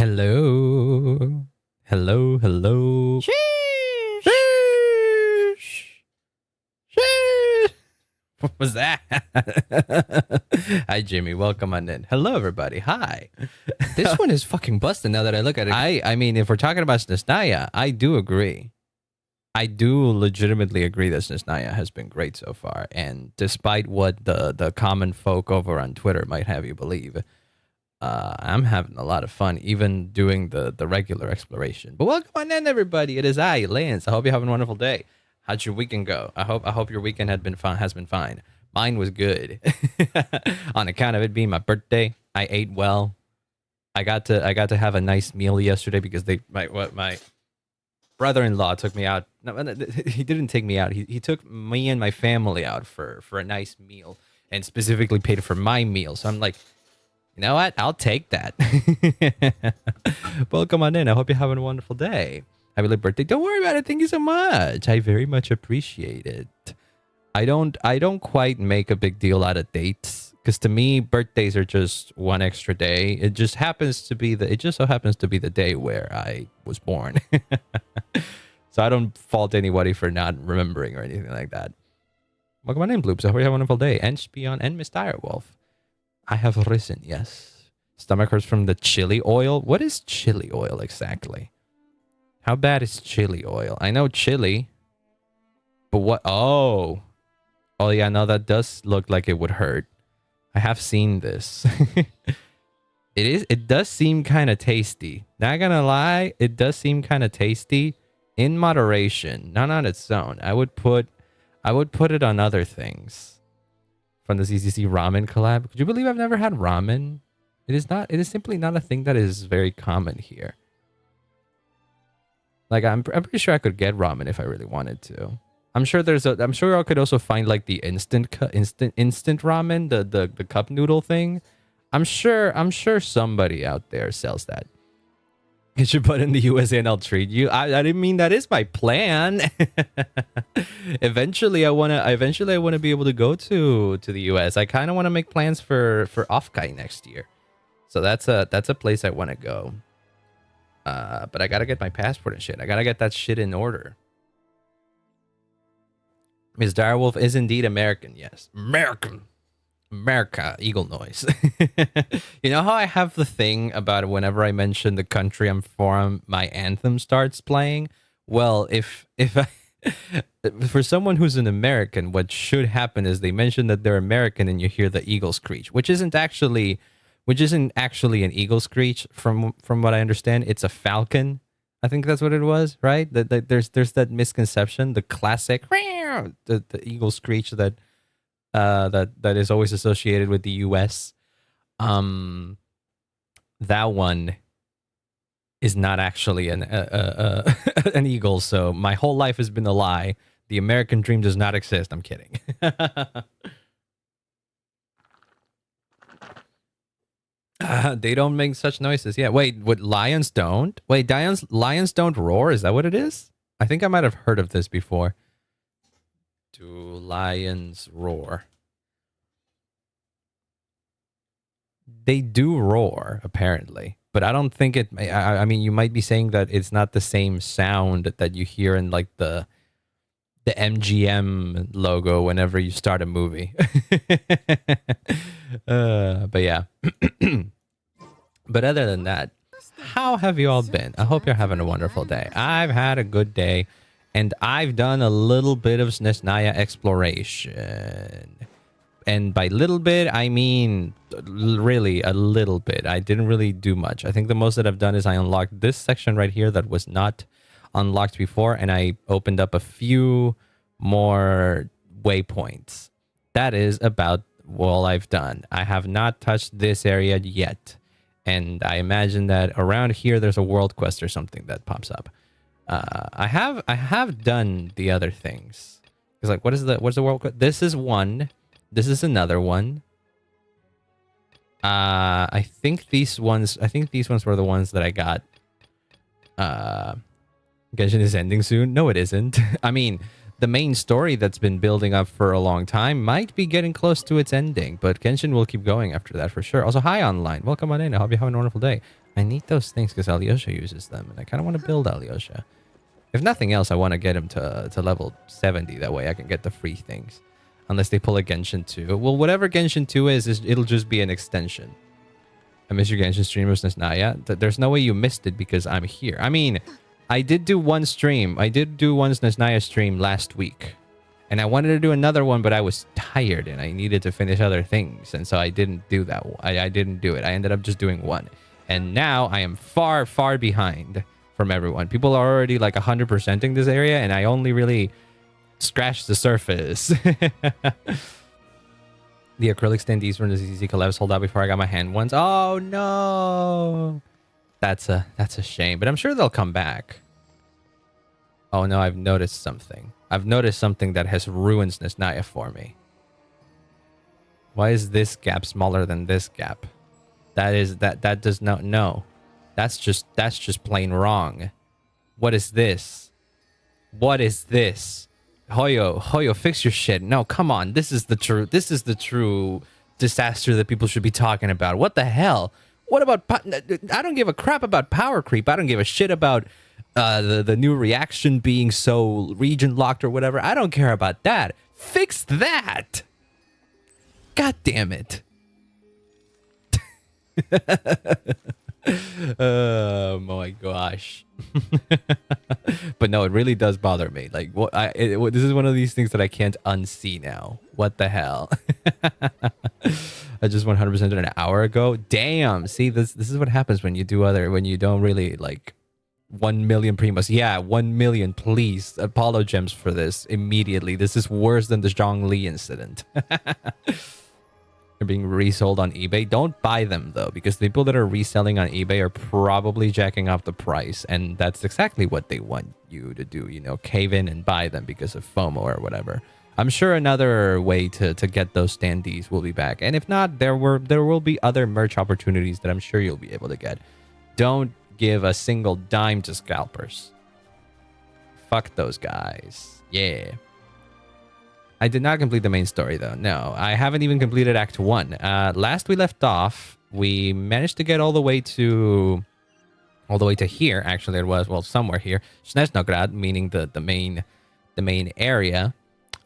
Hello. Hello, hello. Sheesh. Sheesh. Sheesh. What was that? Hi, Jimmy. Welcome on in. Hello, everybody. Hi. This one is fucking busted now that I look at it. I mean, if we're talking about Snezhnaya, I do agree. I do legitimately agree that Snezhnaya has been great so far. And despite what the common folk over on Twitter might have you believe, I'm having a lot of fun, even doing the regular exploration. But welcome on in, everybody. It is I, Lance. I hope you're having a wonderful day. How'd your weekend go? I hope your weekend has been fine. Mine was good. On account of it being my birthday, I ate well. I got to have a nice meal yesterday because my brother-in-law took me out. No, he didn't take me out. He took me and my family out for a nice meal and specifically paid for my meal. So I'm like, you know what? I'll take that. Welcome on in. I hope you're having a wonderful day. Happy late birthday. Don't worry about it. Thank you so much. I very much appreciate it. I don't quite make a big deal out of dates because to me, birthdays are just one extra day. It just so happens to be the day where I was born. So I don't fault anybody for not remembering or anything like that. Welcome on in, Bloops. I hope you have a wonderful day. And Spion and Miss Direwolf. I have risen, yes. Stomach hurts from the chili oil. What is chili oil exactly? How bad is chili oil? I know chili, but what? Oh yeah, no, that does look like it would hurt. I have seen this. It does seem kind of tasty. Not gonna lie, it does seem kind of tasty in moderation, not on its own. I would put it on other things. From the CCC ramen collab. Could you believe I've never had ramen? It is simply not a thing that is very common here. Like I'm pretty sure I could get ramen if I really wanted to. I'm sure I could also find like the instant ramen, the cup noodle thing. I'm sure somebody out there sells that. Get your butt in the USA and I'll treat you. I didn't mean that is my plan. Eventually I wanna be able to go to the US. I kind of want to make plans for Offkai next year. So that's a place I want to go. But I gotta get my passport and shit. I gotta get that shit in order. Ms. Direwolf is indeed American. Yes, America, eagle noise. You know how I have the thing about whenever I mention the country I'm from, my anthem starts playing? Well, if for someone who's an American, what should happen is they mention that they're American and you hear the eagle screech, which isn't actually an eagle screech from what I understand. It's a falcon. I think that's what it was, right? That there's that misconception, the classic the eagle screech that is always associated with the US. That one is not actually an eagle. So my whole life has been a lie. The American dream does not exist. I'm kidding. They don't make such noises. Yeah. Wait, what lions don't? Wait, lions don't roar? Is that what it is? I think I might have heard of this before. Do lions roar? They do roar, apparently. But I don't think it... I mean, you might be saying that it's not the same sound that you hear in, like, the MGM logo whenever you start a movie. But yeah. But other than that, how have you all been? I hope you're having a wonderful day. I've had a good day, and I've done a little bit of Snezhnaya exploration. And by little bit, I mean really a little bit. I didn't really do much. I think the most that I've done is I unlocked this section right here that was not unlocked before, and I opened up a few more waypoints. That is about all I've done. I have not touched this area yet, and I imagine that around here there's a world quest or something that pops up. I have done the other things. It's like, what's the world quest? This is one. This is another one. I think these ones were the ones that I got. Genshin is ending soon. No, it isn't. I mean, the main story that's been building up for a long time might be getting close to its ending, but Genshin will keep going after that for sure. Also, hi online. Welcome on in. I hope you're having a wonderful day. I need those things because Alyosha uses them, and I kind of want to build Alyosha. If nothing else, I want to get him to level 70. That way I can get the free things. Unless they pull a Genshin 2. Well, whatever Genshin 2 is it'll just be an extension. I miss your Genshin streamers, Naya. There's no way you missed it because I'm here. I mean, I did do one stream. I did do one Nesnaya stream last week. And I wanted to do another one, but I was tired and I needed to finish other things. And so I didn't do that. I didn't do it. I ended up just doing one. And now I am far, far behind from everyone. People are already like 100%ing this area, and I only really scratched the surface. The acrylic standees from the ZZ collabs sold out before I got my hand once. Oh no, that's a shame. But I'm sure they'll come back. Oh no, I've noticed something. I've noticed something that has ruined Nesnaya for me. Why is this gap smaller than this gap? That does not know. That's just plain wrong. What is this? What is this? Hoyo, fix your shit. No, come on. This is the true disaster that people should be talking about. What the hell? What about... I don't give a crap about power creep. I don't give a shit about the new reaction being so region locked or whatever. I don't care about that. Fix that. God damn it. Oh my gosh. But no, it really does bother me. Like, this is one of these things that I can't unsee now. What the hell? I just 100% an hour ago. Damn. See, this is what happens when you don't really like 1 million primos. Yeah, 1 million, please. Apollo gems for this immediately. This is worse than the Zhongli incident. They're being resold on eBay. Don't buy them though, because the people that are reselling on eBay are probably jacking up the price, and that's exactly what they want you to do. You know, cave in and buy them because of FOMO or whatever. I'm sure another way to get those standees will be back, and if not, there will be other merch opportunities that I'm sure you'll be able to get. Don't give a single dime to scalpers. Fuck those guys. Yeah. I did not complete the main story though. No, I haven't even completed Act 1. Last we left off, we managed to get all the way to here. Actually, it was, well, somewhere here. Snezhnograd, meaning the main area.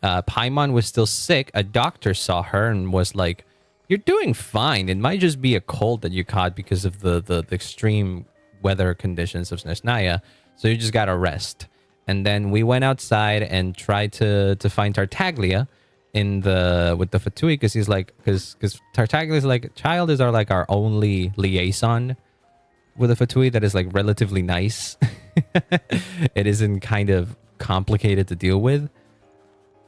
Paimon was still sick. A doctor saw her and was like, "You're doing fine. It might just be a cold that you caught because of the extreme weather conditions of Snezhnaya. So you just gotta rest." And then we went outside and tried to find Tartaglia with the Fatui, because he's like, because Tartaglia is like, Child is our only liaison with a Fatui that is like relatively nice. It isn't kind of complicated to deal with.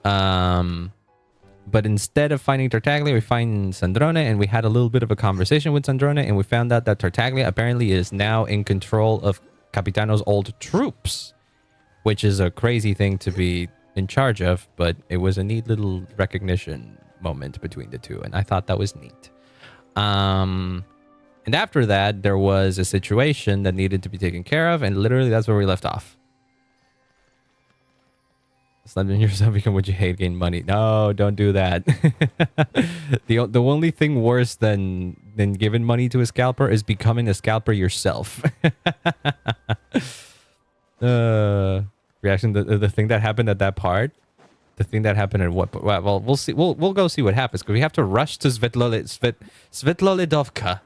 But instead of finding Tartaglia, we find Sandrone, and we had a little bit of a conversation with Sandrone, and we found out that Tartaglia apparently is now in control of Capitano's old troops, which is a crazy thing to be in charge of, but it was a neat little recognition moment between the two, and I thought that was neat. And after that, there was a situation that needed to be taken care of, and literally that's where we left off. Slamming yourself, become what you hate, gain money. No, don't do that. The only thing worse than giving money to a scalper is becoming a scalper yourself. Reaction, the thing that happened at that part, the thing that happened at what? Well, we'll see. We'll go see what happens, because we have to rush to Svetlolidovka.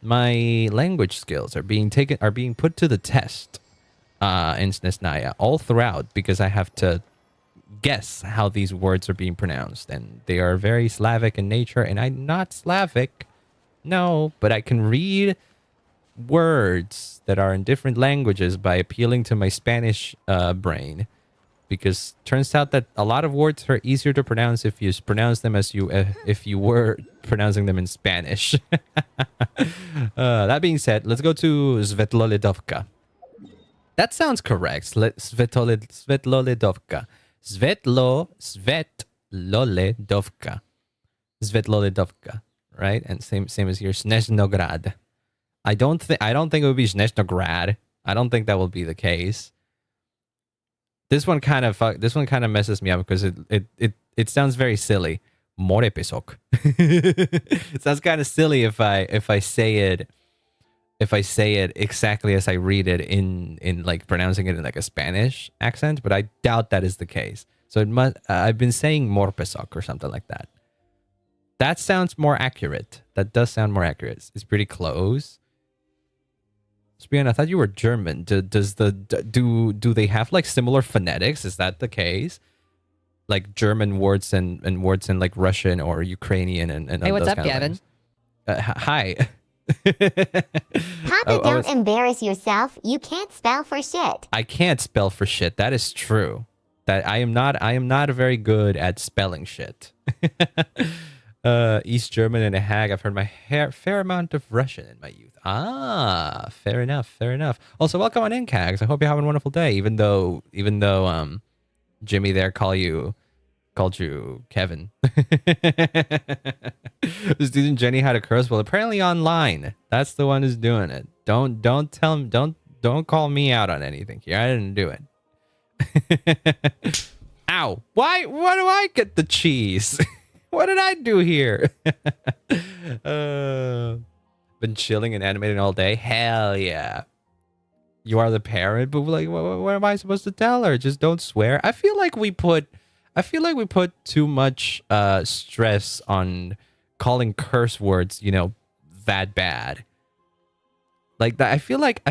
My language skills are being put to the test in Snezhnaya all throughout, because I have to guess how these words are being pronounced, and they are very Slavic in nature, and I'm not Slavic, no, but I can read words that are in different languages by appealing to my Spanish brain, because turns out that a lot of words are easier to pronounce if you pronounce them as if you were pronouncing them in Spanish. That being said, let's go to Svetlolidovka. That sounds correct. Svetlolidovka. Svetlolidovka, right? And same as here, Snezhnograd. I don't think it would be Snezhnograd. I don't think that will be the case. This one kind of messes me up, because it sounds very silly. Morepesok. It sounds kind of silly if I say it if I say it exactly as I read it in like pronouncing it in like a Spanish accent, but I doubt that is the case. So it must. I've been saying morpesok or something like that. That sounds more accurate. That does sound more accurate. It's pretty close. Spian, I thought you were German. Do they have like similar phonetics? Is that the case? Like German words and words in like Russian or Ukrainian and Hey, what's those up, kind of Gavin? things. Hi. Papa, don't embarrass yourself. You can't spell for shit. I can't spell for shit. That is true. That I am not very good at spelling shit. East German and a hag. I've heard my fair amount of Russian in my youth. Ah, fair enough, fair enough. Also, welcome on in, Cags. I hope you're having a wonderful day. Even though Jimmy there called you Kevin. Student Jenny had a curse. Well, apparently online. That's the one who's doing it. Don't tell him. Don't call me out on anything here. I didn't do it. Ow! Why do I get the cheese? What did I do here? Been chilling and animating all day. Hell yeah! You are the parent, but like, what am I supposed to tell her? Just don't swear. I feel like we put too much stress on calling curse words, that bad. Like that. I feel like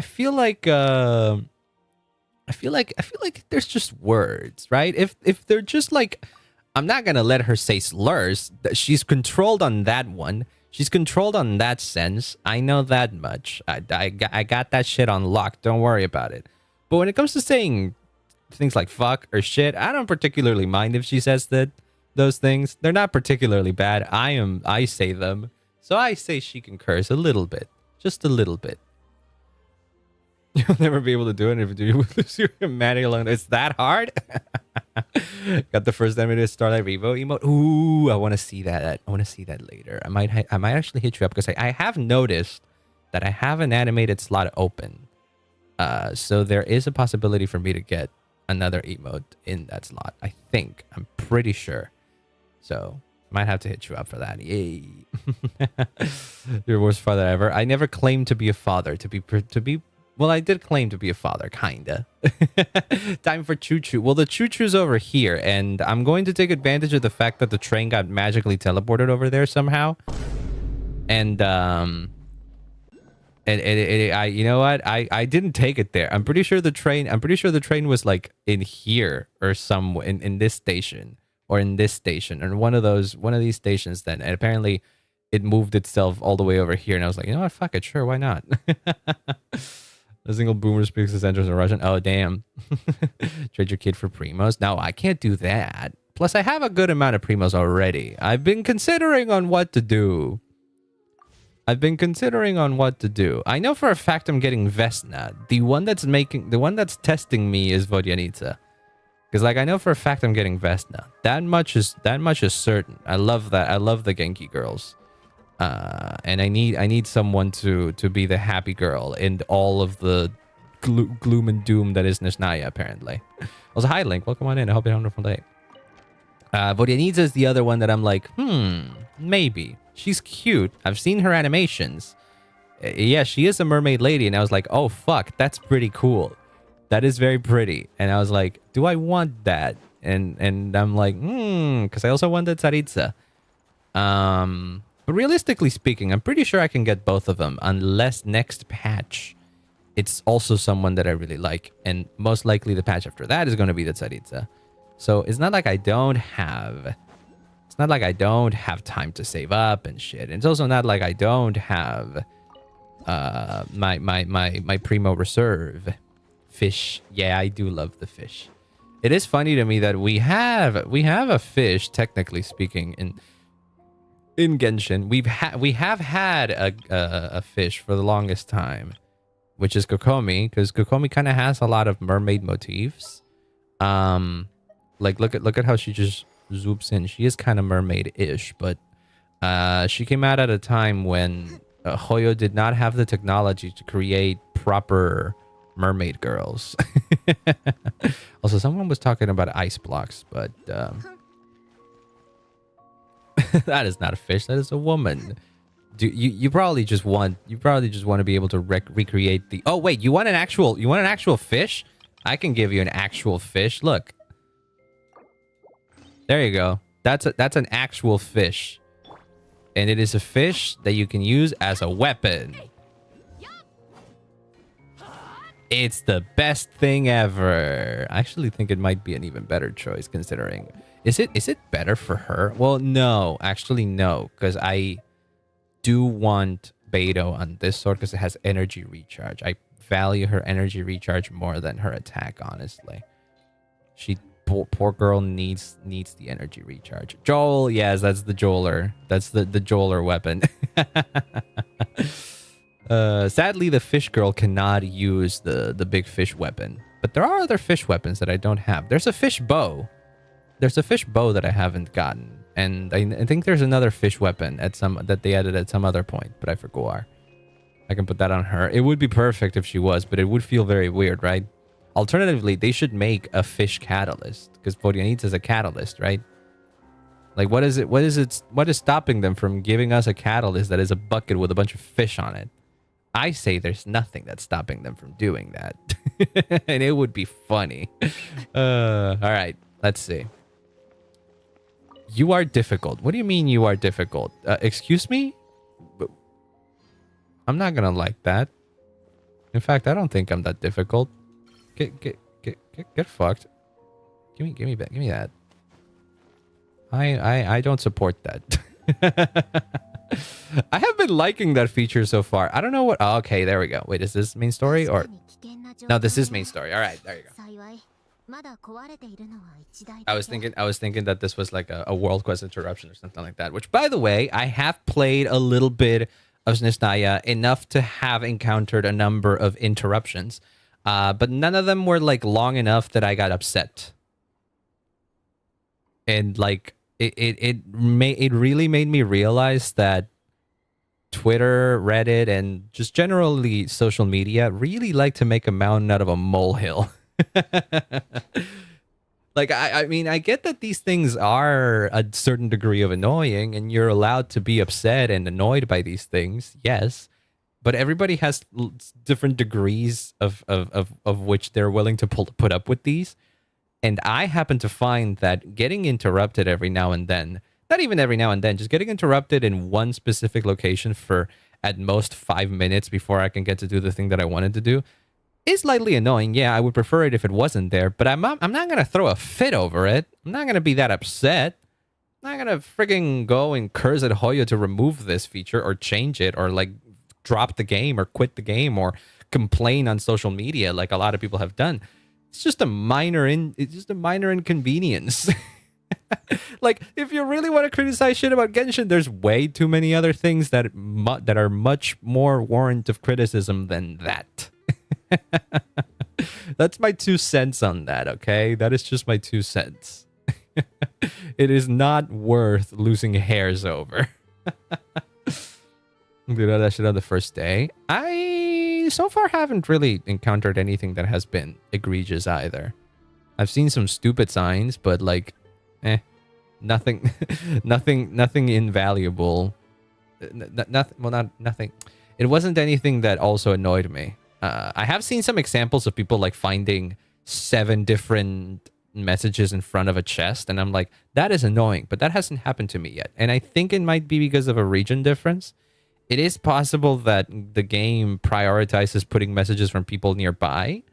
there's just words, right? If they're just like, I'm not gonna let her say slurs. She's controlled on that one. She's controlled on that sense. I know that much. I got that shit on lock. Don't worry about it. But when it comes to saying things like fuck or shit, I don't particularly mind if she says those things. They're not particularly bad. I say them. So I say she can curse a little bit. Just a little bit. You'll never be able to do it if you lose your humanity alone. It's that hard? Got the first animated Starlight Revo emote. Ooh, I want to see that. I want to see that later. I might actually hit you up because I have noticed that I have an animated slot open. So there is a possibility for me to get another emote in that slot. I think. I'm pretty sure. So might have to hit you up for that. Yay. Your worst father ever. I never claimed to be a father. Well, I did claim to be a father, kinda. Time for choo-choo. Well, the choo-choo's over here, and I'm going to take advantage of the fact that the train got magically teleported over there somehow. And you know what? I didn't take it there. I'm pretty sure the train was like in here or in this station or in this station or one of these stations then. And apparently it moved itself all the way over here, and I was like, you know what? Fuck it, sure, why not? A single boomer speaks his entrance in Russian. Oh, damn. Trade your kid for primos. No, I can't do that. Plus, I have a good amount of primos already. I've been considering on what to do. I know for a fact I'm getting Vesna. The one that's testing me is Vodyanitsa. Because like I know for a fact I'm getting Vesna. That much is certain. I love that. I love the Genki girls. And I need someone to be the happy girl in all of the gloom and doom that is Nishnaya, apparently. Also, hi, Link. Welcome on in. I hope you have a wonderful day. Vodyanitsa is the other one that I'm like, maybe. She's cute. I've seen her animations. Yeah, she is a mermaid lady. And I was like, oh, fuck. That's pretty cool. That is very pretty. And I was like, do I want that? And I'm like, because I also wanted Tsaritsa. But realistically speaking, I'm pretty sure I can get both of them unless next patch it's also someone that I really like. And most likely the patch after that is going to be the Tsaritsa. So it's not like I don't have time to save up and shit. And it's also not like I don't have my primo reserve fish. Yeah, I do love the fish. It is funny to me that we have a fish, technically speaking, in Genshin. We have had a fish for the longest time, which is Kokomi, because Kokomi kind of has a lot of mermaid motifs. Like look at how she just zoops in. She is kind of mermaid-ish, but she came out at a time when Hoyo did not have the technology to create proper mermaid girls. Also, someone was talking about ice blocks, but that is not a fish. That is a woman. You probably just want to be able to recreate the. Oh wait, you want an actual fish? I can give you an actual fish. Look, there you go. That's an actual fish, and it is a fish that you can use as a weapon. It's the best thing ever. I actually think it might be an even better choice considering. Is it better for her? Well, no, actually no, because I do want Beto on this sword because it has energy recharge. I value her energy recharge more than her attack, honestly. She poor girl needs the energy recharge. Joel, yes, that's the Joeler. That's the Joeler weapon. Sadly, the fish girl cannot use the big fish weapon. But there are other fish weapons that I don't have. There's a fish bow. There's a fish bow that I haven't gotten. And I think there's another fish weapon that they added at some other point, but I forgot. I can put that on her. It would be perfect if she was, but it would feel very weird, right? Alternatively, they should make a fish catalyst because Porianita is a catalyst, right? Like, what is stopping them from giving us a catalyst that is a bucket with a bunch of fish on it? I say there's nothing that's stopping them from doing that. And it would be funny. All right, let's see. You are difficult. What do you mean you are difficult? Excuse me? I'm not gonna like that. In fact, I don't think I'm that difficult. Get fucked. Give me that. I don't support that. I have been liking that feature so far. I don't know what. Oh, okay, there we go. Wait, is this main story or? No, this is main story. All right, there you go. I was thinking that this was like a world quest interruption or something like that. Which, by the way, I have played a little bit of Snistaya, enough to have encountered a number of interruptions, but none of them were like long enough that I got upset. And like it really made me realize that Twitter, Reddit, and just generally social media really like to make a mountain out of a molehill. Like, I mean, I get that these things are a certain degree of annoying and you're allowed to be upset and annoyed by these things, yes. But everybody has different degrees of which they're willing to put up with these. And I happen to find that getting interrupted every now and then, not even every now and then, just getting interrupted in one specific location for at most 5 minutes before I can get to do the thing that I wanted to do is slightly annoying. Yeah, I would prefer it if it wasn't there, but I'm not going to throw a fit over it. I'm not going to be that upset. I'm not going to frigging go and curse at Hoyo to remove this feature or change it or like drop the game or quit the game or complain on social media like a lot of people have done. It's just a minor inconvenience. Like, if you really want to criticize shit about Genshin, there's way too many other things that are much more warrant of criticism than that. That's my 2 cents on that, okay? That is just my 2 cents. It is not worth losing hairs over. Do that shit on the first day. I so far haven't really encountered anything that has been egregious either. I've seen some stupid signs, but like, nothing invaluable. Nothing. It wasn't anything that also annoyed me. I have seen some examples of people like finding 7 different messages in front of a chest, and I'm like, that is annoying, but that hasn't happened to me yet. And I think it might be because of a region difference. It is possible that the game prioritizes putting messages from people nearby,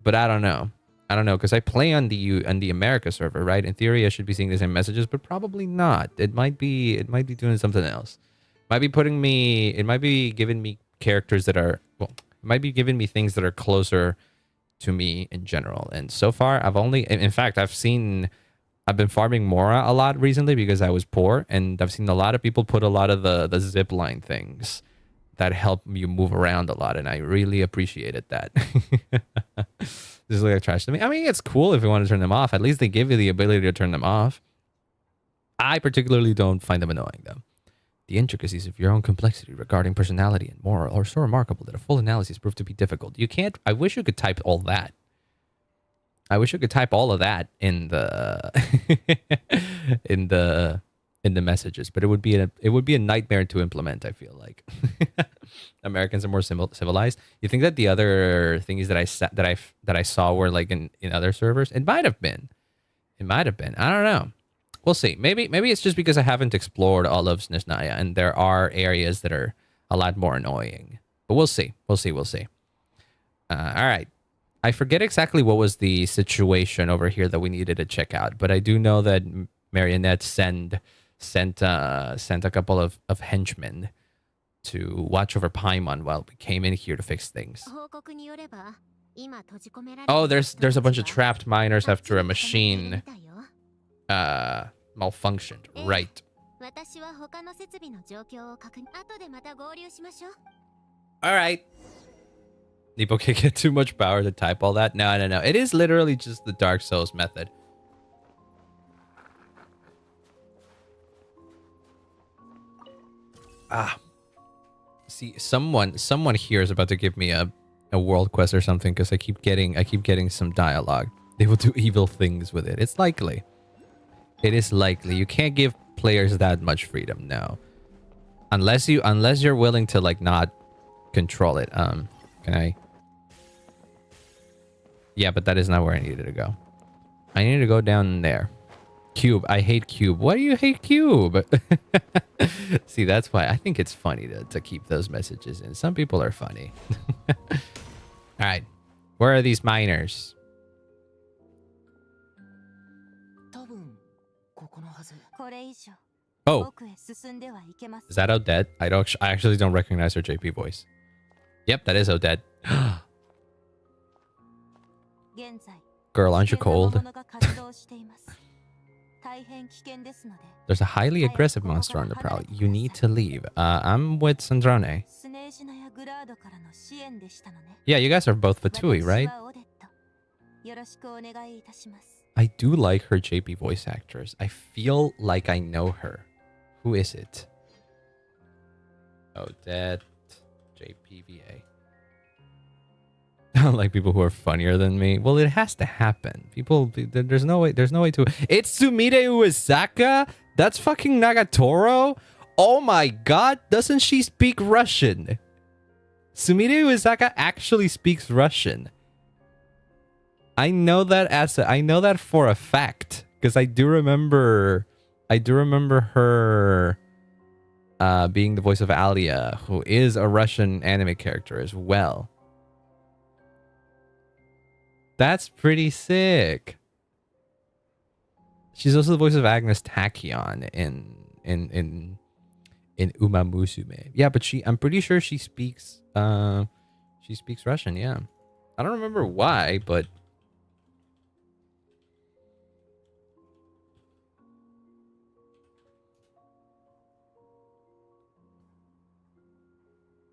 but I don't know. Because I play on the America server, right? In theory, I should be seeing the same messages, but probably not. It might be doing something else. It might be giving me characters that are, well, it might be giving me things that are closer to me in general. And so far, in fact, I've been farming Mora a lot recently because I was poor, and I've seen a lot of people put a lot of the zip line things that help you move around a lot, and I really appreciated that. This is like trash to me. I mean, it's cool if you want to turn them off. At least they give you the ability to turn them off. I particularly don't find them annoying, though. The intricacies of your own complexity regarding personality and moral are so remarkable that a full analysis proved to be difficult. I wish you could type all that. I wish you could type all of that in the in the messages, but it would be a nightmare to implement. I feel like Americans are more civilized. You think that the other things that I saw were like in other servers? It might have been. It might have been. I don't know. We'll see. Maybe it's just because I haven't explored all of Snezhnaya, and there are areas that are a lot more annoying. But we'll see. We'll see. We'll see. All right. I forget exactly what was the situation over here that we needed to check out, but I do know that Marionette sent a couple of henchmen to watch over Paimon while we came in here to fix things. Oh, there's a bunch of trapped miners after a machine malfunctioned. Right. All right. Nepo can't get too much power to type all that. No. It is literally just the Dark Souls method. See, someone here is about to give me a world quest or something because I keep getting some dialogue. They will do evil things with it. It's likely. It is likely. You can't give players that much freedom, no. Unless you're willing to like not control it. Can I? Yeah, but that is not where I needed to go. I need to go down there. Cube. I hate Cube. Why do you hate Cube? See, that's why I think it's funny to keep those messages in. Some people are funny. All right. Where are these miners? Oh. Is that Odette? I actually don't recognize her JP voice. Yep, that is Odette. Girl, aren't you cold? There's a highly aggressive monster on the prowl. You need to leave. I'm with Sandrone. Yeah, you guys are both Fatui, right? I do like her JP voice actress. I feel like I know her. Who is it? Odette JPVA. Like people who are funnier than me. Well, it has to happen. There's no way to. It's Sumire Uesaka? That's fucking Nagatoro? Oh my god, doesn't she speak Russian? Sumire Uesaka actually speaks Russian. I know that for a fact because I do remember her being the voice of Alia, who is a Russian anime character as well. That's pretty sick. She's also the voice of Agnes Tachyon in Uma Musume. Yeah, but I'm pretty sure she speaks Russian, yeah. I don't remember why, but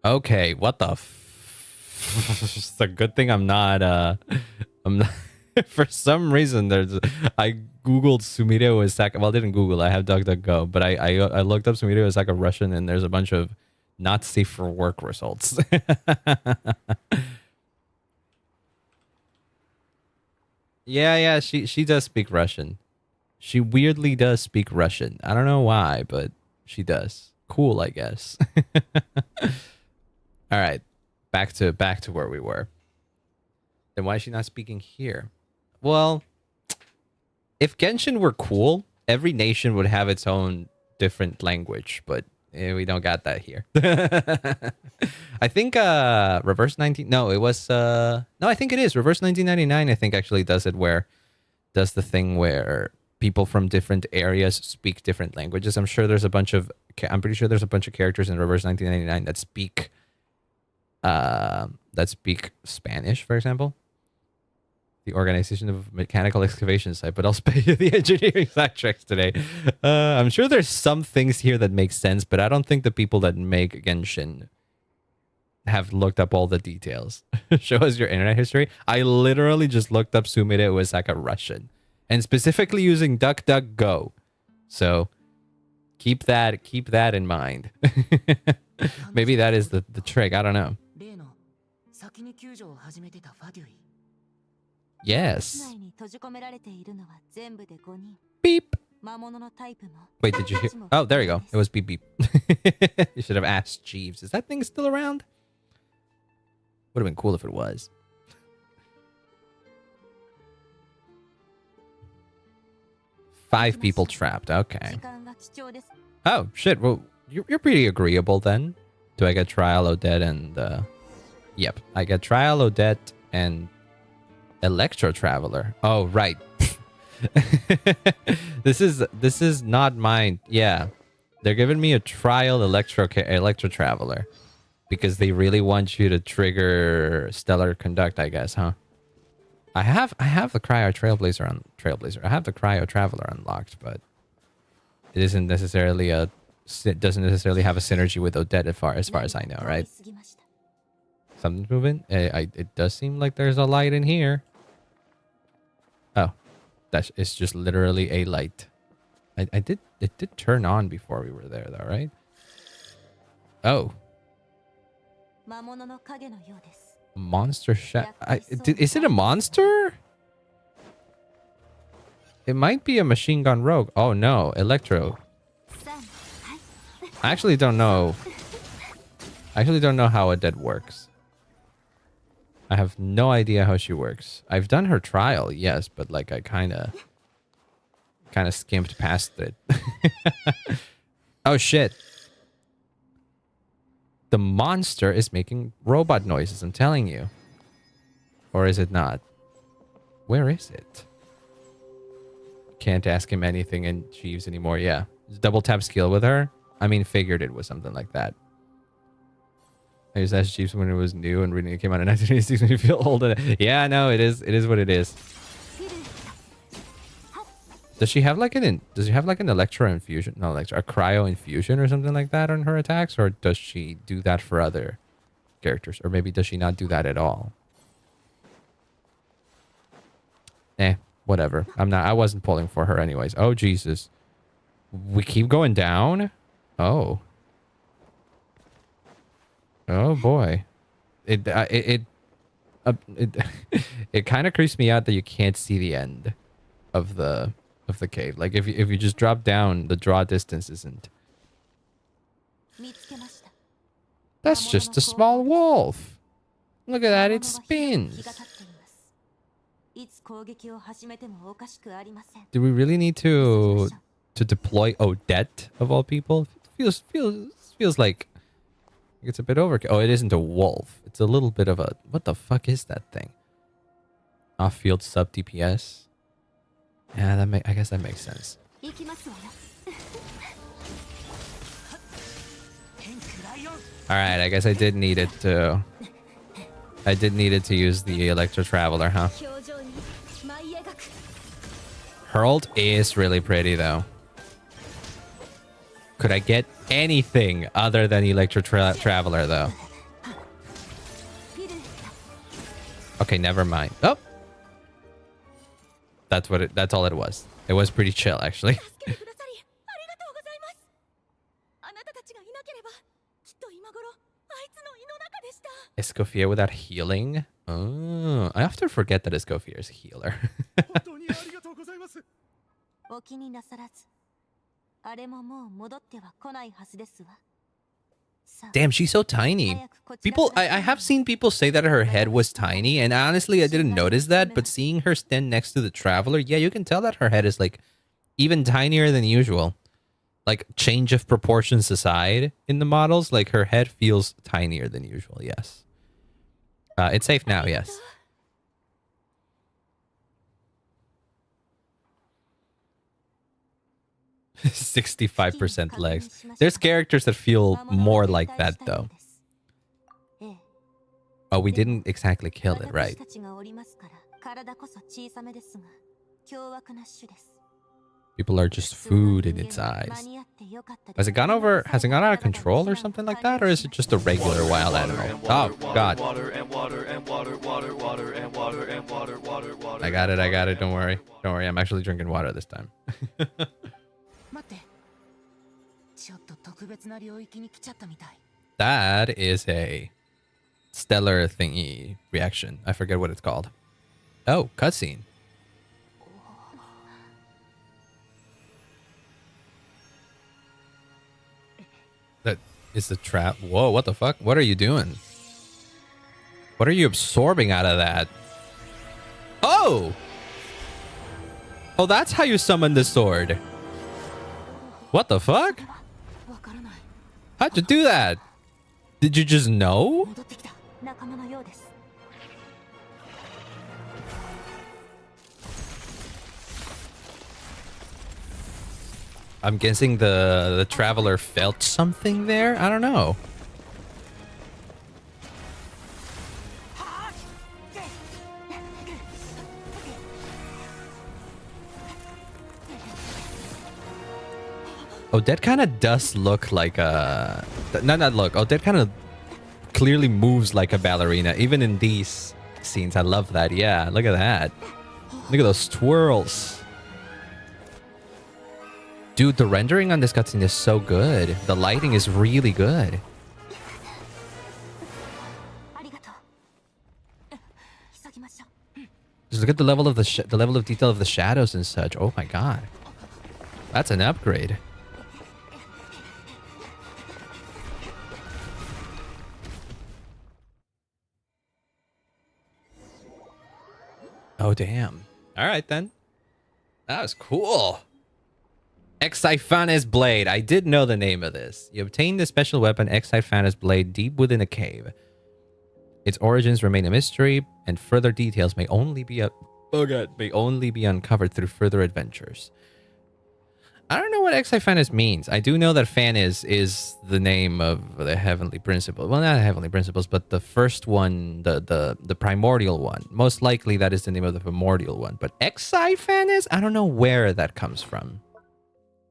okay, what the it's a good thing I'm not for some reason I googled Sumire Uesaka. Well, I didn't Google, I have DuckDuckGo, but I looked up Sumire Uesaka Russian and there's a bunch of not safe for work results. Yeah, she does speak Russian. She weirdly does speak Russian. I don't know why, but she does. Cool, I guess. All right. Back to where we were. Then why is she not speaking here? Well, if Genshin were cool, every nation would have its own different language, but we don't got that here. I think Reverse 19 no, it was no, I think it is Reverse 1999. I think actually does the thing where people from different areas speak different languages. I'm pretty sure there's a bunch of characters in Reverse 1999 that speak Spanish, for example. The Organization of Mechanical Excavation Site, but I'll spare you the engineering sidetracks today. I'm sure there's some things here that make sense, but I don't think the people that make Genshin have looked up all the details. Show us your internet history. I literally just looked up Sumire Uesaka Russian, and specifically using DuckDuckGo. So keep that in mind. Maybe that is the trick. I don't know. Yes. Beep. Wait, did you hear? Oh, there you go. It was beep beep. You should have asked Jeeves. Is that thing still around? Would have been cool if it was. Five people trapped. Okay. Oh, shit. Well, you're pretty agreeable then. Do I get Trial, Odette, and... Yep. I get Trial, Odette, and... Electro Traveler. Oh, right. This is not mine. Yeah. They're giving me a Trial Electro Traveler. Because they really want you to trigger Stellar Conduct, I guess, huh? I have the Cryo Trailblazer. I have the Cryo Traveler unlocked, but it isn't necessarily it doesn't necessarily have a synergy with Odette as far as I know, right? Something's moving. It does seem like there's a light in here. Oh, it's just literally a light. It did turn on before we were there, though, right? Oh. Monster is it a monster? It might be a machine gun rogue. Oh no, Electro. I actually don't know. How Odette works. I have no idea how she works. I've done her trial, yes, but like I kind of skimped past it. Oh shit. The monster is making robot noises, I'm telling you. Or is it not? Where is it? Can't ask him anything in Jeeves anymore. Yeah. Double tap skill with her. I mean, figured it was something like that. I just asked Jeeves when it was new and reading it came out in 1986 when you feel old. Yeah, no, it is what it is. Does she have like an electro infusion? No, a cryo infusion or something like that on her attacks, or does she do that for other characters, or maybe does she not do that at all? Whatever. I wasn't pulling for her anyways. Oh Jesus, we keep going down. Oh boy, it kind of creeps me out that you can't see the end of the cave. Like if you just drop down, the draw distance isn't. That's just a small wolf. Look at that, it spins. Do we really need to deploy Odette of all people? Feels like it's a bit overkill. Oh, it isn't a wolf. It's a little bit of a... What the fuck is that thing? Off-field sub DPS. Yeah, I guess that makes sense. Alright, I guess I did need it to use the Electro Traveler, huh? Hurled is really pretty, though. Could I get anything other than Electro Traveler, though? Okay, never mind. Oh! That's all it was. It was pretty chill, actually. Escoffier without healing? Oh, I often forget that Escoffier is a healer. Damn, she's so tiny. I have seen people say that her head was tiny, and honestly, I didn't notice that, but seeing her stand next to the Traveler, yeah, you can tell that her head is, like, even tinier than usual. Like, change of proportions aside in the models, like, her head feels tinier than usual, yes. It's safe now, yes. %65% legs. There's characters that feel more like that, though. Oh, we didn't exactly kill it, right? People are just food in its eyes. Has it gone out of control or something like that? Or is it just a regular wild animal? Oh, God. I got it. Don't worry. I'm actually drinking water this time. That is a stellar thingy reaction. I forget what it's called. Oh, cutscene. That is the trap. Whoa, what the fuck? What are you doing? What are you absorbing out of that? Oh! Oh, that's how you summon the sword. What the fuck? How'd you do that? Did you just know? I'm guessing the traveler felt something there? I don't know. Oh, that kind of does look like a... Not look. Oh, that kind of clearly moves like a ballerina, even in these scenes. I love that. Yeah, look at that. Look at those twirls. Dude, the rendering on this cutscene is so good. The lighting is really good. Just look at the level of the level of detail of the shadows and such. Oh my god, that's an upgrade. Oh damn! All right then, that was cool. Exiphanes Blade. I did know the name of this. You obtain the special weapon Exiphanes Blade deep within a cave. Its origins remain a mystery, and further details may only be uncovered through further adventures. I don't know what Exiphanes means. I do know that Phanes is the name of the heavenly principle. Well, not the heavenly principles, but the first one, the primordial one. Most likely that is the name of the primordial one. But Exiphanes? I don't know where that comes from.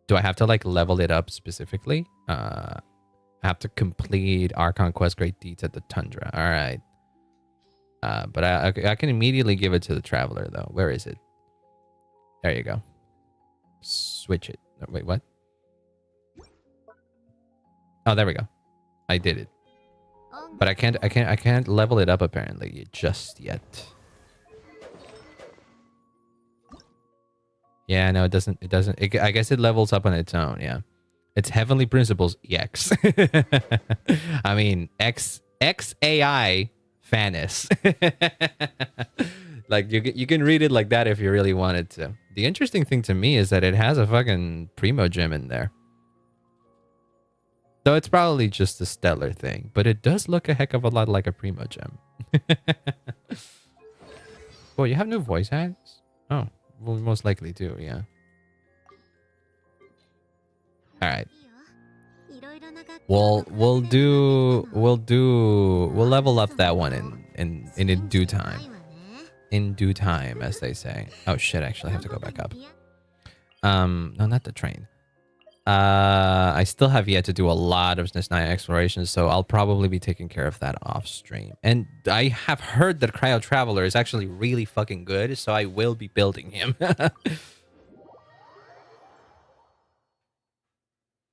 Do I have to like level it up specifically? I have to complete Archon Quest Great Deeds at the Tundra. All right. But I can immediately give it to the Traveler though. Where is it? There you go. Switch it. Oh, wait, what? Oh, there we go. I did it. But I can't level it up apparently just yet. Yeah, no, it doesn't. I guess it levels up on its own. Yeah, it's Heavenly Principles EX. I mean, XAI Fanis. Like you can read it like that if you really wanted to. The interesting thing to me is that it has a fucking Primo Gem in there. Though it's probably just a stellar thing, but it does look a heck of a lot like a Primo Gem. Well, you have new voice acts? Oh. We'll most likely do, yeah. All right. We'll level up that one in due time. In due time, as they say. Oh shit! Actually, I have to go back up. No, not the train. I still have yet to do a lot of SNES 9 explorations, so I'll probably be taking care of that off stream. And I have heard that Cryo Traveler is actually really fucking good, so I will be building him.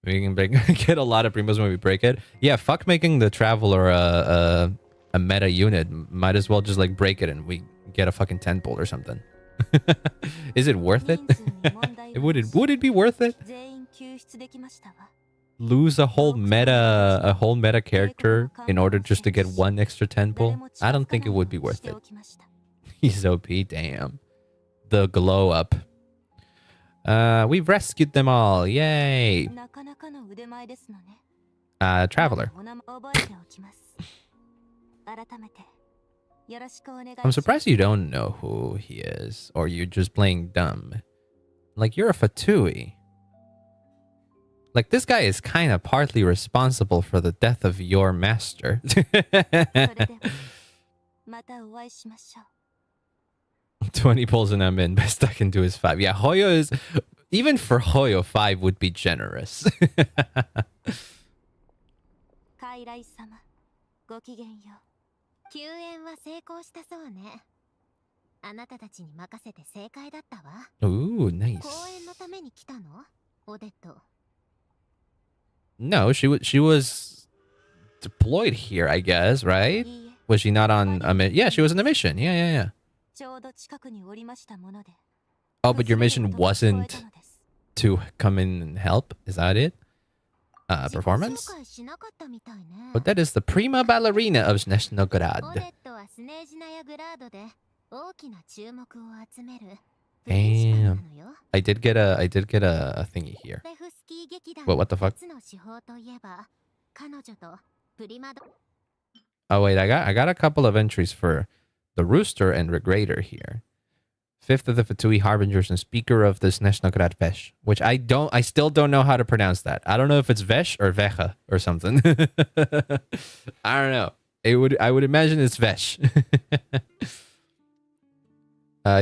We can get a lot of primos when we break it. Yeah, fuck making the Traveler a meta unit. Might as well just like break it and we get a fucking 10-pole or something. Is it worth it? Would it be worth it? Lose a whole meta character in order just to get one extra 10-pole? I don't think it would be worth it. He's OP, damn. The glow up. We've rescued them all, yay! Traveler. I'm surprised you don't know who he is, or you're just playing dumb. Like, you're a Fatui. Like, this guy is kind of partly responsible for the death of your master. 20 pulls and I'm in. Best I can do is 5. Yeah, Hoyo is... Even for Hoyo, 5 would be generous. Ooh, nice. No, she was deployed here, I guess, right? Was she not on a mission? Yeah, she was on a mission. Yeah. Oh, but your mission wasn't to come in and help? Is that it? performance. But that is the prima ballerina of Snezhnograd. Damn. I did get a thingy here. What the fuck? Oh wait, I got a couple of entries for the Rooster and Regrader here. Fifth of the Fatui Harbingers and Speaker of the Snezhnograd Vesh, which I still don't know how to pronounce that. I don't know if it's Vesh or Vecha or something. I don't know. I would imagine it's Vesh.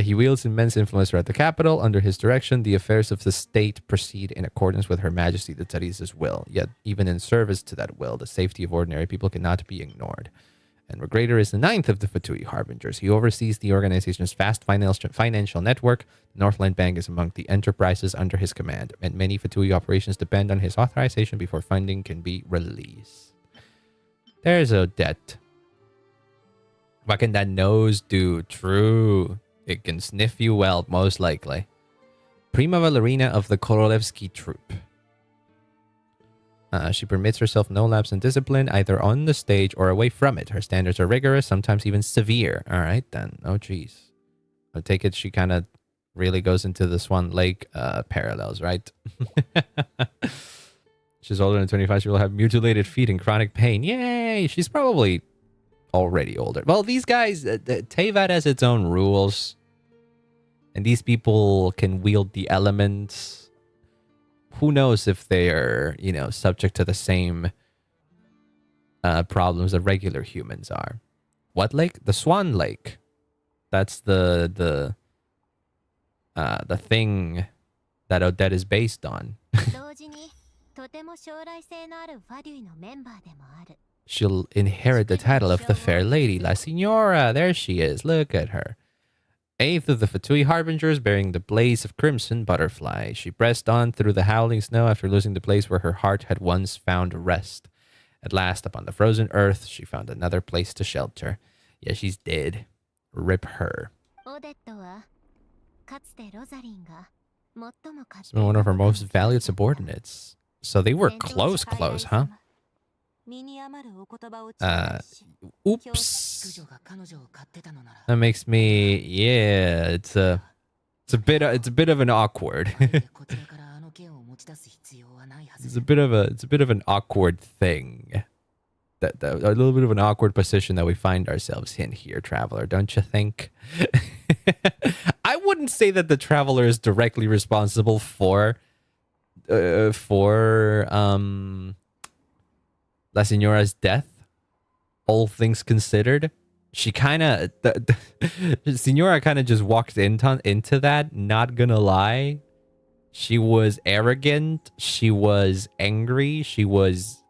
He wields immense influence throughout the capital. Under his direction, the affairs of the state proceed in accordance with Her Majesty the Tsaritsa's will. Yet, even in service to that will, the safety of ordinary people cannot be ignored. And Regrader is the ninth of the Fatui Harbingers. He oversees the organization's vast financial network. The Northland Bank is among the enterprises under his command, and many Fatui operations depend on his authorization before funding can be released. There's a debt. What can that nose do? True. It can sniff you well, most likely. Prima ballerina of the Korolevsky troupe. She permits herself no lapse in discipline, either on the stage or away from it. Her standards are rigorous, sometimes even severe. All right, then. Oh, jeez. I take it she kind of really goes into the Swan Lake parallels, right? She's older than 25. She will have mutilated feet and chronic pain. Yay! She's probably already older. Well, these guys, Tevat has its own rules. And these people can wield the elements. Who knows if they are, subject to the same problems that regular humans are. What lake? The Swan Lake. That's the thing that Odette is based on. She'll inherit the title of the Fair Lady, La Signora. There she is. Look at her. Eighth of the Fatui Harbingers, bearing the blaze of crimson butterfly. She pressed on through the howling snow after losing the place where her heart had once found rest. At last, upon the frozen earth, she found another place to shelter. Yeah, she's dead. Rip her. She's been one of her most valued subordinates. So they were close, huh? Oops. That makes me, yeah, it's a bit of an awkward. It's a bit of an awkward thing. That a little bit of an awkward position that we find ourselves in here, Traveler, don't you think? I wouldn't say that the Traveler is directly responsible for La Signora's death, all things considered. She kind of... Signora kind of just walked into that, not gonna lie. She was arrogant. She was angry. She was...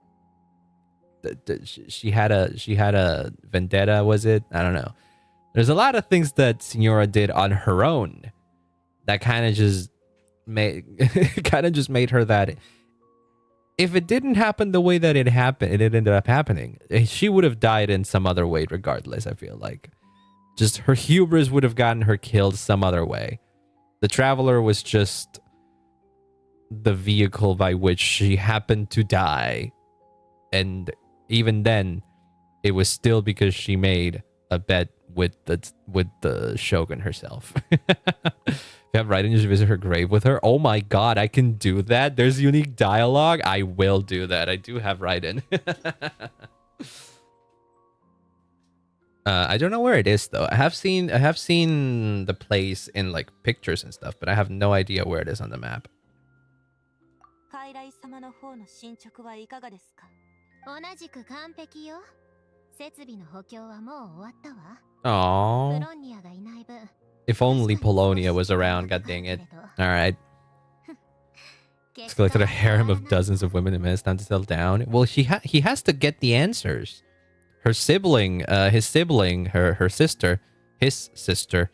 She had a vendetta, was it? I don't know. There's a lot of things that Signora did on her own that kind of just made her that... If it didn't happen the way that it happened, it ended up happening, she would have died in some other way regardless, I feel like. Just her hubris would have gotten her killed some other way. The Traveler was just the vehicle by which she happened to die. And even then, it was still because she made a bet with the Shogun herself. If you have Raiden, you should visit her grave with her. Oh my god, I can do that. There's unique dialogue. I will do that. I do have Raiden. I don't know where it is though. I have seen the place in like pictures and stuff, but I have no idea where it is on the map. Aww. If only Polonia was around, god dang it. Alright. He's collected a harem of dozens of women and men. It's time to settle down. Well, he has to get the answers. Her sibling, his sister,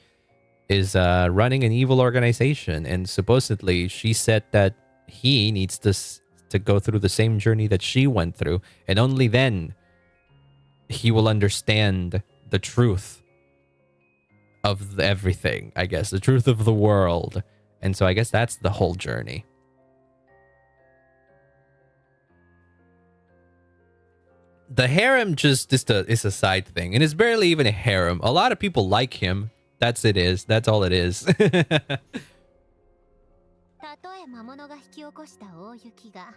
is running an evil organization, and supposedly she said that he needs to go through the same journey that she went through, and only then he will understand the truth of everything, I guess. The truth of the world. And so I guess that's the whole journey. The harem just is a side thing, and it's barely even a harem. A lot of people like him. That's all it is. たとえ魔物が引き起こした大雪が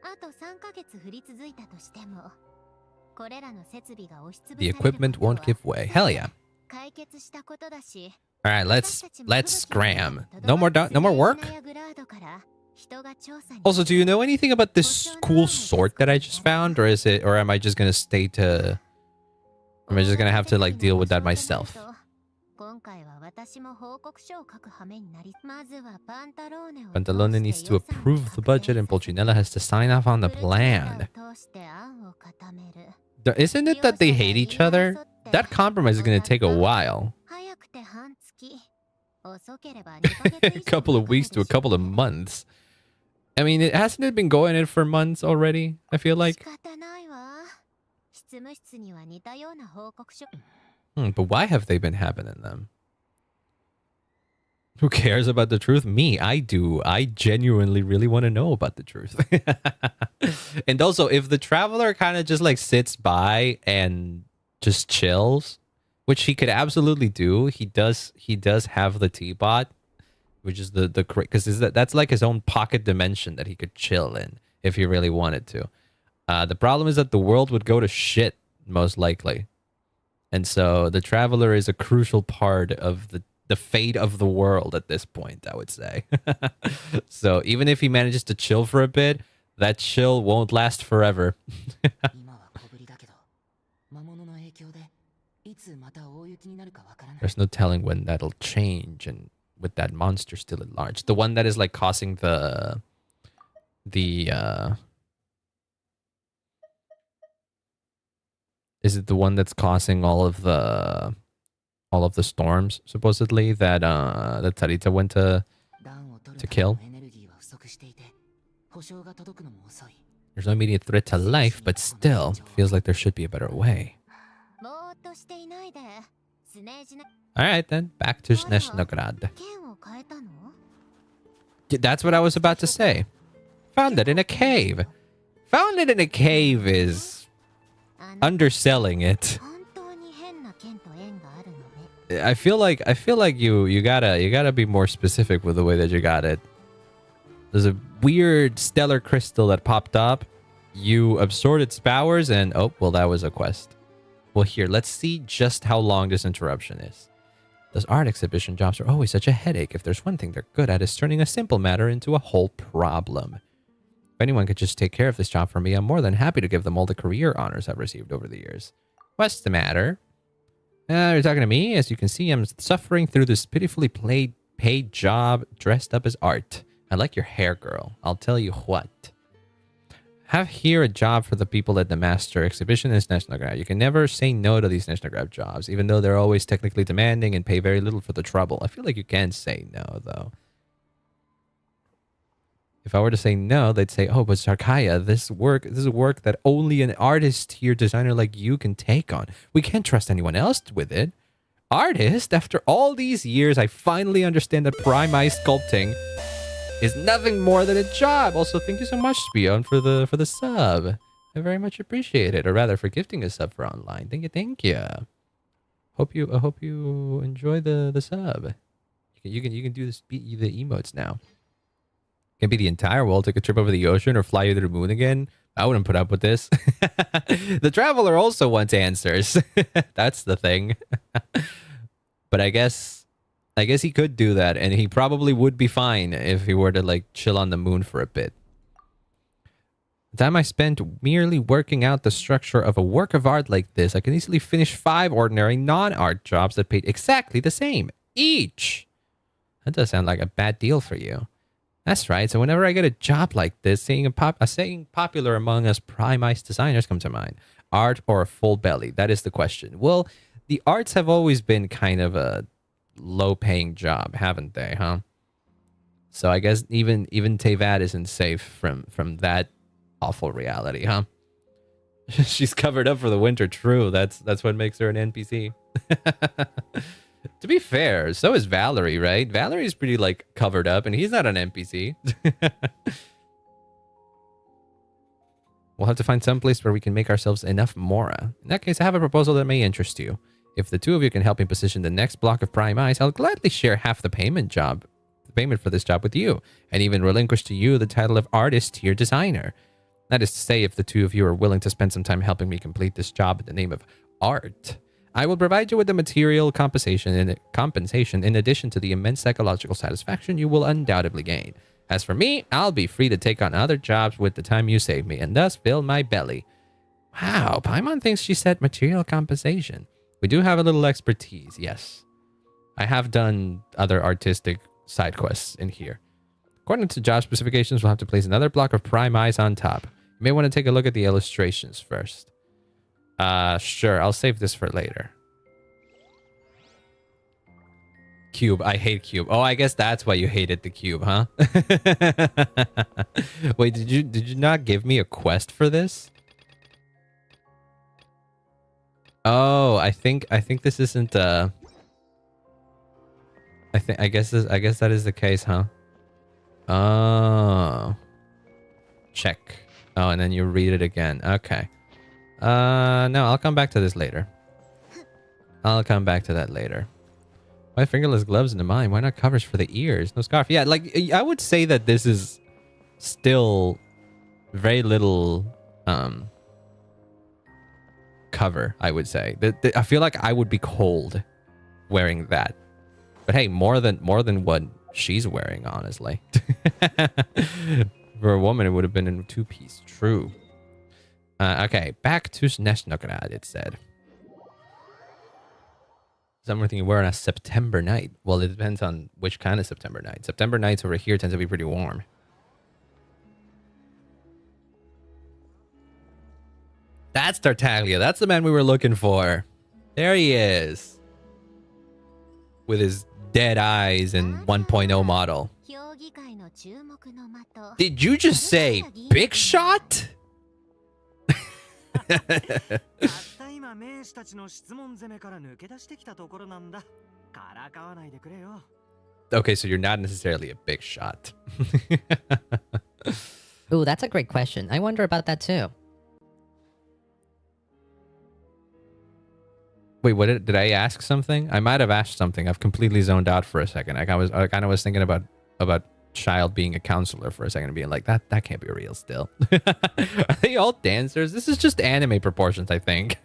あと3ヶ月降り続いたとしても、これらの設備が押しつぶさ The れる equipment ことは won't give way. Hell yeah. 解決したことだし、 All right, let's scram. No more work? Also, do you know anything about this cool sword that I just found, or am I just gonna am I just gonna have to like deal with that myself? 今回は私も報告書を書く羽目になり、まずはパンタローネを Pantalone needs to approve the budget, and Pulcinella has to sign off on the plan. Isn't it that they hate each other? That compromise is gonna take a while. A couple of weeks to a couple of months. I mean, hasn't it been going in for months already? I feel like. But why have they been happening them? Who cares about the truth? Me, I do. I genuinely really want to know about the truth. And also, if the traveler kind of just like sits by and just chills, which he could absolutely do, he does have the teapot, which is the because that's like his own pocket dimension that he could chill in if he really wanted to. The problem is that the world would go to shit most likely. And so the traveler is a crucial part of the fate of the world at this point, I would say. So even if he manages to chill for a bit, that chill won't last forever. There's no telling when that'll change, and with that monster still at large. The one that is like causing is it the one that's causing all of the storms, supposedly, that Tarita went to kill? There's no immediate threat to life, but still, feels like there should be a better way. Alright then, back to Snezhnograd. That's what I was about to say. Found it in a cave. Found it in a cave is underselling it. I feel like you gotta be more specific with the way that you got it. There's a weird stellar crystal that popped up. You absorbed its powers, and oh well, that was a quest. Well, here, let's see just how long this interruption is. Those art exhibition jobs are always such a headache. If there's one thing they're good at, is turning a simple matter into a whole problem. If anyone could just take care of this job for me, I'm more than happy to give them all the career honors I've received over the years. What's the matter? You're talking to me? As you can see, I'm suffering through this pitifully paid job dressed up as art. I like your hair, girl. I'll tell you what. Have here a job for the people at the Master Exhibition in Snezhnograd. You can never say no to these Snezhnograd jobs, even though they're always technically demanding and pay very little for the trouble. I feel like you can say no, though. If I were to say no, they'd say, oh, but Sarkaya, this is work that only an artist here, designer like you can take on. We can't trust anyone else with it. Artist? After all these years, I finally understand that prime eye sculpting is nothing more than a job. Also, thank you so much, Spion, for the sub. I very much appreciate it, or rather, for gifting a sub for online. Thank you. Hope you enjoy the sub. You can do the emotes now. Can be the entire world, take a trip over the ocean, or fly you to the moon again. I wouldn't put up with this. The traveler also wants answers. That's the thing. But I guess he could do that, and he probably would be fine if he were to like chill on the moon for a bit. The time I spent merely working out the structure of a work of art like this, I can easily finish 5 ordinary non-art jobs that paid exactly the same each. That does sound like a bad deal for you. That's right. So whenever I get a job like this, saying popular among us prime ice designers come to mind. Art or a full belly? That is the question. Well, the arts have always been kind of a low-paying job, haven't they, huh? So I guess even Tevad isn't safe from that awful reality, huh? She's covered up for the winter. True. That's what makes her an NPC. To be fair, so is Valerie, right? Valerie's pretty like covered up, and he's not an NPC. We'll have to find some place where we can make ourselves enough mora. In that case, I have a proposal that may interest you. If the two of you can help me position the next block of prime ice, I'll gladly share half the payment for this job with you, and even relinquish to you the title of artist tier designer. That is to say, if the two of you are willing to spend some time helping me complete this job in the name of art, I will provide you with the material compensation in addition to the immense psychological satisfaction you will undoubtedly gain. As for me, I'll be free to take on other jobs with the time you save me, and thus fill my belly. Wow, Paimon thinks she said material compensation. We do have a little expertise, yes. I have done other artistic side quests in here. According to job specifications, we'll have to place another block of prime ice on top. You may want to take a look at the illustrations first. Sure, I'll save this for later. Cube, I hate cube. Oh, I guess that's why you hated the cube, huh? Wait, did you not give me a quest for this? Oh, I think this isn't I guess that is the case, huh? Oh. Check. Oh, and then you read it again. Okay. No, I'll come back to this later. I'll come back to that later. Why fingerless gloves into mine? Why not covers for the ears? No scarf. Yeah, like, I would say that this is still very little cover, I would say. I feel like I would be cold wearing that. But hey, more than what she's wearing, honestly. For a woman, it would have been in a two-piece. True. Okay, back to Sneshnokrad, it said. Something you wear on a September night. Well, it depends on which kind of September night. September nights over here tend to be pretty warm. That's Tartaglia. That's the man we were looking for. There he is. With his dead eyes and 1.0 model. Did you just say big shot? Okay, so you're not necessarily a big shot. Ooh, that's a great question. I wonder about that too. Wait, what did I ask something? I might have asked something. I've completely zoned out for a second. I kind of was thinking about Child being a counselor for a second and being like, that can't be real still. Are they all dancers? This is just anime proportions, I think.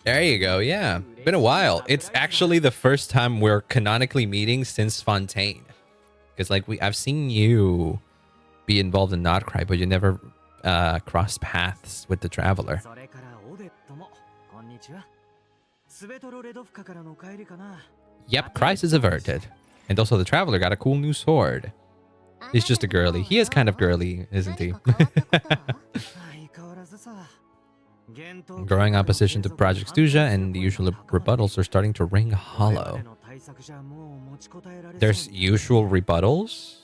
There you go, yeah. Been a while. It's actually the first time we're canonically meeting since Fontaine. Because like I've seen you be involved in Notcry, but you never crossed paths with the Traveler. Yep, crisis averted. And also the Traveler got a cool new sword. He's just a girly. He is kind of girly, isn't he? Growing opposition to Project Stuja and the usual rebuttals are starting to ring hollow. There's usual rebuttals?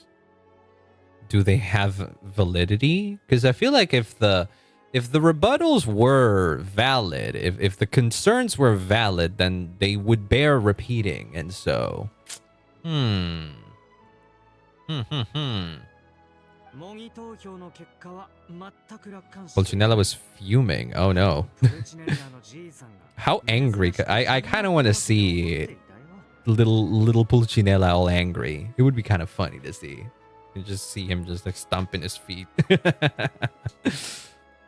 Do they have validity? Because I feel like if the rebuttals were valid, if the concerns were valid, then they would bear repeating. And so, Pulcinella was fuming. Oh no. How angry? I kind of want to see little Pulcinella all angry. It would be kind of funny to see. You just see him just like stomping his feet.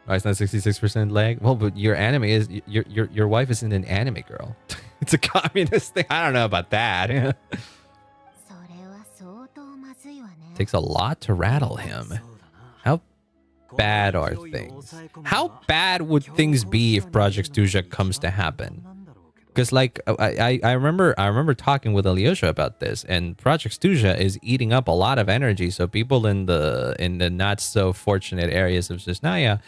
Why it's not 66% lag? Well, but your anime is your wife isn't an anime girl. It's a communist thing. I don't know about that. Takes a lot to rattle him. How bad are things? How bad would things be if Project Stuja comes to happen? Because like I remember talking with Alyosha about this, and Project Stuja is eating up a lot of energy. So people in the not so fortunate areas of Zhesnaya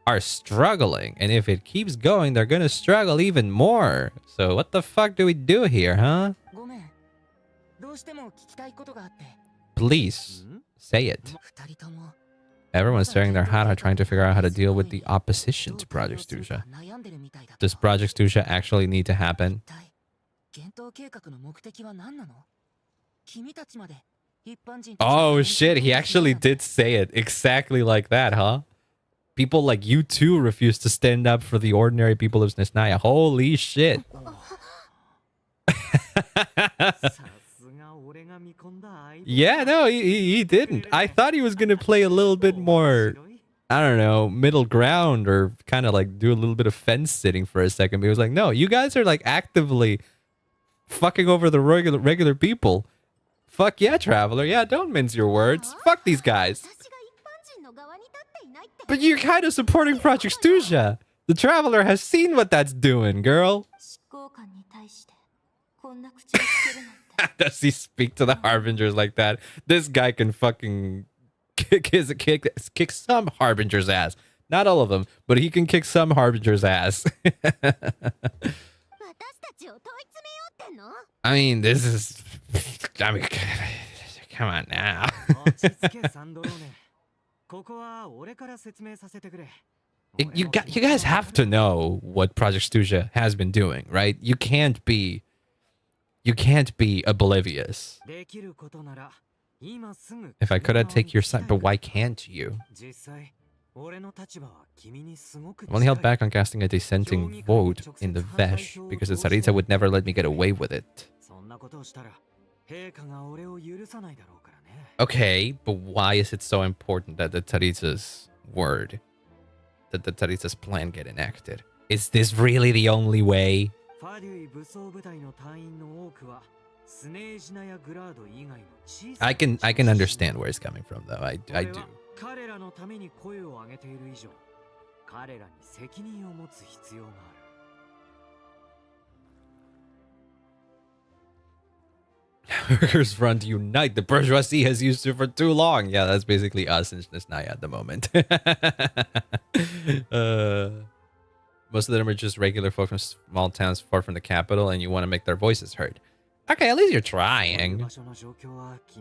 are struggling, and if it keeps going, they're gonna struggle even more. So what the fuck do we do here, huh? Please say it. Everyone's staring their hat out trying to figure out how to deal with the opposition to Project Stuja. Does Project Stuja actually need to happen? Oh shit, he actually did say it exactly like that, huh? People like you too refuse to stand up for the ordinary people of Snezhnaya. Holy shit. Yeah, no, he didn't. I thought he was going to play a little bit more, I don't know, middle ground or kind of like do a little bit of fence sitting for a second. But he was like, no, you guys are like actively fucking over the regular people. Fuck yeah, Traveler. Yeah, don't mince your words. Fuck these guys. But you're kind of supporting Project Stuja. The Traveler has seen what that's doing, girl. Does he speak to the Harbingers like that? This guy can fucking kick some Harbingers' ass. Not all of them, but he can kick some Harbingers' ass. I mean, this is... I mean, come on now. You guys have to know what Project Stuja has been doing, right? You can't be oblivious. If I could, I'd take your side, but why can't you? I'm only held back on casting a dissenting vote in the Vesh because the Tsaritsa would never let me get away with it. Okay, but why is it so important that the Tsaritsa's word, that the Tsaritsa's plan get enacted? Is this really the only way? I can understand where he's coming from, though. I do. Workers' Front unite. The bourgeoisie has used it for too long. Yeah, that's basically us in Snezhnaya at the moment. Most of them are just regular folk from small towns far from the capital, and you want to make their voices heard. Okay, at least you're trying.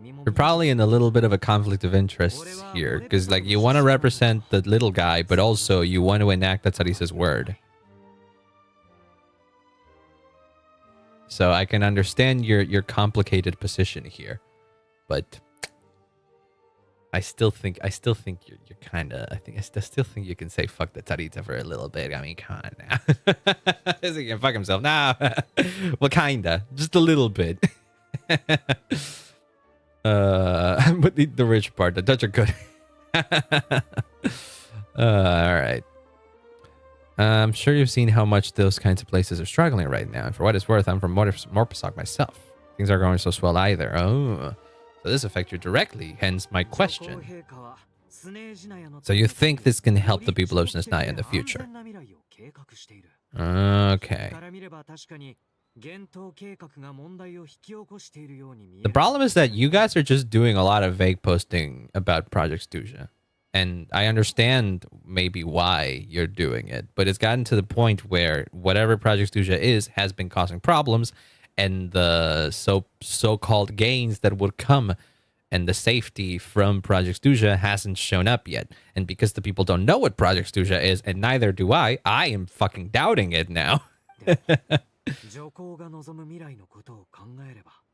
You're probably in a little bit of a conflict of interest here, because like you want to represent the little guy, but also you want to enact the Tsaritsa's word. So I can understand your complicated position here, but I still think you're kind of. I still think you can say fuck the Tsaritsa for a little bit. I mean, come on now. He can fuck himself. Nah, well, kinda, just a little bit. But the rich part, the Dutch are good. All right. I'm sure you've seen how much those kinds of places are struggling right now. And for what it's worth, I'm from Morpasok myself. Things aren't going so swell either. Oh, so this affects you directly, hence my question. So you think this can help the people of Snezhnaya in the future? Okay. The problem is that you guys are just doing a lot of vague posting about Project Stuja. And I understand maybe why you're doing it, but it's gotten to the point where whatever Project Stuja is has been causing problems, and the so-called gains that would come and the safety from Project Stuja hasn't shown up yet. And because the people don't know what Project Stuja is, and neither do I am fucking doubting it now.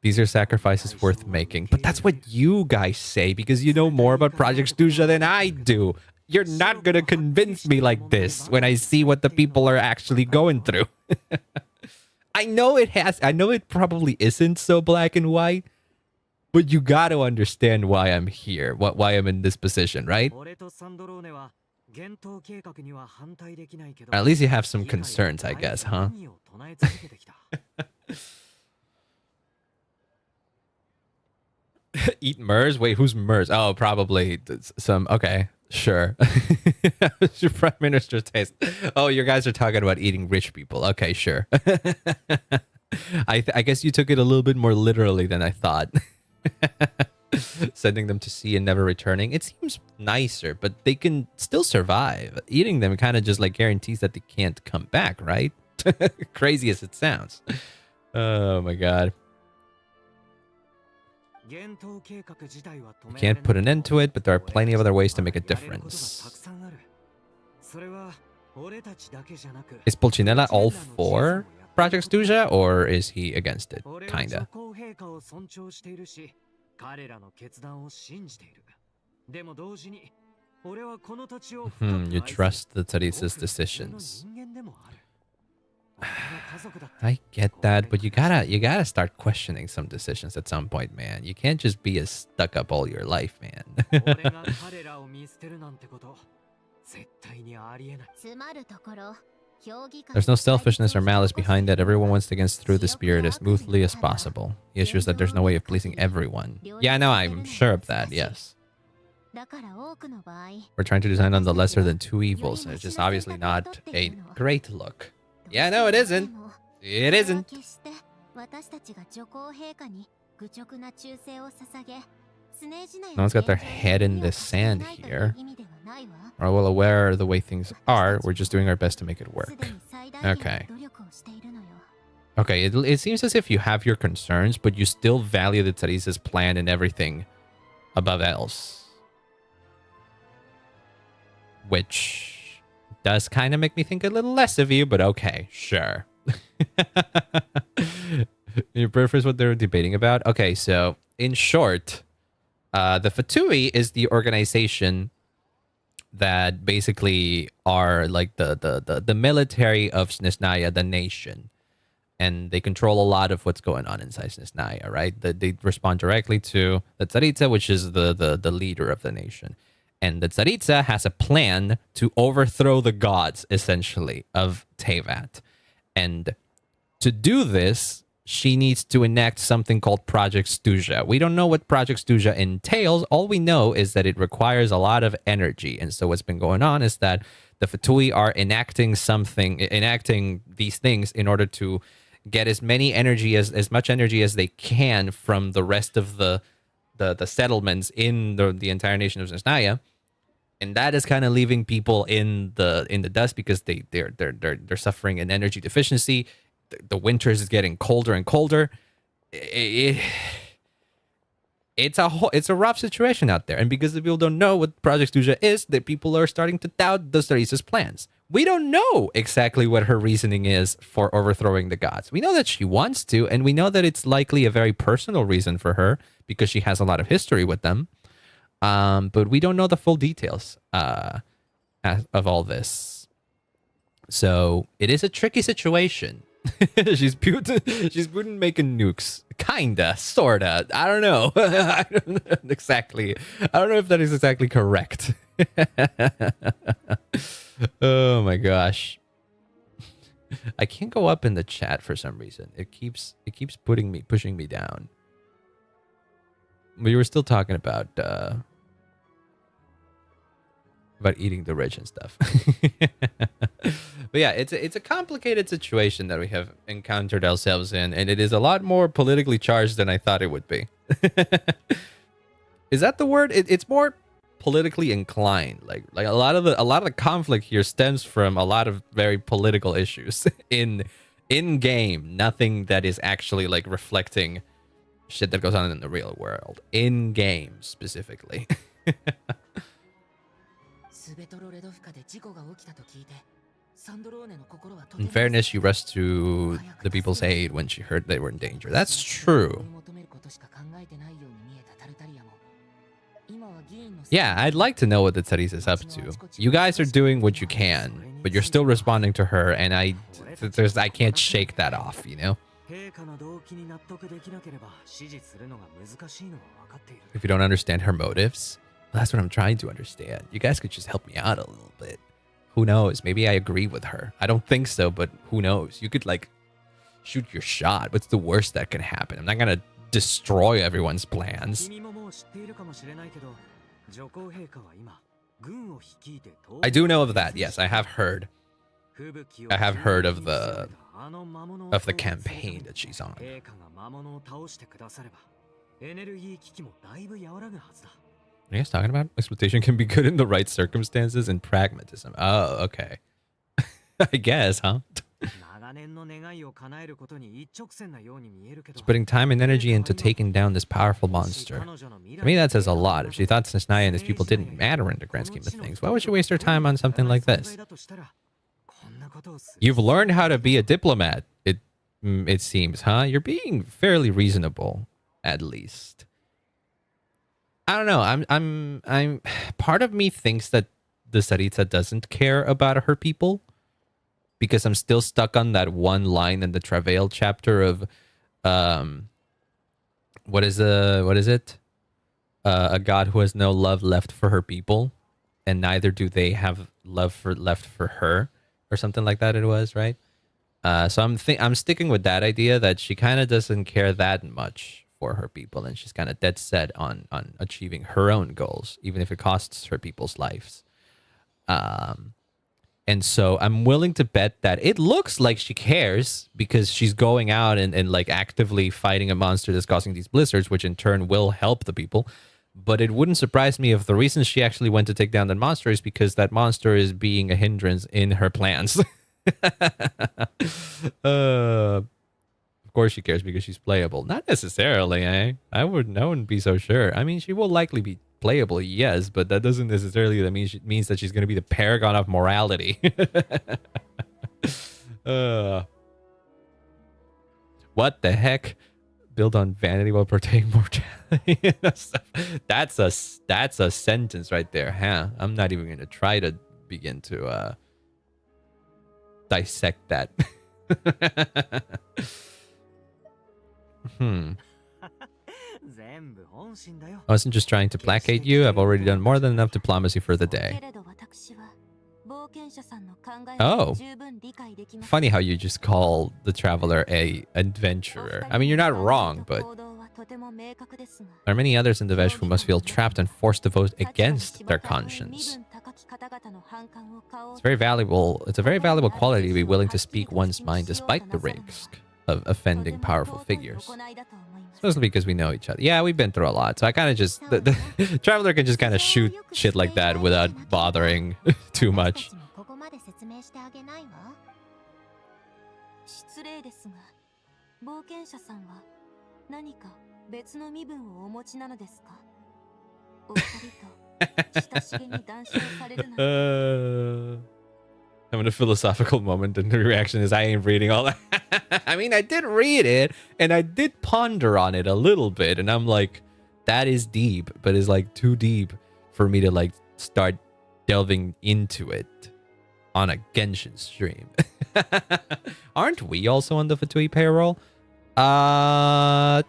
These are sacrifices worth making. But that's what you guys say because you know more about Project Stuja than I do. You're not going to convince me like this when I see what the people are actually going through. I know it probably isn't so black and white, but you got to understand why I'm here, why I'm in this position, right? At least you have some concerns, I guess, huh? Eat MERS? Wait, who's MERS? Oh, probably some... Okay, sure. Your Prime Minister's taste. Oh, you guys are talking about eating rich people. Okay, sure. I guess you took it a little bit more literally than I thought. Sending them to sea and never returning. It seems nicer, but they can still survive. Eating them kind of just like guarantees that they can't come back, right? Crazy as it sounds. Oh my god. You can't put an end to it, but there are plenty of other ways to make a difference. Is Pulcinella all for Project Stuja, or is he against it? Kinda. You trust the Tsaritsa's decisions. I get that, but you gotta start questioning some decisions at some point, man. You can't just be as stuck up all your life, man. There's no selfishness or malice behind it. Everyone wants to get through the spirit as smoothly as possible. The issue is that there's no way of pleasing everyone. Yeah, no, I'm sure of that, yes. We're trying to design on the lesser than two evils, and it's just obviously not a great look. Yeah, no, it isn't. It isn't. No one's got their head in the sand here. We're well aware of the way things are. We're just doing our best to make it work. Okay. Okay, it seems as if you have your concerns, but you still value the Tsaritsa's plan and everything above else. Which does kind of make me think a little less of you, but okay, sure. Your preference what they're debating about? Okay, so in short, the Fatui is the organization that basically are like the military of Snezhnaya, the nation. And they control a lot of what's going on inside Snezhnaya, right? They respond directly to the Tsaritsa, which is the leader of the nation. And the Tsaritsa has a plan to overthrow the gods, essentially, of Teyvat. And to do this, she needs to enact something called Project Stuja. We don't know what Project Stuja entails. All we know is that it requires a lot of energy. And so what's been going on is that the Fatui are enacting these things in order to get as much energy as they can from the rest of the settlements in the entire nation of Snezhnaya. And that is kind of leaving people in the dust because they're suffering an energy deficiency. The winters is getting colder and colder. It's a rough situation out there, and because the people don't know what Project Stuja is, that people are starting to doubt the Tsaritsa's plans. We don't know exactly what her reasoning is for overthrowing the gods. We know that she wants to, and we know that it's likely a very personal reason for her because she has a lot of history with them. But we don't know the full details of all this. So it is a tricky situation. she's Putin making nukes. Kinda, sorta. I don't know. I don't know exactly. I don't know if that is exactly correct. Oh my gosh. I can't go up in the chat for some reason. It keeps pushing me down. We were still talking about eating the rich and stuff. But yeah, it's a complicated situation that we have encountered ourselves in, and it is a lot more politically charged than I thought it would be. Is that the word? It's more politically inclined. Like a lot of the conflict here stems from a lot of very political issues in game. Nothing that is actually like reflecting shit that goes on in the real world. In game specifically. In fairness, she rushed to the people's aid when she heard they were in danger. That's true. Yeah, I'd like to know what the Tsaritsa is up to. You guys are doing what you can, but you're still responding to her, and I can't shake that off, you know? If you don't understand her motives, that's what I'm trying to understand. You guys could just help me out a little bit. Who knows? Maybe I agree with her. I don't think so, but who knows? You could, like, shoot your shot. What's the worst that can happen? I'm not going to destroy everyone's plans. I do know of that. Yes, I have heard. I have heard of the campaign that she's on. What are you guys talking about? Exploitation can be good in the right circumstances and pragmatism. Oh, okay. I guess, huh? It's putting time and energy into taking down this powerful monster. To me, that says a lot. If she thought Snezhnaya and these people didn't matter in the grand scheme of things, why would she waste her time on something like this? You've learned how to be a diplomat, it seems, huh? You're being fairly reasonable, at least. I don't know. I'm. Part of me thinks that the Sarita doesn't care about her people because I'm still stuck on that one line in the Travail chapter of, what is it? A god who has no love left for her people, and neither do they have left for her, or something like that. It was right. So I'm sticking with that idea that she kind of doesn't care that much for her people, and she's kind of dead set on achieving her own goals, even if it costs her people's lives. And so I'm willing to bet that it looks like she cares because she's going out and like actively fighting a monster that's causing these blizzards, which in turn will help the people. But it wouldn't surprise me if the reason she actually went to take down that monster is because that monster is being a hindrance in her plans. Of course she cares because she's playable. Not necessarily, eh? I wouldn't be so sure. I mean, she will likely be playable, yes, but that doesn't necessarily means that she's going to be the paragon of morality. What the heck? Build on vanity while protecting mortality. That's a sentence right there, huh? I'm not even going to try to begin to dissect that. I wasn't just trying to placate you. I've already done more than enough diplomacy for the day. Oh. Funny how you just call the traveler a adventurer. I mean, you're not wrong, but there are many others in the Vesh who must feel trapped and forced to vote against their conscience. It's very valuable. It's a very valuable quality to be willing to speak one's mind despite the risk of offending powerful figures. Especially because we know each other. Yeah, we've been through a lot. So I kind of just... The traveler can just kind of shoot shit like that without bothering too much. Having a philosophical moment, and the reaction is, I ain't reading all that. I mean, I did read it, and I did ponder on it a little bit, and I'm like, that is deep, but it's like too deep for me to like start delving into it on a Genshin stream. Aren't we also on the Fatui payroll?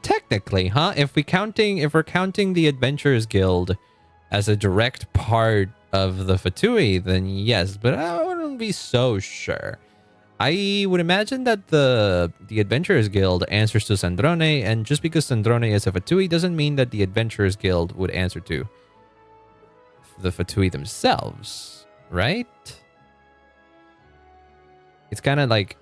Technically, huh? If we're counting the Adventurers Guild as a direct part of the Fatui, then yes, but I wouldn't be so sure. I would imagine that the Adventurers Guild answers to Sandrone, and just because Sandrone is a Fatui doesn't mean that the Adventurers Guild would answer to the Fatui themselves, right? It's kind of like...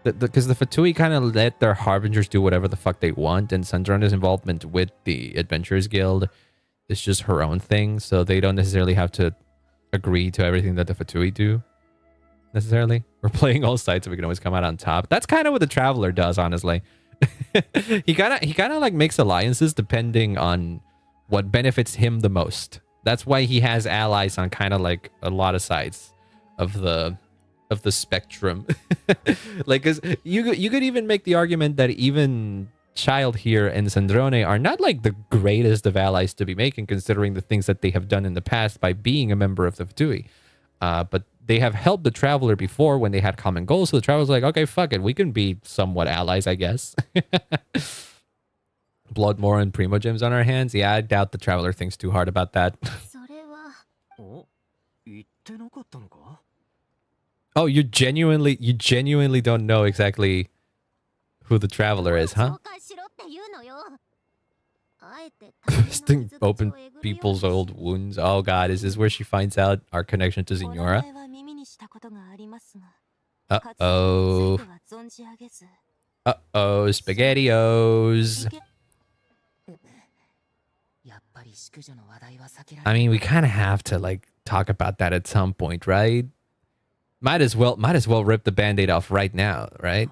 Because the Fatui kind of let their harbingers do whatever the fuck they want, and Sandrone's involvement with the Adventurers Guild is just her own thing, so they don't necessarily have to agree to everything that the Fatui do, necessarily. We're playing all sides so we can always come out on top. That's kind of what the Traveler does, honestly. he kind of like makes alliances depending on what benefits him the most. That's why he has allies on kind of like a lot of sides of the spectrum. Like, cause you could even make the argument that even Child here and Sandrone are not like the greatest of allies to be making, considering the things that they have done in the past by being a member of the Fatui. But they have helped the Traveler before when they had common goals, so the Traveler's like, okay, fuck it, we can be somewhat allies, I guess. Bloodmore and Primogems on our hands? Yeah, I doubt the Traveler thinks too hard about that. Oh, you genuinely don't know exactly who the Traveler is, huh? Sting open people's old wounds. Oh god, is this where she finds out our connection to Signora? Uh-oh. Uh-oh, SpaghettiOs. I mean, we kind of have to, like, talk about that at some point, right? Might as well rip the band-aid off right now, right?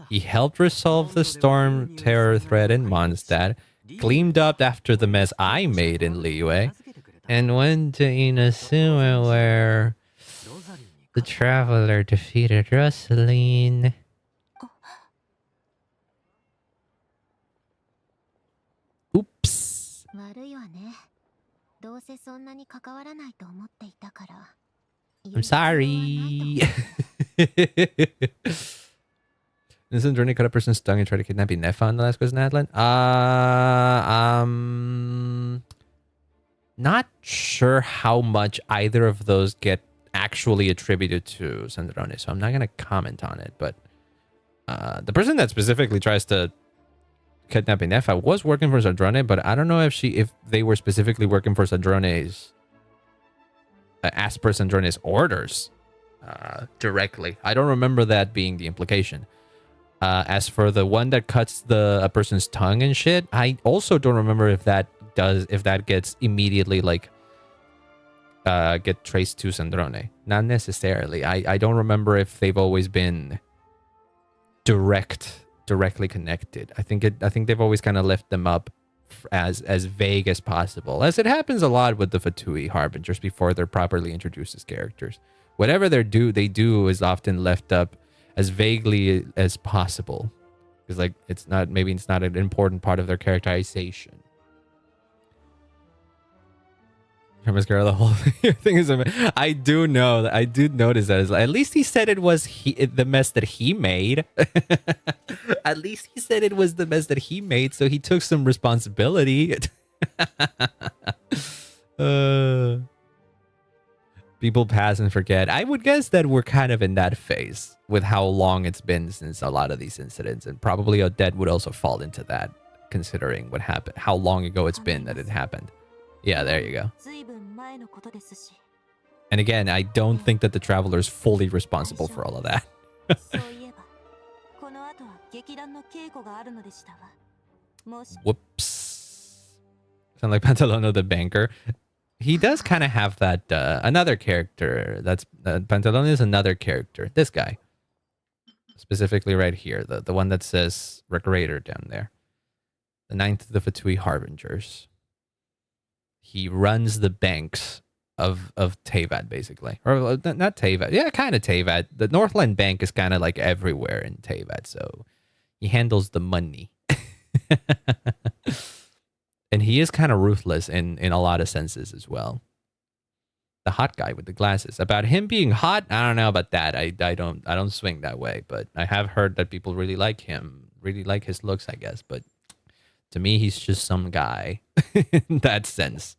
He helped resolve the storm terror threat in Mondstadt, cleaned up after the mess I made in Liyue, and went to Inazuma where the Traveler defeated Rosaline. 悪いわね。どうせそんなに関わらないと思っていたから。 I'm sorry. Isn't Journey cut a person's tongue and try to kidnap Nefa on the last question, Adlin? Not sure how much either of those get actually attributed to Sandrone, so I'm not gonna comment on it. But the person that specifically tries to kidnap Nefa was working for Sandrone, but I don't know if they were specifically working for Sandrone's as per Sandrone's orders directly. I don't remember that being the implication. As for the one that cuts a person's tongue and shit, I also don't remember if that gets immediately like get traced to Sandrone. Not necessarily. I don't remember if they've always been directly connected. I think they've always kind of left them up as vague as possible, as it happens a lot with the Fatui Harbingers before they're properly introduced as characters. Whatever they do is often left up as vaguely as possible, because like it's not an important part of their characterization. Mascara, the whole thing is. I do notice that. At least he said it was the mess that he made. At least he said it was the mess that he made, so he took some responsibility. People pass and forget. I would guess that we're kind of in that phase with how long it's been since a lot of these incidents, and probably Odette would also fall into that, considering what happened, how long ago it's been that it happened. Yeah, there you go. And again, I don't think that the Traveler is fully responsible for all of that. Whoops. Sound like Pantalone the banker. He does kind of have that, another character. That's Pantalone is another character. This guy. Specifically right here. The one that says Recreator down there. The 9th of the Fatui Harbingers. He runs the banks of Teyvat, basically. Or not Teyvat. Yeah, kind of Teyvat. The Northland Bank is kind of like everywhere in Teyvat, so he handles the money. And he is kind of ruthless in a lot of senses as well. The hot guy with the glasses. About him being hot, I don't know about that. I don't swing that way, but I have heard that people really like him, really like his looks, I guess, but to me, he's just some guy in that sense.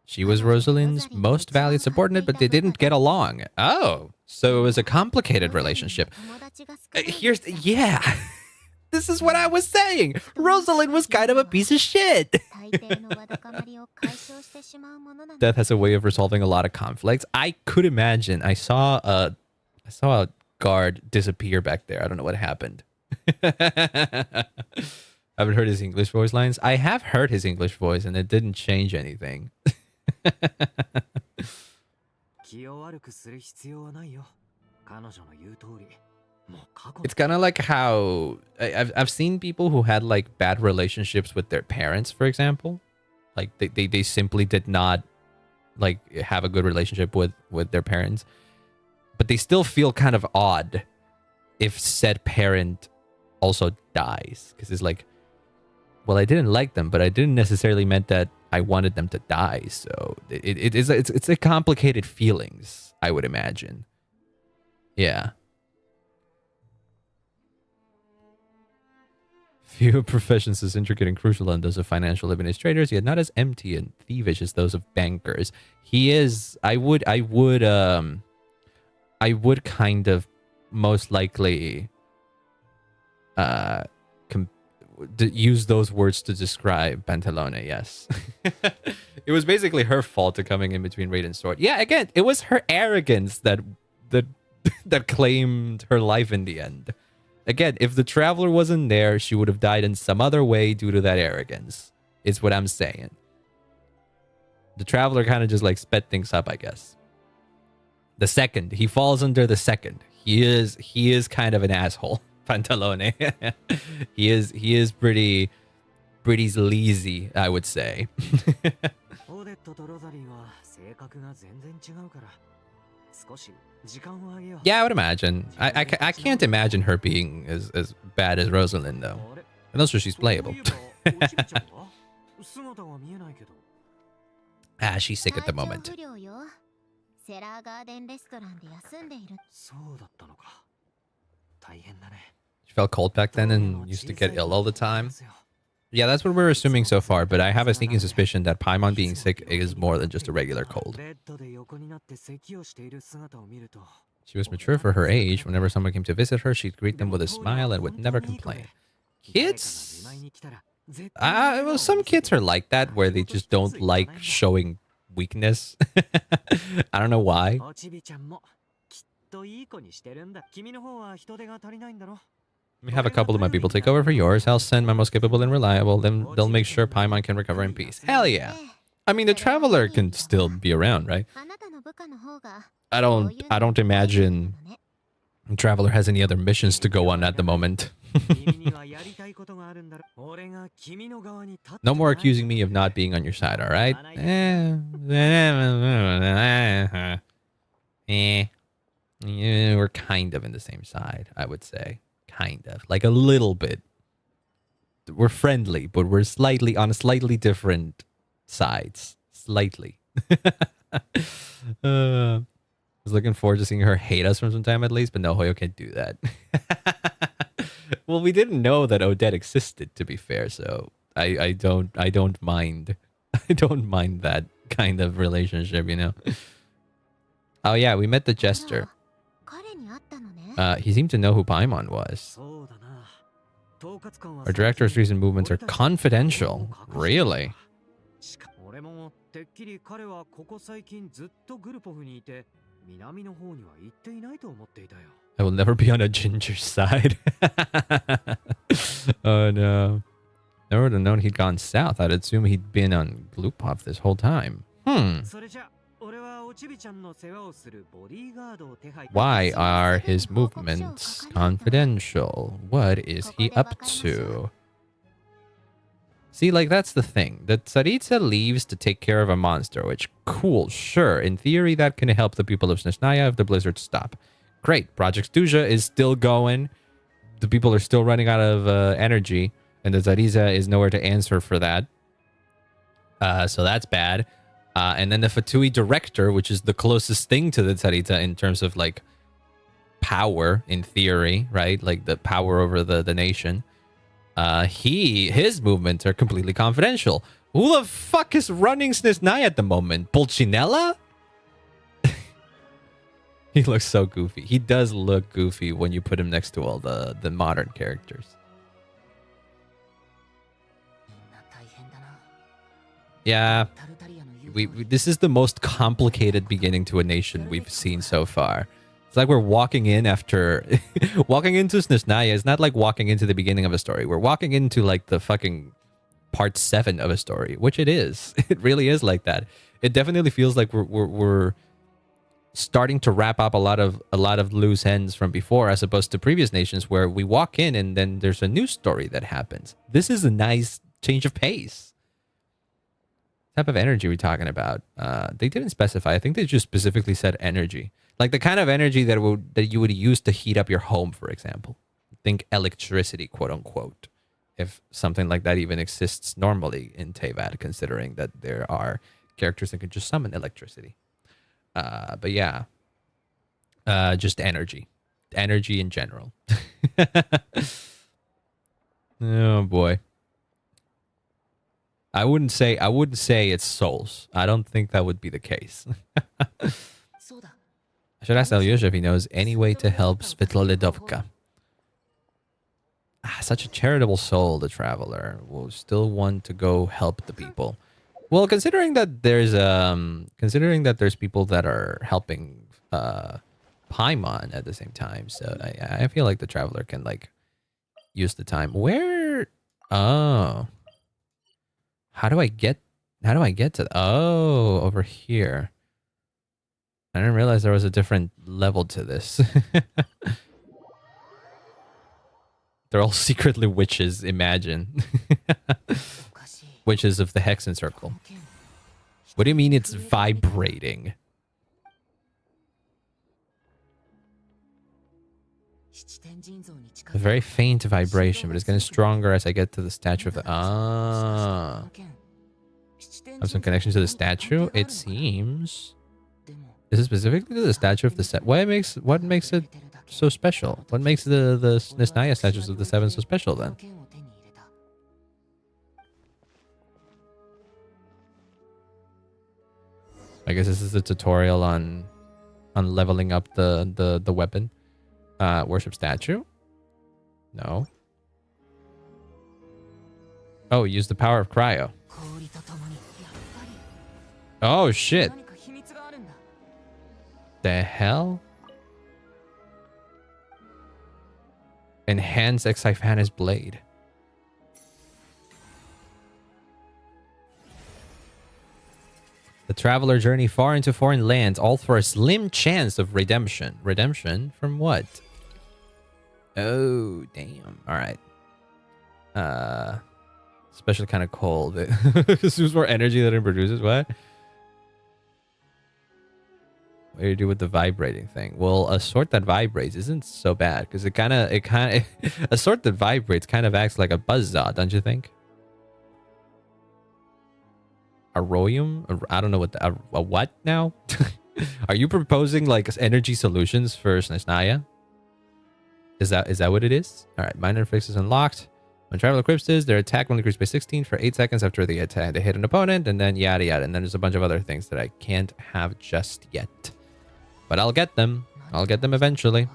She was Rosalind's most valued subordinate, but they didn't get along. Oh, so it was a complicated relationship. Yeah, this is what I was saying. Rosalind was kind of a piece of shit. Death has a way of resolving a lot of conflicts. I could imagine. I saw a guard disappear back there. I don't know what happened. Haven't heard his English voice lines. I have heard his English voice, and it didn't change anything. It's kind of like how I've seen people who had like bad relationships with their parents, for example. Like they simply did not like have a good relationship with their parents, but they still feel kind of odd if said parent also dies, because it's like, well, I didn't like them, but I didn't necessarily meant that I wanted them to die. So it's a complicated feelings, I would imagine. Yeah. Few professions as intricate and crucial as those of financial administrators, yet not as empty and thievish as those of bankers. He is. I would kind of most likely use those words to describe Pantalone. Yes. It was basically her fault to coming in between Raid and Sword. Yeah, again, it was her arrogance that claimed her life in the end. Again, if the Traveler wasn't there, she would have died in some other way due to that arrogance. Is what I'm saying. The Traveler kind of just like sped things up, I guess. The second, he falls under the second. He is kind of an asshole, Pantalone. he is pretty sleazy, I would say. Yeah, I would imagine. I can't imagine her being as bad as Rosalind, though. And also, she's playable. Ah, she's sick at the 体調 moment. 不良よ。セラーガーデンレストランで休んでいる。 She felt cold back then and used to get ill all the time. Yeah, that's what we're assuming so far, but I have a sneaking suspicion that Paimon being sick is more than just a regular cold. She was mature for her age. Whenever someone came to visit her, she'd greet them with a smile and would never complain. Kids? Well, some kids are like that, where they just don't like showing weakness. I don't know why. Let me have a couple of my people take over for yours. I'll send my most capable and reliable. Then they'll make sure Paimon can recover in peace. Hell yeah. I mean, the traveler can still be around, right? あなたの部下の方が I don't imagine Traveler has any other missions to go on at the moment. No more accusing me of not being on your side, alright? We're kind of in the same side, I would say. Kind of. Like a little bit. We're friendly, but we're slightly on slightly different sides. Slightly. I was looking forward to seeing her hate us from some time at least, but no, Hoyo can't do that. Well, we didn't know that Odette existed, to be fair, so I don't mind. I don't mind that kind of relationship, you know. Oh yeah, we met the jester. 彼に会ったのね。 He seemed to know who Paimon was. Our director's recent movements are confidential. Really? I will never be on a ginger side. Oh no. Never would have known he'd gone south. I'd assume he'd been on Gloopov this whole time. Why are his movements confidential? What is he up to? See, like, that's the thing. The Tsaritsa leaves to take care of a monster, which, cool, sure. In theory, that can help the people of Snezhnaya if the blizzards stop. Great. Project Stuja is still going. The people are still running out of energy, and the Tsaritsa is nowhere to answer for that. So that's bad. And then the Fatui director, which is the closest thing to the Tsaritsa in terms of, like, power, in theory, right? Like, the power over the nation. His movements are completely confidential. Who the fuck is running Snezhnaya at the moment? Pulcinella? He looks so goofy. He does look goofy when you put him next to all the modern characters. Yeah. This is the most complicated beginning to a nation we've seen so far. It's like we're walking in after... walking into Snezhnaya is not like walking into the beginning of a story. We're walking into, like, the fucking part 7 of a story, which it is. It really is like that. It definitely feels like we're starting to wrap up a lot of loose ends from before, as opposed to previous nations where we walk in and then there's a new story that happens. This is a nice change of pace. Type of energy we're talking about. They didn't specify. I think they just specifically said energy. Like the kind of energy that you would use to heat up your home, for example. Think electricity, quote unquote. If something like that even exists normally in Teyvat, considering that there are characters that can just summon electricity. But yeah. Just energy. Energy in general. Oh boy. I wouldn't say it's souls. I don't think that would be the case. I should ask Alyosha if he knows any way to help Svetlolidovka. Such a charitable soul, the traveler. Will still want to go help the people. Well, considering that there's people that are helping Paimon at the same time, so I feel like the traveler can like use the time. Where? Oh. How do I get to... Oh, over here. I didn't realize there was a different level to this. They're all secretly witches, imagine. Witches of the Hexen Circle. What do you mean it's vibrating? A very faint vibration, but it's getting stronger as I get to the statue of the... Have some connection to the statue? It seems. Is it specifically to the statue of the set? What makes it so special? What makes the Nesnaya statues of the seven so special then? I guess this is a tutorial on leveling up the weapon. Worship statue? No. Oh, use the power of cryo. Oh shit. The hell? Enhance Exifana's blade. The traveler journey far into foreign lands, all for a slim chance of redemption. Redemption from what? Oh, damn. All right. Special kind of cold. This is more energy than it produces. What? What do you do with the vibrating thing? Well, a sword that vibrates isn't so bad because it kind of a sword that vibrates kind of acts like a buzzsaw, don't you think? Aroium? I don't know what a what now? Are you proposing like energy solutions for Nesnaya? Is that what it is? All right, minor fix is unlocked. When Traveler equips this, their attack will increase by 16 for 8 seconds after the attack. They hit an opponent, and then yada yada. And then there's a bunch of other things that I can't have just yet. But I'll get them. I'll get them eventually.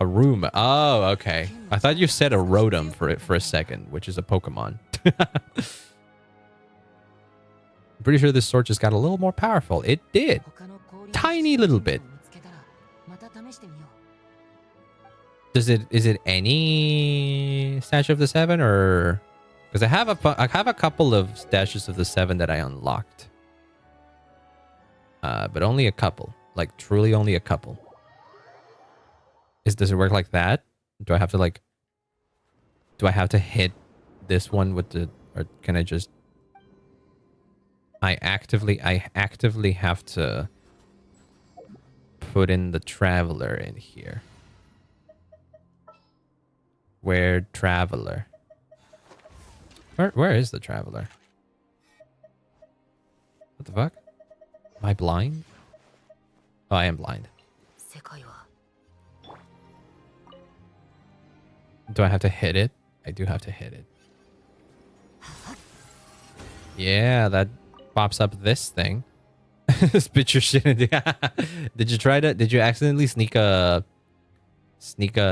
A room. Oh, okay. I thought you said a rotom for a second, which is a Pokemon. I'm pretty sure this sword just got a little more powerful. It did. Tiny little bit. Is it any statue of the seven, or because I have a couple of statues of the seven that I unlocked, but only a couple, like truly only a couple. Does it work like that? Do I have to hit this one with the, or can I just? I actively have to put in the traveler in here. Where traveler? Where is the traveler? What the fuck? Am I blind? Oh, I am blind. Do I have to hit it? I do have to hit it. Yeah, that pops up this thing. Spit your shit in. Did you try to? Did you accidentally sneak a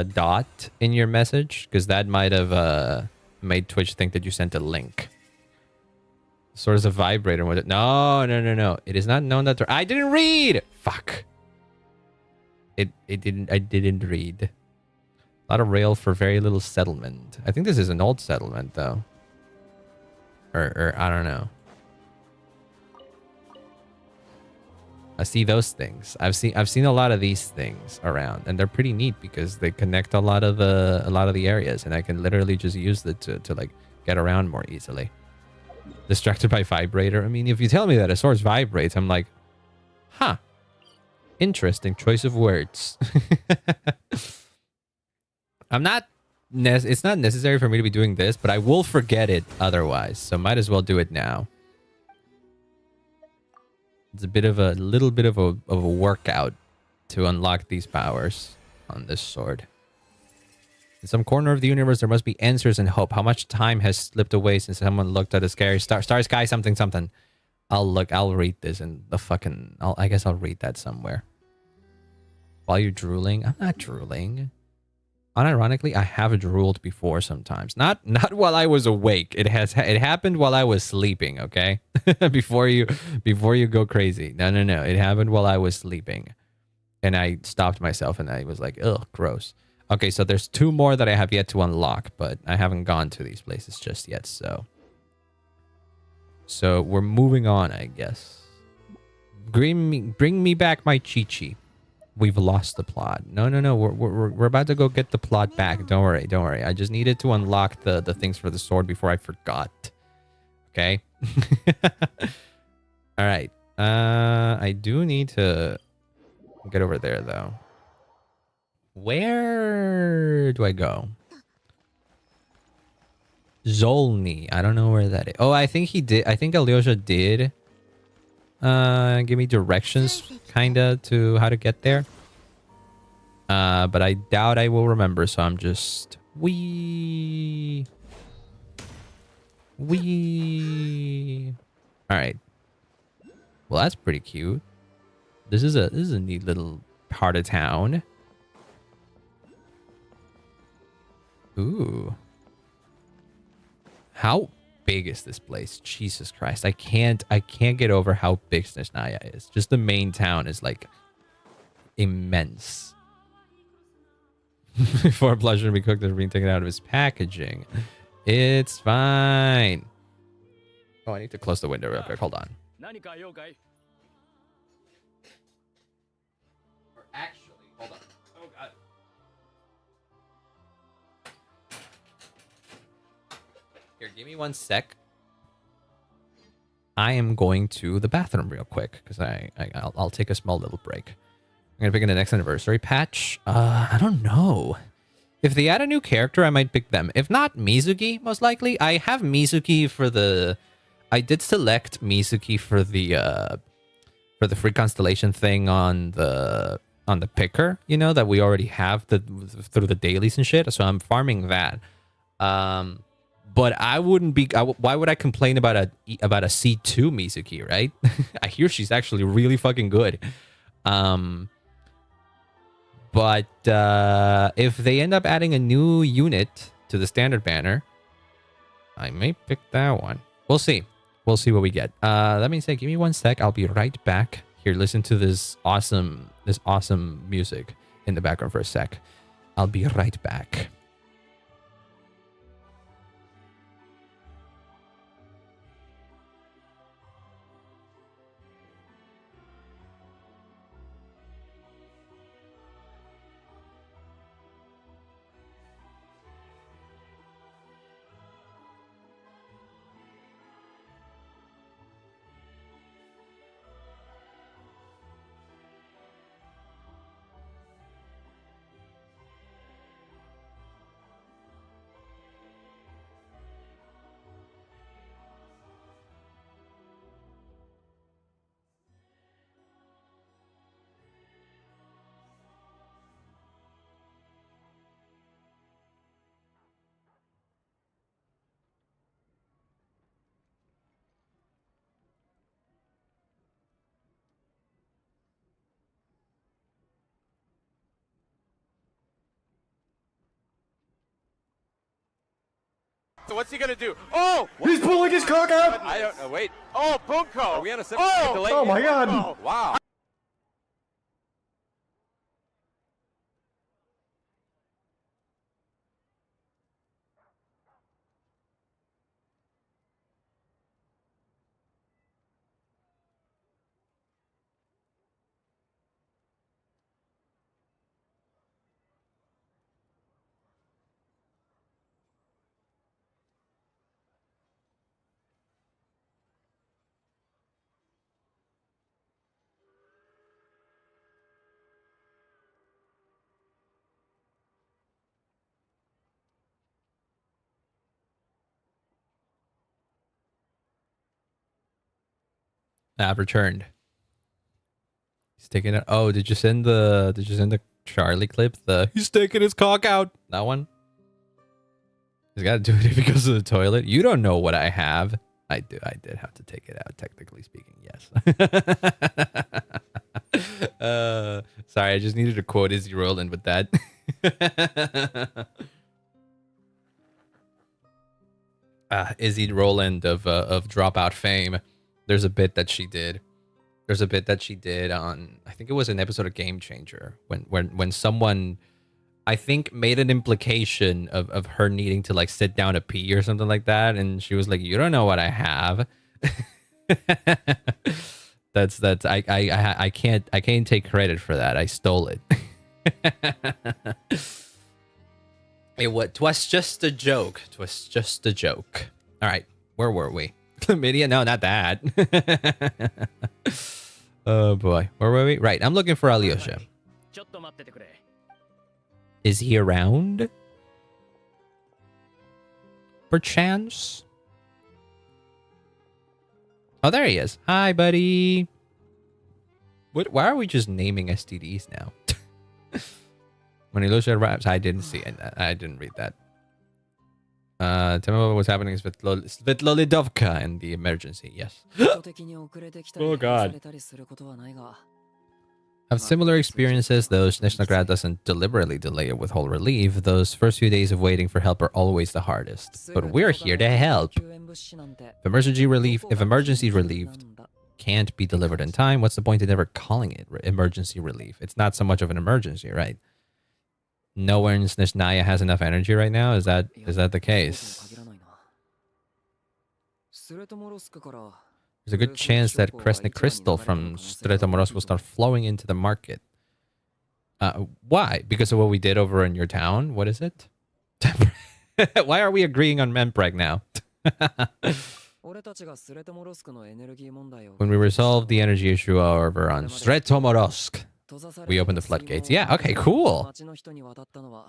dot in your message? Because that might have made Twitch think that you sent a link. Sort of a vibrator with it. No. It is not known that I didn't read. Fuck. It didn't. I didn't read. A lot of rail for very little settlement. I think this is an old settlement though. Or I don't know. I see those things. I've seen a lot of these things around, and they're pretty neat because they connect a lot of the areas, and I can literally just use it to like get around more easily. Distracted by vibrator. I mean, if you tell me that a source vibrates, I'm like, huh. Interesting choice of words. It's not necessary for me to be doing this, but I will forget it otherwise. So might as well do it now. It's a little bit of a workout to unlock these powers on this sword. In some corner of the universe, there must be answers and hope. How much time has slipped away since someone looked at a scary star sky something. I'll read this in the fucking. I guess I'll read that somewhere. While you're drooling, I'm not drooling. Unironically, I have drooled before sometimes. Not while I was awake. It happened while I was sleeping, okay? before you go crazy. No. It happened while I was sleeping. And I stopped myself and I was like, ugh, gross. Okay, so there's 2 more that I have yet to unlock, but I haven't gone to these places just yet, so we're moving on, I guess. Bring me back my Chi-Chi. We've lost the plot. No. We're about to go get the plot back. Don't worry. I just needed to unlock the things for the sword before I forgot. Okay. All right. I do need to get over there though. Where do I go? Zolny. I don't know where that is. Oh, I think he did. I think Alyosha did give me directions kinda to how to get there. But I doubt I will remember, so I'm just wee. Alright. Well, that's pretty cute. This is a neat little part of town. Ooh. How big is this place? Jesus Christ. I can't get over how big Snezhnaya is. Just the main town is like immense. For a pleasure to be cooked and being taken out of his packaging. It's fine. Oh, I need to close the window real quick. Hold on. Or actually, hold on. Oh, God. Here, give me 1 sec. I am going to the bathroom real quick because I'll take a small little break. I'm gonna pick in the next anniversary patch. I don't know. If they add a new character, I might pick them. If not, Mizuki, most likely. I have Mizuki for the... I did select Mizuki for the free constellation thing on the picker, you know, that we already have through the dailies and shit. So I'm farming that. But I wouldn't be... why would I complain about a C2 Mizuki, right? I hear she's actually really fucking good. But if they end up adding a new unit to the standard banner, I may pick that one. We'll see. We'll see what we get. Let me say, give me 1 sec. I'll be right back. Here, listen to this awesome music in the background for a sec. I'll be right back. So what's he gonna do? Oh! He's pulling his cock out! I don't know. Wait. Oh, Bunko! Are we on a 7 delay? Oh my god! Oh, wow. I've returned. He's taking it. Oh, did you send the Charlie clip? He's taking his cock out. That one. He's got to do it because of the toilet. You don't know what I have. I did have to take it out. Technically speaking, yes. Sorry, I just needed to quote Izzy Roland with that. Izzy Roland of Dropout fame. There's a bit that she did. There's a bit that she did on, I think it was an episode of Game Changer, when someone, I think, made an implication of her needing to like sit down to pee or something like that, and she was like, "You don't know what I have." that's I can't take credit for that. I stole it. It was just a joke. It was just a joke. All right, where were we? Chlamydia? No, not that. Oh boy, where were we? Right, I'm looking for Alyosha. Is he around? Perchance? Oh, there he is. Hi, buddy. What? Why are we just naming STDs now? When he looks at raps, I didn't see it. I didn't read that. Tell me what was happening with Svetlolidovka and the emergency. Yes. Oh, God. Have similar experiences, though Snezhnograd doesn't deliberately delay or withhold relief. Those first few days of waiting for help are always the hardest. But we're here to help. If emergency relief can't be delivered in time, what's the point in ever calling it emergency relief? It's not so much of an emergency, right? No one in Snezhnaya has enough energy right now? Is that the case? There's a good chance that Kresny Crystal from Stretomoros will start flowing into the market. Why? Because of what we did over in your town? What is it? Why are we agreeing on Mempreg now? When we resolve the energy issue over on Stretomorsk, we open the floodgates. Yeah, okay, cool.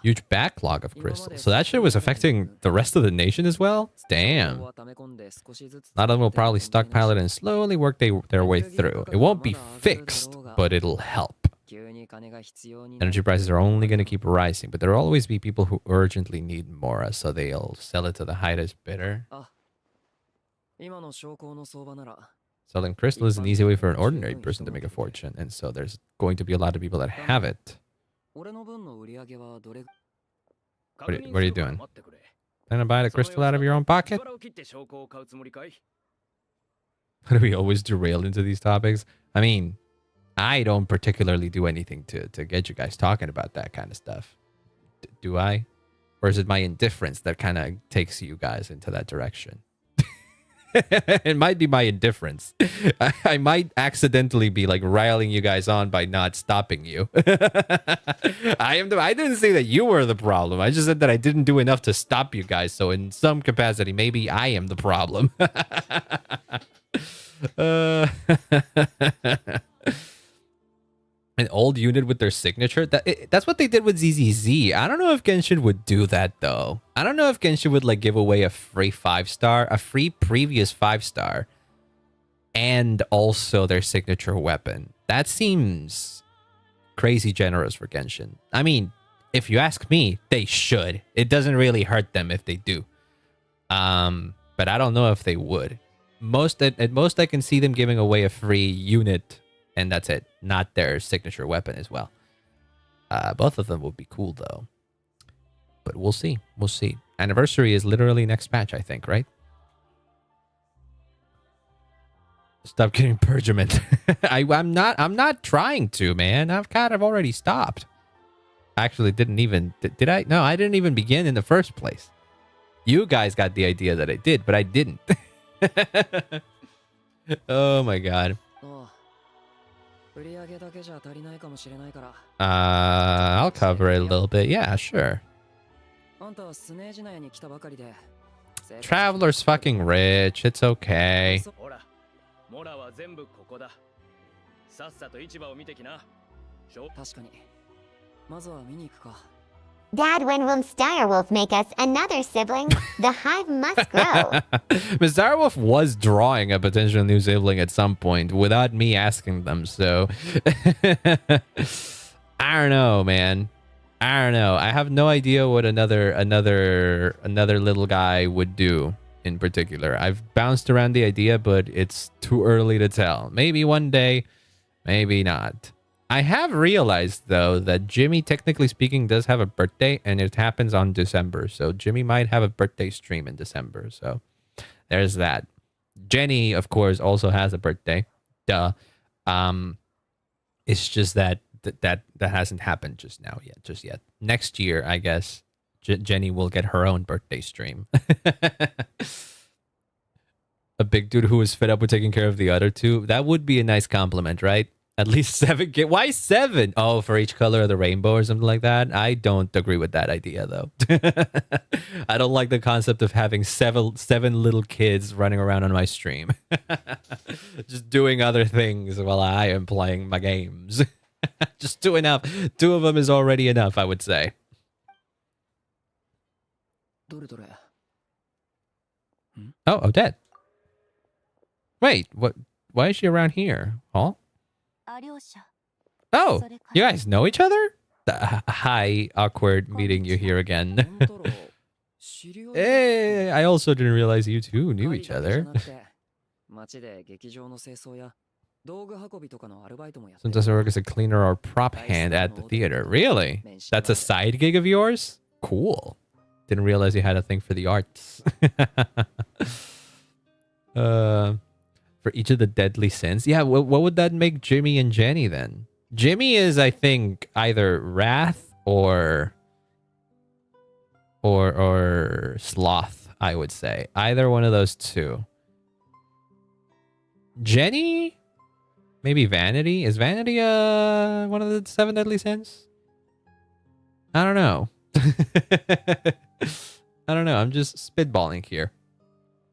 Huge backlog of crystals. So that shit was affecting the rest of the nation as well? Damn. A lot of them will probably stockpile it and slowly work their way through. It won't be fixed, but it'll help. Energy prices are only going to keep rising, but there will always be people who urgently need more, so they'll sell it to the highest bidder. Selling crystal is an easy way for an ordinary person to make a fortune, and so there's going to be a lot of people that have it. What are you doing? Trying to buy the crystal out of your own pocket? How do we always derail into these topics? I mean, I don't particularly do anything to get you guys talking about that kind of stuff. Do I? Or is it my indifference that kind of takes you guys into that direction? It might be my indifference. I might accidentally be like riling you guys on by not stopping you. I didn't say that you were the problem. I just said that I didn't do enough to stop you guys. So in some capacity, maybe I am the problem. An old unit with their signature? That's what they did with ZZZ. I don't know if Genshin would do that, though. I don't know if Genshin would, like, give away a free 5-star, a free previous 5-star, and also their signature weapon. That seems crazy generous for Genshin. I mean, if you ask me, they should. It doesn't really hurt them if they do. But I don't know if they would. At most, I can see them giving away a free unit, and that's it. Not their signature weapon as well. Both of them would be cool, though. But we'll see. We'll see. Anniversary is literally next patch, I think, right? Stop getting purgament. I'm not trying to, man. I've kind of already stopped. Actually, didn't even... Did I? No, I didn't even begin in the first place. You guys got the idea that I did, but I didn't. Oh, my God. I'll cover it a little bit. Yeah, sure. Traveler's fucking rich. It's okay. Dad, when will Direwolf make us another sibling? The hive must grow. Miss Direwolf was drawing a potential new sibling at some point without me asking them, so... I don't know, man. I don't know. I have no idea what another little guy would do in particular. I've bounced around the idea, but it's too early to tell. Maybe one day, maybe not. I have realized, though, that Jimmy, technically speaking, does have a birthday, and it happens on December. So Jimmy might have a birthday stream in December. So there's that. Jenny, of course, also has a birthday. Duh. It's just that hasn't happened just yet. Next year, I guess, Jenny will get her own birthday stream. A big dude who is fed up with taking care of the other two. That would be a nice compliment, right? At least 7 kids. Why 7? Oh, for each color of the rainbow or something like that? I don't agree with that idea, though. I don't like the concept of having seven little kids running around on my stream. Just doing other things while I am playing my games. Just 2 enough. 2 of them is already enough, I would say. Oh, Odette. Wait, what? Why is she around here? Oh, アリョーシャ oh, それから you guys know each other? Hi, awkward meeting you here again. Hey, I also didn't realize you two knew each other. Sometimes I work as a cleaner or prop hand at the theater. Really? That's a side gig of yours? Cool. Didn't realize you had a thing for the arts. For each of the deadly sins. Yeah, what would that make Jimmy and Jenny then? Jimmy is, I think, either wrath or sloth, I would say. Either one of those two. Jenny? Maybe vanity? Is vanity one of the 7 deadly sins? I don't know. I don't know. I'm just spitballing here.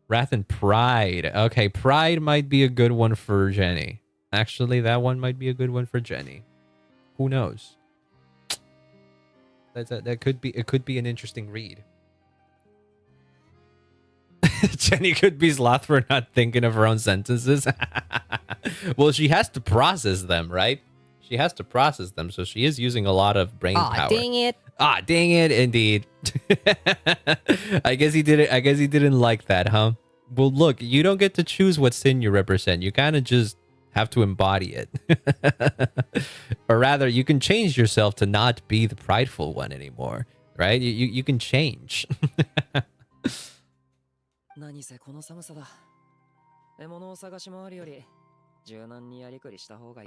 Wrath and pride. Okay, pride might be a good one for Jenny. Actually, that one might be a good one for Jenny. Who knows? That could be. It could be an interesting read. Jenny could be sloth for not thinking of her own sentences. Well, she has to process them, right? She has to process them, so she is using a lot of brain power. Aw, dang it. Ah, dang it, indeed. I guess he did it. I guess he didn't like that, huh? Well, look, you don't get to choose what sin you represent. You kind of just have to embody it. Or rather, you can change yourself to not be the prideful one anymore, right? You can change. Oh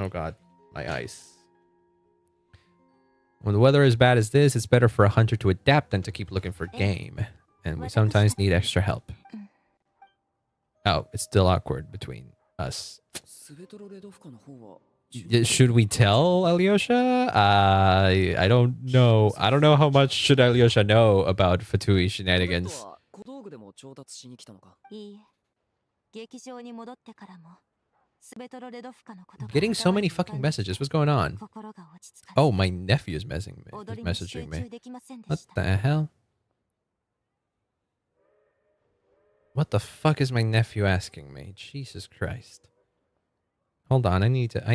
god, my eyes. When the weather is bad as this, it's better for a hunter to adapt than to keep looking for game. And we sometimes need extra help. Oh, it's still awkward between us. Should we tell Alyosha? I don't know. I don't know how much should Alyosha know about Fatui shenanigans. いいえ劇場に戻ってからもスベトロレドフカのことが Getting so many fucking messages. What's going on? 心が落ち着かず Oh, my nephew is messaging 踊りに集 me. 中できませんで What した the hell? What the fuck is my nephew asking me? Jesus Christ. Hold on, I need to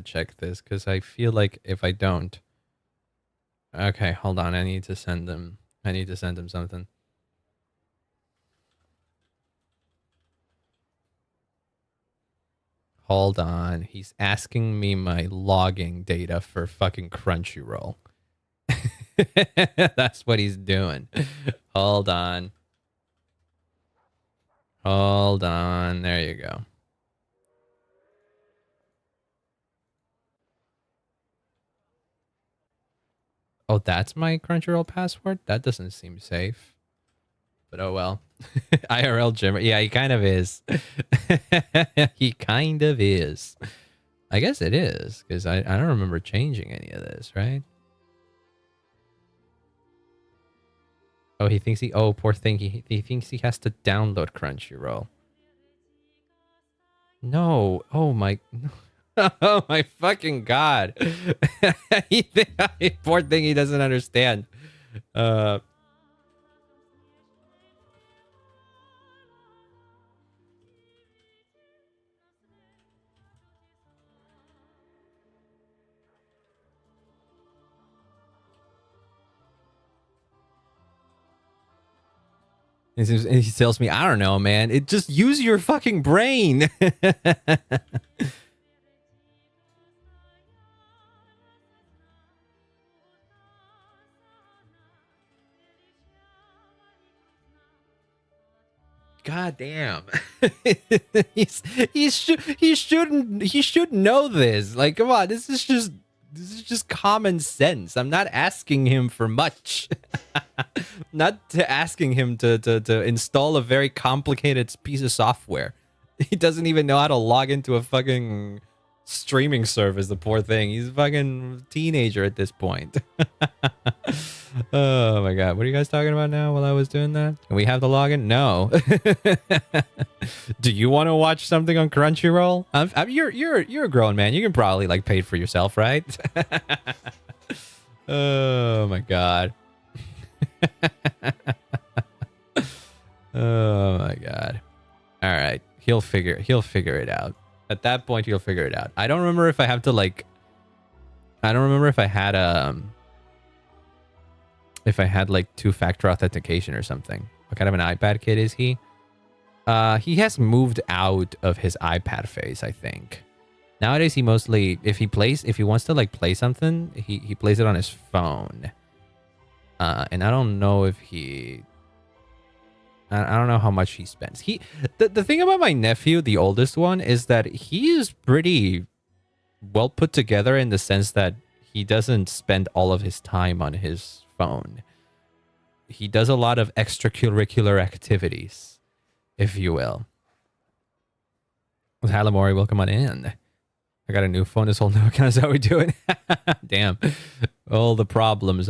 check this because I feel like if I don't. Okay, hold on, I need to send him something. Hold on, he's asking me my logging data for fucking Crunchyroll. That's what he's doing. Hold on. Hold on. There you go. Oh, that's my Crunchyroll password? That doesn't seem safe. But oh well. IRL Jimmer. Yeah, he kind of is. He kind of is. I guess it is, because I don't remember changing any of this, right? Oh, he thinks oh, poor thing. He thinks he has to download Crunchyroll. No. Oh my. Oh my fucking god. Poor thing, he doesn't understand. He tells me, I don't know, man. It just use your fucking brain. God damn. he should know this. Like, come on, this is just common sense. I'm not asking him for much. Not to asking him to install a very complicated piece of software. He doesn't even know how to log into a fucking streaming service, the poor thing. He's a fucking teenager at this point. Oh my god, what are you guys talking about now while I was doing that? Can we have the login? No. Do you want to watch something on Crunchyroll? You're a grown man. You can probably like pay for yourself, right? Oh my god. he'll figure it out. At that point, he'll figure it out. I don't remember if I have to like. I don't remember if I had like two-factor authentication or something. What kind of an iPad kid is he? He has moved out of his iPad phase, I think. Nowadays, he mostly, if he wants to like play something, he plays it on his phone. And I don't know if I don't know how much he spends. The thing about my nephew, the oldest one, is that he is pretty well put together in the sense that he doesn't spend all of his time on his phone. He does a lot of extracurricular activities, if you will. Halamori, welcome on in. I got a new phone. This whole new account is how we do it. Damn. All the problems,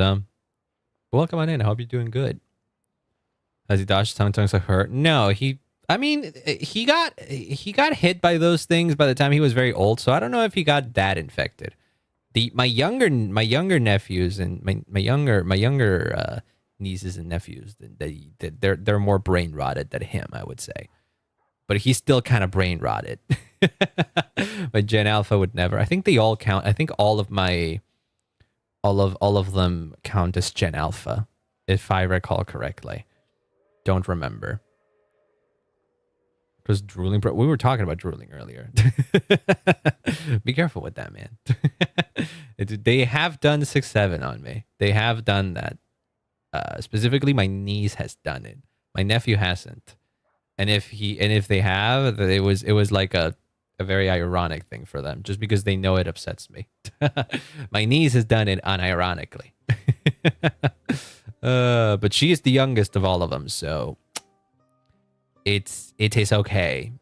welcome on in. I hope you're doing good. Has he dodged tongues like her? No, he got hit by those things by the time he was very old, so I don't know if he got that infected. My younger nephews and my younger nieces and nephews, they're more brain rotted than him, I would say. But he's still kind of brain rotted. But Gen Alpha would never. I think they all count. I think all of them count as Gen Alpha, if I recall correctly. Don't remember. It was drooling. We were talking about drooling earlier. Be careful with that, man. They have done 6-7 on me. They have done that. Specifically, my niece has done it. My nephew hasn't. And if they have, it was like a very ironic thing for them, just because they know it upsets me. My niece has done it unironically. But she is the youngest of all of them, so it is okay.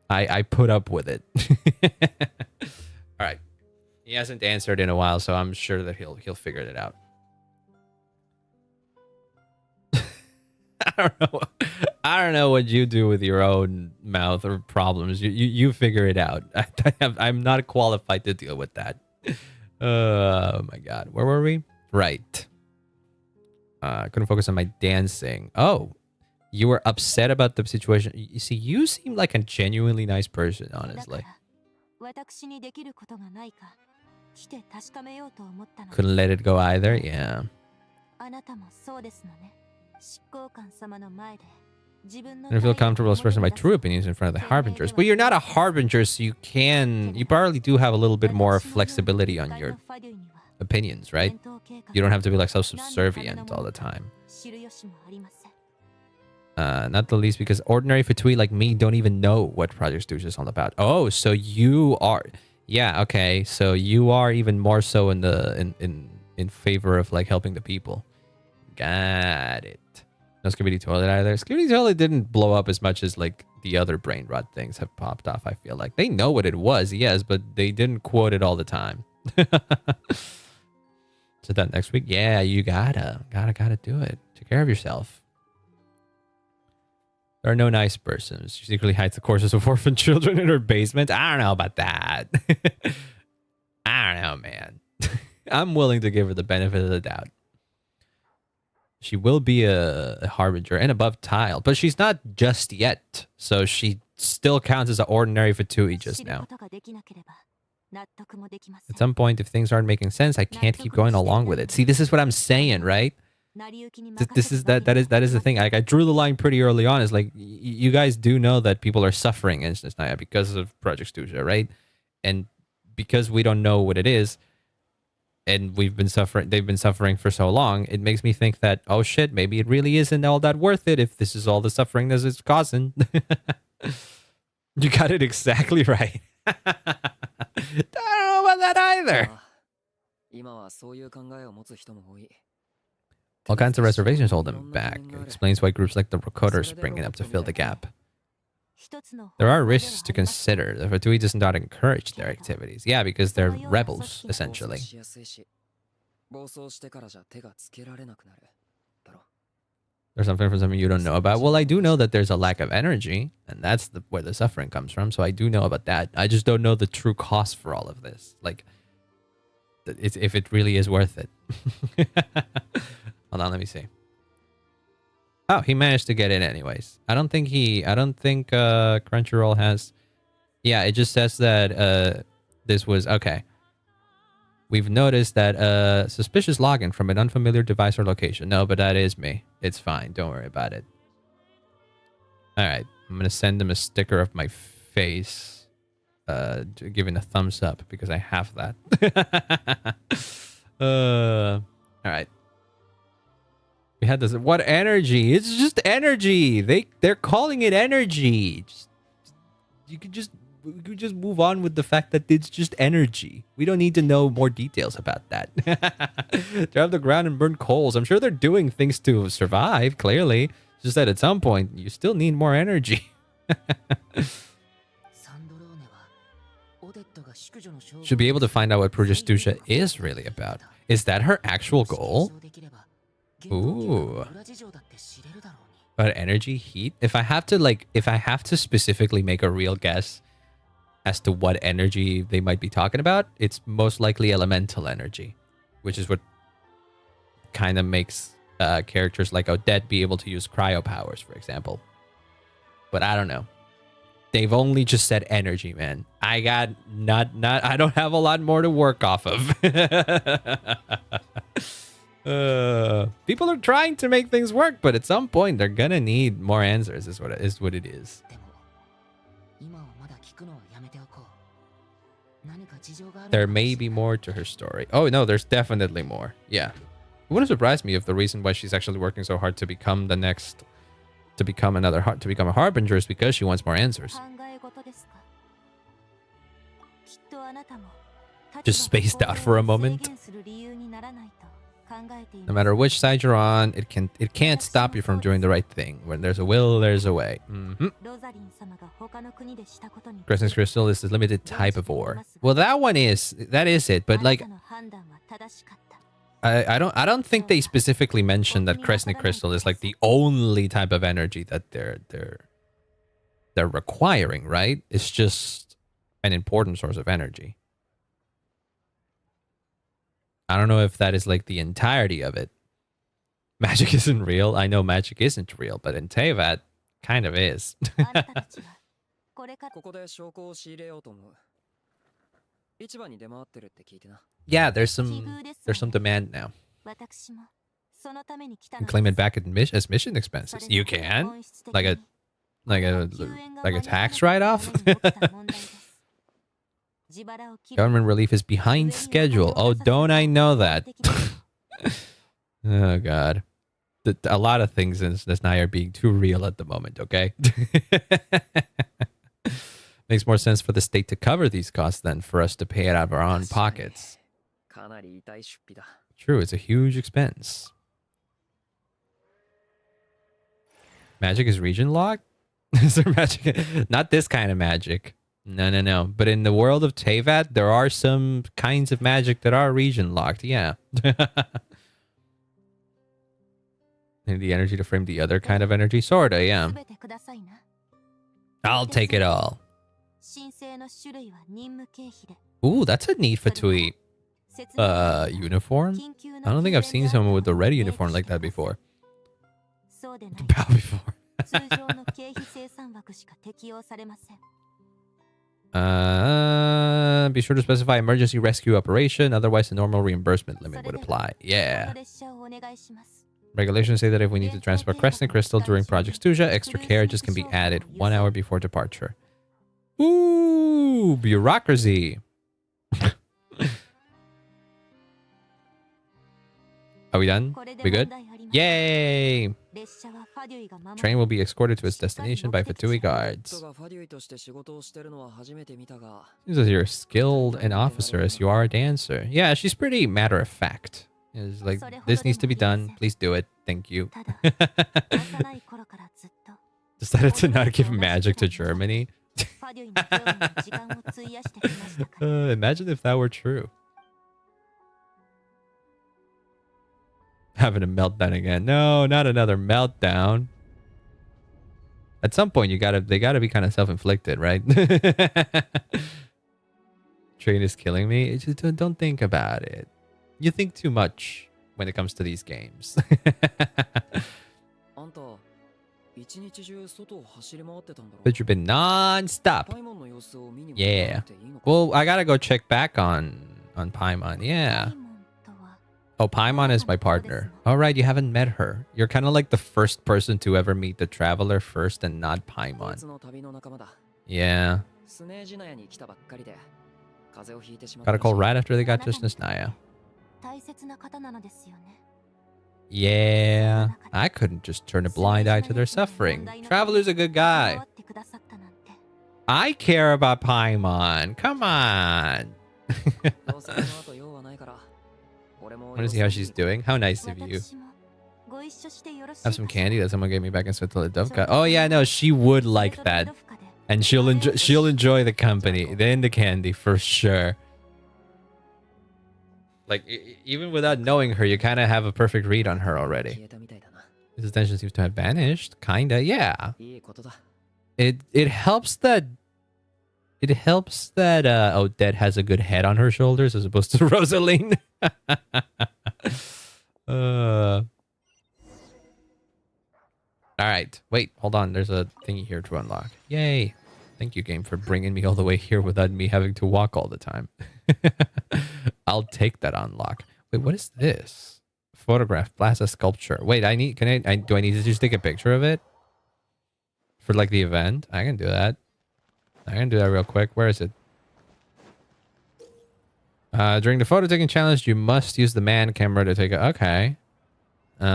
I put up with it. All right. He hasn't answered in a while, so I'm sure that he'll figure it out. I don't know what you do with your own mouth or problems. You figure it out. I'm not qualified to deal with that. Oh my god. Where were we? Right. I couldn't focus on my dancing. Oh, you were upset about the situation. You see, you seem like a genuinely nice person, honestly. Couldn't let it go either? Yeah. I feel comfortable expressing my true opinions in front of the harbingers. But you're not a harbinger, so you probably do have a little bit more flexibility on your opinions, right? You don't have to be like so subservient all the time. Not the least because ordinary fatui like me don't even know what Project Stooge is all about. Oh, so you are... Yeah, okay. So you are even more so in favor of like helping the people. Got it. No Skibidi Toilet either. Skibidi Toilet didn't blow up as much as like the other brain rot things have popped off, I feel like. They know what it was, yes, but they didn't quote it all the time. So that next week? Yeah, you gotta do it. Take care of yourself. There are no nice persons. She secretly hides the corpses of orphan children in her basement. I don't know about that. I don't know, man. I'm willing to give her the benefit of the doubt. She will be a harbinger and above tile, but she's not just yet. So she still counts as an ordinary fatui just now. At some point, if things aren't making sense, I can't keep going along with it. See, this is what I'm saying, right? This is that is the thing. Like, I drew the line pretty early on. It's like you guys do know that people are suffering in Snaya because of Project Stuja, right? And because we don't know what it is, and they've been suffering for so long, it makes me think that, oh shit, maybe it really isn't all that worth it if this is all the suffering that it's causing. You got it exactly right. I don't know about that either. All kinds of reservations hold them back. It explains why groups like the Rokoder are springing up to fill the gap. There are risks to consider. The Fatui does not encourage their activities. Yeah, because they're rebels, essentially. There's something from something you don't know about. Well, I do know that there's a lack of energy, and that's where the suffering comes from, so I do know about that. I just don't know the true cost for all of this. Like, if it really is worth it. Hold on, let me see. Oh, he managed to get in anyways. I don't think Crunchyroll has. Yeah, it just says that this was okay. We've noticed that suspicious login from an unfamiliar device or location. No, but that is me. It's fine. Don't worry about it. All right, I'm gonna send him a sticker of my face, giving a thumbs up because I have that. All right. We had this. What energy? It's just energy. They're calling it energy. We could just move on with the fact that it's just energy. We don't need to know more details about that. Drive the ground and burn coals. I'm sure they're doing things to survive. Clearly, it's just that at some point you still need more energy. Should be able to find out what Projustusha is really about. Is that her actual goal? Ooh. But energy, heat. If I have to specifically make a real guess as to what energy they might be talking about, it's most likely elemental energy, which is what kind of makes characters like Odette be able to use cryo powers, for example. But I don't know. They've only just said energy, man. I don't have a lot more to work off of. People are trying to make things work, but at some point they're gonna need more answers. Is what it is. There may be more to her story. Oh no, there's definitely more. Yeah, it wouldn't surprise me if the reason why she's actually working so hard to become a harbinger is because she wants more answers. Just spaced out for a moment. No matter which side you're on, it can't stop you from doing the right thing. When there's a will, there's a way. Crescent crystal is a limited type of ore. Well, that is it. But like, I don't think they specifically mentioned that crescent crystal is like the only type of energy that they're requiring, right? It's just an important source of energy. I don't know if that is like the entirety of it. Magic isn't real. I know magic isn't real, but in Teyvat, kind of is. Yeah, there's some demand now. You can claim it back as mission expenses. You can? Like a tax write-off? Government relief is behind schedule. Oh, don't I know that? Oh, God. A lot of things in this night are being too real at the moment, okay? Makes more sense for the state to cover these costs than for us to pay it out of our own pockets. True, it's a huge expense. Magic is region locked? Is there magic? Not this kind of magic. No. But in the world of Teyvat, there are some kinds of magic that are region locked. Yeah. And the energy to frame the other kind of energy. Sorta, yeah. I'll take it all. Ooh, that's a neat Fatui uniform. I don't think I've seen someone with a red uniform like that before. Bow before. Be sure to specify emergency rescue operation, otherwise the normal reimbursement limit would apply. Yeah. Regulations say that if we need to transport Crescent Crystal during Project Stuja, extra carriages can be added 1 hour before departure. Ooh, bureaucracy. Are we done? We good? Yay! Train will be escorted to its destination by Fatui guards. Seems as you're a skilled an officer as you are a dancer. Yeah, she's pretty matter of fact. It's like, this needs to be done. Please do it. Thank you. Decided to not give magic to Germany. Imagine if that were true. Having a meltdown again. No, not another meltdown. At some point, they gotta be kind of self-inflicted, right? Train is killing me. Just don't think about it. You think too much when it comes to these games. But you've been non-stop. Yeah. Well, I gotta go check back on Paimon. Yeah. パイモンとは Oh, Paimon is my partner. All right, you haven't met her. You're kind of like the first person to ever meet the traveler first and not Paimon. Yeah. Got a call right after they got to Snezhnaya. 大切な方なのですよね。 Yeah. I couldn't just turn a blind eye to their suffering. Traveler's a good 関わ guy. ってくださったなんて。 I care about Paimon. Come on. Want to see how she's doing? How nice of you. 私もご一緒してよろしい Have some candy that someone gave me back in Switzerland. Dovka. Oh yeah, no, she would like that. And she'll enjoy the company, then the candy for sure. Like even without knowing her, you kind of have a perfect read on her already. His attention seems to have vanished. Kinda, yeah. It helps that Odette has a good head on her shoulders as opposed to Rosaline. All right, wait, hold on. There's a thingy here to unlock. Yay! Thank you, game, for bringing me all the way here without me having to walk all the time. I'll take that unlock. Wait, what is this? Photograph, plaza sculpture. Wait, do I need to just take a picture of it for like the event? I can do that. I can do that real quick. Where is it? During the photo taking challenge, you must use the man camera to take it. Okay. All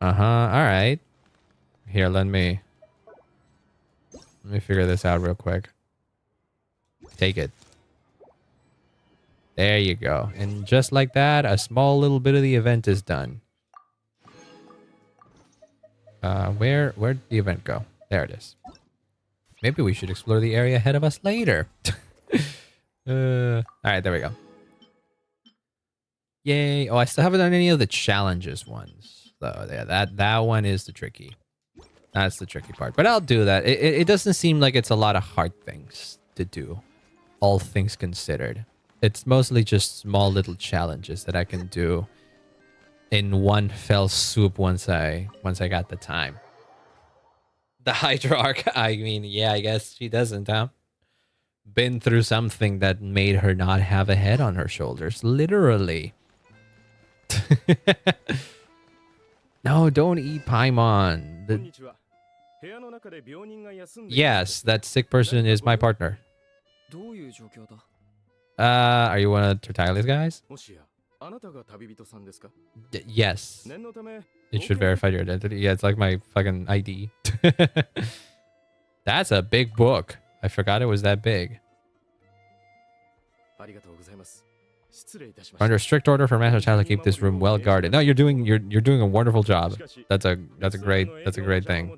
right. Here, let me figure this out real quick. Take it. There you go. And just like that, a small little bit of the event is done. Where'd the event go? There it is. Maybe we should explore the area ahead of us later. All right, there we go. Yay. Oh, I still haven't done any of the challenges ones. So yeah, that one is the tricky. That's the tricky part. But I'll do that. It doesn't seem like it's a lot of hard things to do, all things considered. It's mostly just small little challenges that I can do in one fell swoop once I got the time. The Hydra-arch, I mean, yeah, I guess she doesn't, huh? Been through something that made her not have a head on her shoulders, literally. No, don't eat Paimon. Yes, that sick person is my partner. Are you one of Tertalia's guys? Yes. It should verify your identity. Yeah, it's like my fucking ID. That's a big book. I forgot it was that big. Under strict order for Master Child to keep this room well guarded. No, you're doing a wonderful job. That's a great thing.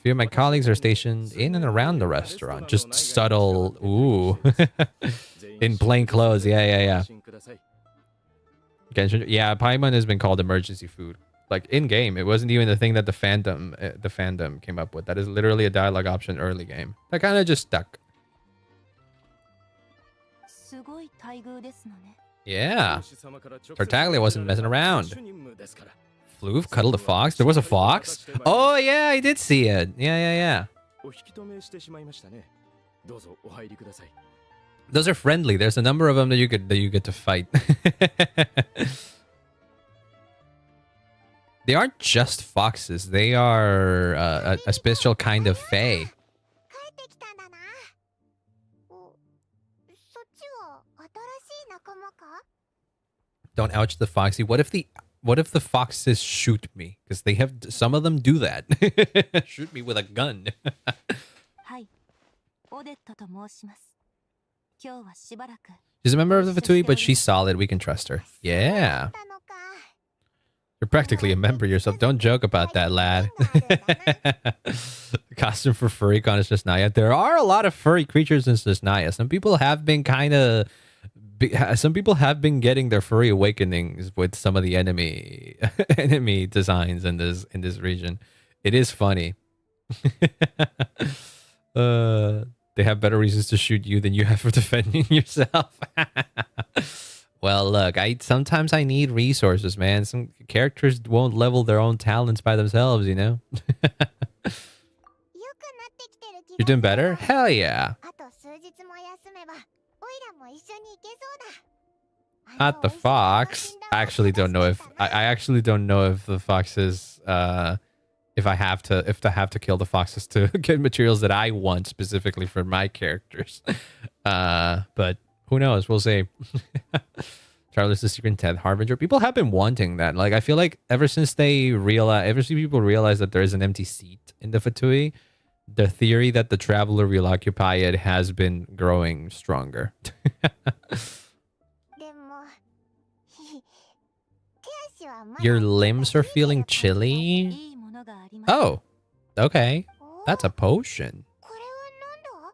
Few of my colleagues are stationed in and around the restaurant. Just subtle, ooh, in plain clothes. Yeah. GENSHIN, yeah, Paimon has been called emergency food. Like in game, it wasn't even the thing that the fandom came up with. That is literally a dialogue option early game. That kind of just stuck. Yeah, Tartaglia wasn't messing around. Floof cuddled a fox. There was a fox. Oh yeah, I did see it. Yeah. Those are friendly. There's a number of them that you get to fight. They aren't just foxes. They are a special kind of fae. Don't ouch the foxy. What if the foxes shoot me? Because they have some of them do that. Shoot me with a gun. She's a member of the vtuber, but she's solid. We can trust her. Yeah. You're practically a member yourself. Don't joke about that, lad. The costume for FurryCon is Snezhnaya. There are a lot of furry creatures in Snezhnaya. Some people have been getting their furry awakenings with some of the enemy designs in this region. It is funny. They have better reasons to shoot you than you have for defending yourself. Well, look, sometimes I need resources, man. Some characters won't level their own talents by themselves, you know? You're doing better? Hell yeah. Not the fox. I actually don't know if the foxes if I have to kill the foxes to get materials that I want specifically for my characters. But who knows? We'll see. Charlie's the secret 10th harbinger. People have been wanting that. Like, I feel like ever since people realize that there is an empty seat in the Fatui, the theory that the traveler will occupy it has been growing stronger. Your limbs are feeling chilly? Oh, okay. That's a potion.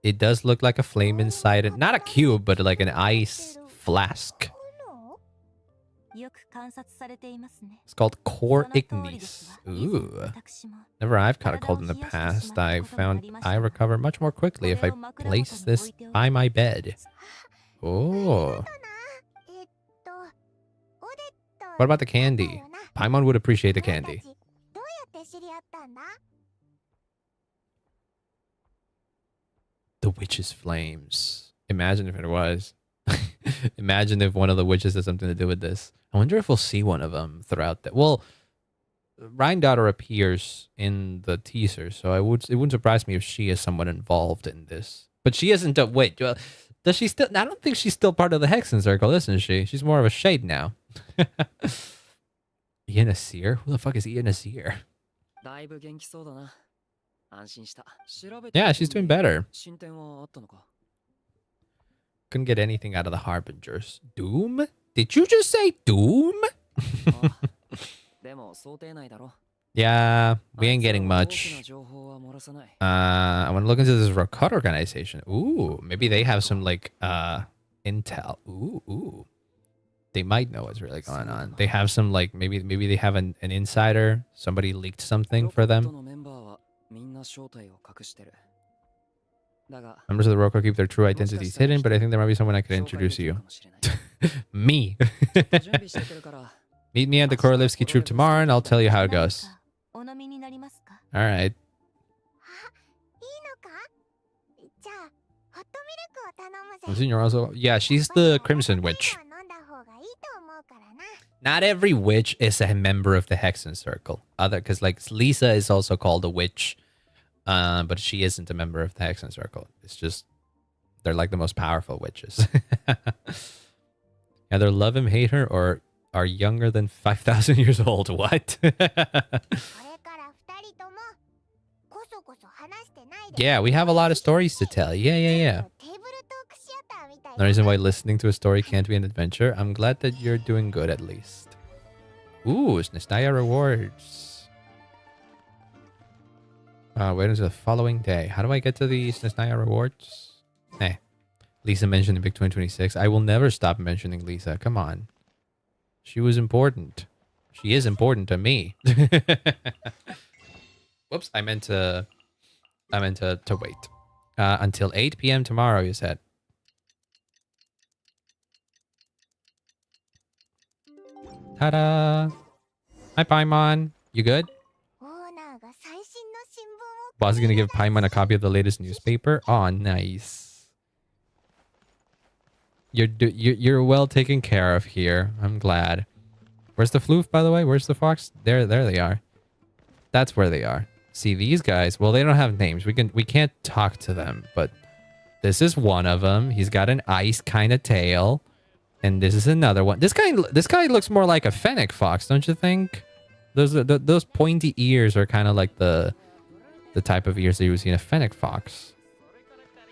It does look like a flame inside it. Not a cube, but like an ice flask. It's called Core Ignis. Ooh. Never I've caught a cold in the past. I found I recover much more quickly if I place this by my bed. Oh. What about the candy? Paimon would appreciate the candy. The witch's flames. Imagine if it was. Imagine if one of the witches has something to do with this. I wonder if we'll see one of them throughout that. Well, Rhine-Daughter appears in the teaser, so it wouldn't surprise me if she is someone involved in this. But she isn't a wait. Does she still? I don't think she's still part of the Hexen Circle, isn't she? She's more of a shade now. Ian Asir? Who the fuck is Ian Asir? Yeah, she's doing better. Couldn't get anything out of the Harbingers. Doom? Did you just say Doom? Yeah, we ain't getting much. I want to look into this Rakut organization. Ooh, maybe they have some like intel. Ooh. They might know what's really going on. They have some like maybe they have an insider. Somebody leaked something for them. Members of the Roku keep their true identities hidden, but I think there might be someone I could introduce you. Me. Meet me at the Korolevsky troop tomorrow, and I'll tell you how it goes. All right. Yeah, she's the Crimson Witch. Not every witch is a member of the Hexen Circle. Because like Lisa is also called a witch, but she isn't a member of the Hexen Circle. It's just they're like the most powerful witches. Either love him, hate her, or are younger than 5,000 years old. What? Yeah, we have a lot of stories to tell. Yeah. No reason why listening to a story can't be an adventure. I'm glad that you're doing good at least. Ooh, Snistaya rewards. Wait until the following day. How do I get to the Snistaya rewards? Lisa mentioned in Big 2026. I will never stop mentioning Lisa. Come on. She was important. She is important to me. Whoops, I meant to wait. Until 8 p.m. tomorrow, you said. Ta-da! Hi, Paimon. You good? Boss is gonna give Paimon a copy of the latest newspaper. Oh, nice. You're well taken care of here. I'm glad. Where's the floof, by the way? Where's the fox? There they are. That's where they are. See, these guys, well, they don't have names. We can't talk to them, but this is one of them. He's got an ice kind of tail. And this is another one. This guy looks more like a fennec fox, don't you think? Those pointy ears are kind of like the type of ears that you would see in a fennec fox.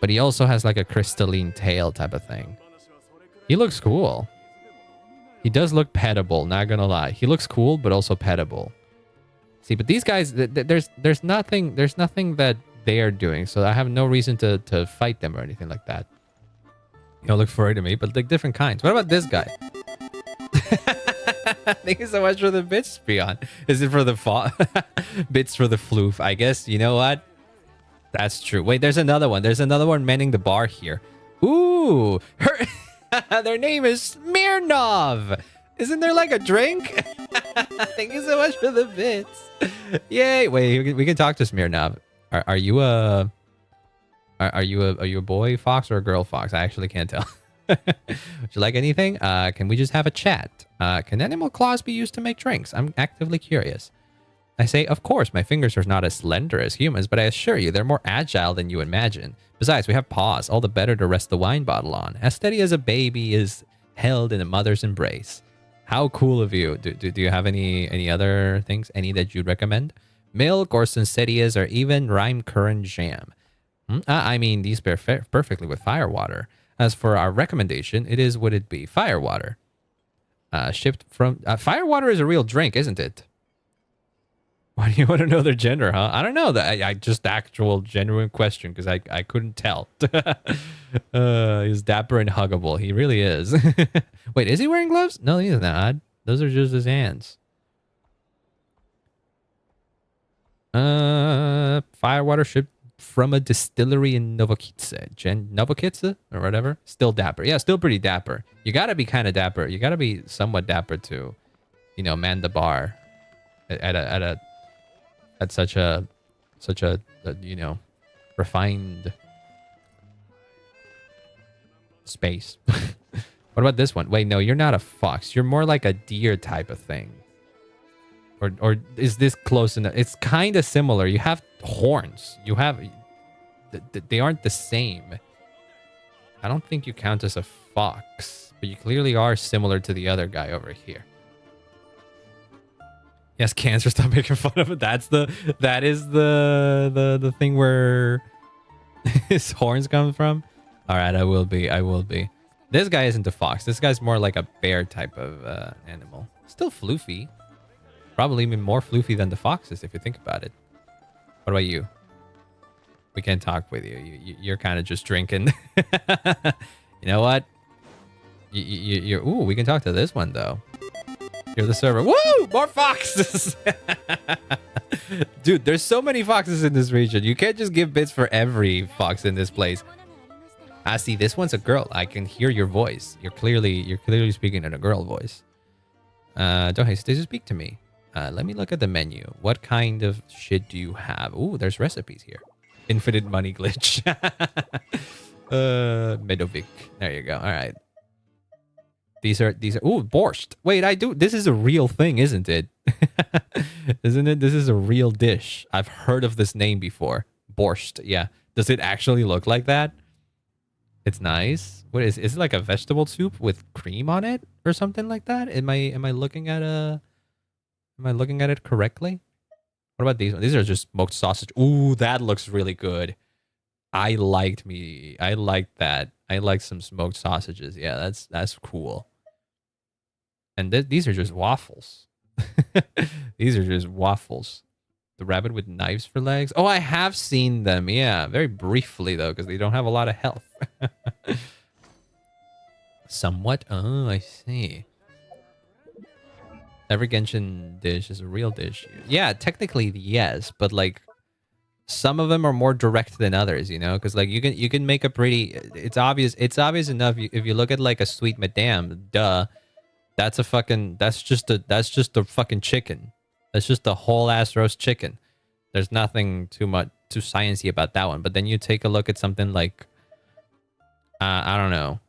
But he also has like a crystalline tail type of thing. He looks cool. He does look petable, not gonna lie. He looks cool, but also petable. See, but these guys, there's nothing that they are doing, so I have no reason to fight them or anything like that. You don't look furry to me, but like different kinds. What about this guy? Thank you so much for the bits, Beyond. Is it for the bits for the floof? I guess, you know what? That's true. Wait, there's another one. There's another one mending the bar here. Ooh, Their name is Smirnov. Isn't there like a drink? Thank you so much for the bits. Yay! Wait, we can talk to Smirnov. Are you a boy fox or a girl fox? I actually can't tell. Would you like anything? Can we just have a chat? Can animal claws be used to make drinks? I'm actively curious. I say, of course, my fingers are not as slender as humans, but I assure you, they're more agile than you imagine. Besides, we have paws, all the better to rest the wine bottle on, as steady as a baby is held in a mother's embrace. How cool of you. Do you have any other things? Any that you'd recommend? Milk or Sensitias or even rime currant jam. I mean, these pair perfectly with firewater. As for our recommendation, it is what it be. Firewater. Shipped from... firewater is a real drink, isn't it? Why do you want to know their gender, huh? I don't know. I just actual genuine question because I couldn't tell. He's dapper and huggable. He really is. Wait, is he wearing gloves? No, he's not. Those are just his hands. Firewater shipped from a distillery in Novokitse. Novokitse or whatever. Still dapper. Yeah, still pretty dapper. You gotta be kind of dapper. You gotta be somewhat dapper to, you know, man the bar at such a you know, refined space. What about this one? Wait, no, you're not a fox. You're more like a deer type of thing. Or is this close enough? It's kind of similar. You have horns. You have... They aren't the same. I don't think you count as a fox, but you clearly are similar to the other guy over here. Yes, cancer. Stop making fun of it. That is the thing where his horns come from. All right, I will be. This guy isn't a fox. This guy's more like a bear type of animal. Still floofy. Probably even more floofy than the foxes if you think about it. What about you? We can't talk with you. You're kind of just drinking. You know what? You're. Ooh, we can talk to this one though. You're the server. Woo! More foxes! Dude, there's so many foxes in this region. You can't just give bits for every fox in this place. I see this one's a girl. I can hear your voice. You're clearly speaking in a girl voice. Don't hesitate to speak to me. Let me look at the menu. What kind of shit do you have? Ooh, there's recipes here. Infinite money glitch. Medovic. There you go. All right. These are ooh, borscht. Wait, this is a real thing, isn't it? Isn't it? This is a real dish. I've heard of this name before. Borscht. Yeah. Does it actually look like that? It's nice. What is it like a vegetable soup with cream on it or something like that? Am I looking at it correctly? What about these ones? These are just smoked sausage. Ooh, that looks really good. I like that. I like some smoked sausages. Yeah, that's cool. And these are just waffles. These are just waffles. The rabbit with knives for legs. Oh, I have seen them. Yeah, very briefly though, because they don't have a lot of health. Somewhat. Oh, I see. Every Genshin dish is a real dish. Yeah, technically yes, but like some of them are more direct than others, you know, because like you can make a pretty. It's obvious enough if you look at like a sweet madame. Duh, that's just a fucking chicken. That's just a whole ass roast chicken. There's nothing too sciencey about that one. But then you take a look at something like, I don't know.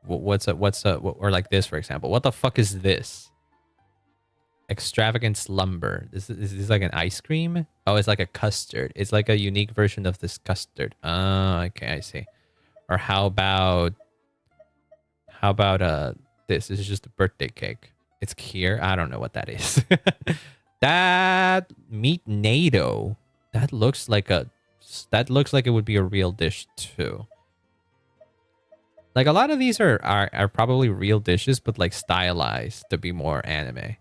Or like this, for example. What the fuck is this? Extravagant slumber. Is this like an ice cream? Oh, it's like a custard. It's like a unique version of this custard. Oh, okay, I see. Or how about this? This is just a birthday cake. It's Kier. I don't know what that is. That meat NATO. That looks like it would be a real dish too. Like a lot of these are probably real dishes, but like stylized to be more anime.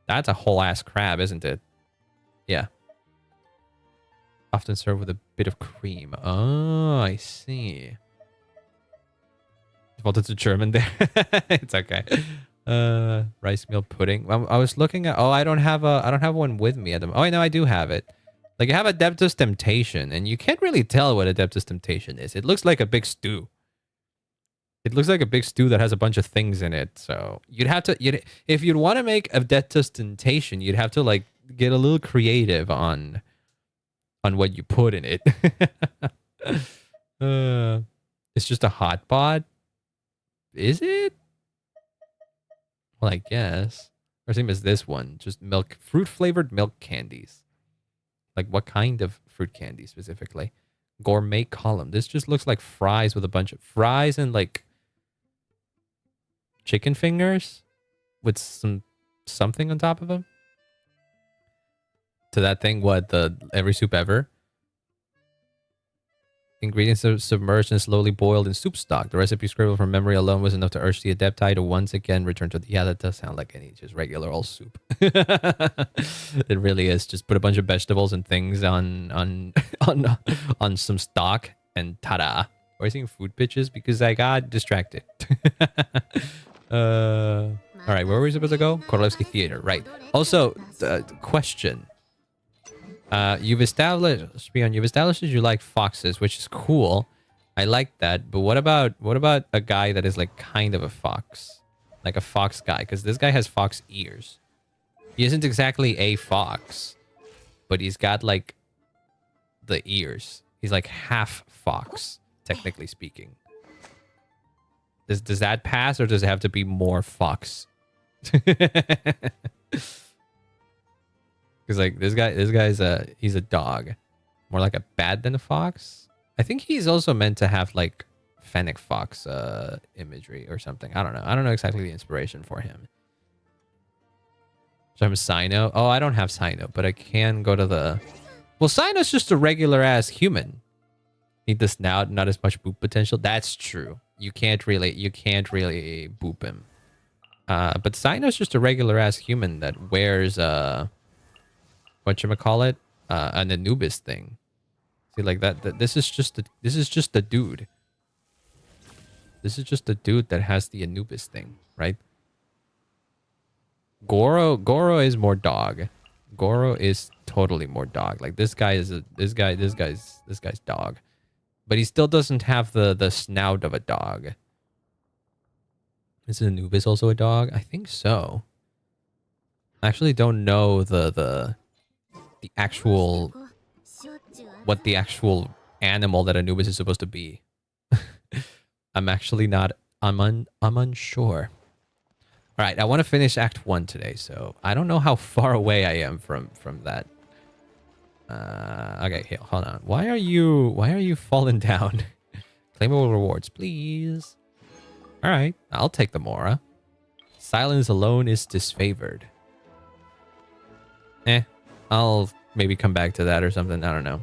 That's a whole ass crab, isn't it? Yeah. Often served with a bit of cream. Oh, I see. Well, it's a German there. It's okay. Rice meal pudding. I was looking at. Oh, I don't have one with me at the moment. Oh, I know I do have it. Like I have Adeptus Temptation, and you can't really tell what Adeptus Temptation is. It looks like a big stew. It looks like a big stew that has a bunch of things in it. So you'd have to, if you'd want to make a detustation, you'd have to like get a little creative on what you put in it. It's just a hot pot. Is it? Well, I guess. Or same as this one, just milk, fruit flavored milk candies. Like what kind of fruit candy specifically? Gourmet column. This just looks like fries with a bunch of fries and like chicken fingers with something on top of them. To that thing, what, the every soup ever? Ingredients are submerged and slowly boiled in soup stock. The recipe scribbled from memory alone was enough to urge the adepti to once again return to the... Yeah, that does sound like any just regular old soup. It really is. Just put a bunch of vegetables and things on some stock and ta-da. We're seeing food pitches because I got distracted. All right, where were we supposed to go? Korolevsky Theater, right. Also, question. You've established that you like foxes, which is cool. I like that. But what about a guy that is like kind of a fox? Like a fox guy, because this guy has fox ears. He isn't exactly a fox, but he's got like the ears. He's like half fox, technically speaking. Does that pass, or does it have to be more fox? Because like this guy's he's a dog, more like a bat than a fox. I think he's also meant to have like fennec fox imagery or something. I don't know exactly the inspiration for him. So I'm a Sino. Oh, I don't have Sino, but I can go to the... Well, Sino's just a regular ass human. Need the snout, not as much boop potential. That's true. You can't really boop him. But Sino's just a regular ass human that wears whatchamacallit? An Anubis thing. See, like that this is just a dude. This is just a dude that has the Anubis thing, right? Goro is more dog. Goro is totally more dog. Like this guy's dog. But he still doesn't have the snout of a dog. Is Anubis also a dog? I think so. I actually don't know the actual... what the actual animal that Anubis is supposed to be. I'm actually not... I'm unsure. Alright, I want to finish Act 1 today, so I don't know how far away I am from that. Okay, here, hold on. Why are you falling down? Claimable rewards, please. Alright, I'll take the Mora. Silence alone is disfavored. I'll maybe come back to that or something. I don't know.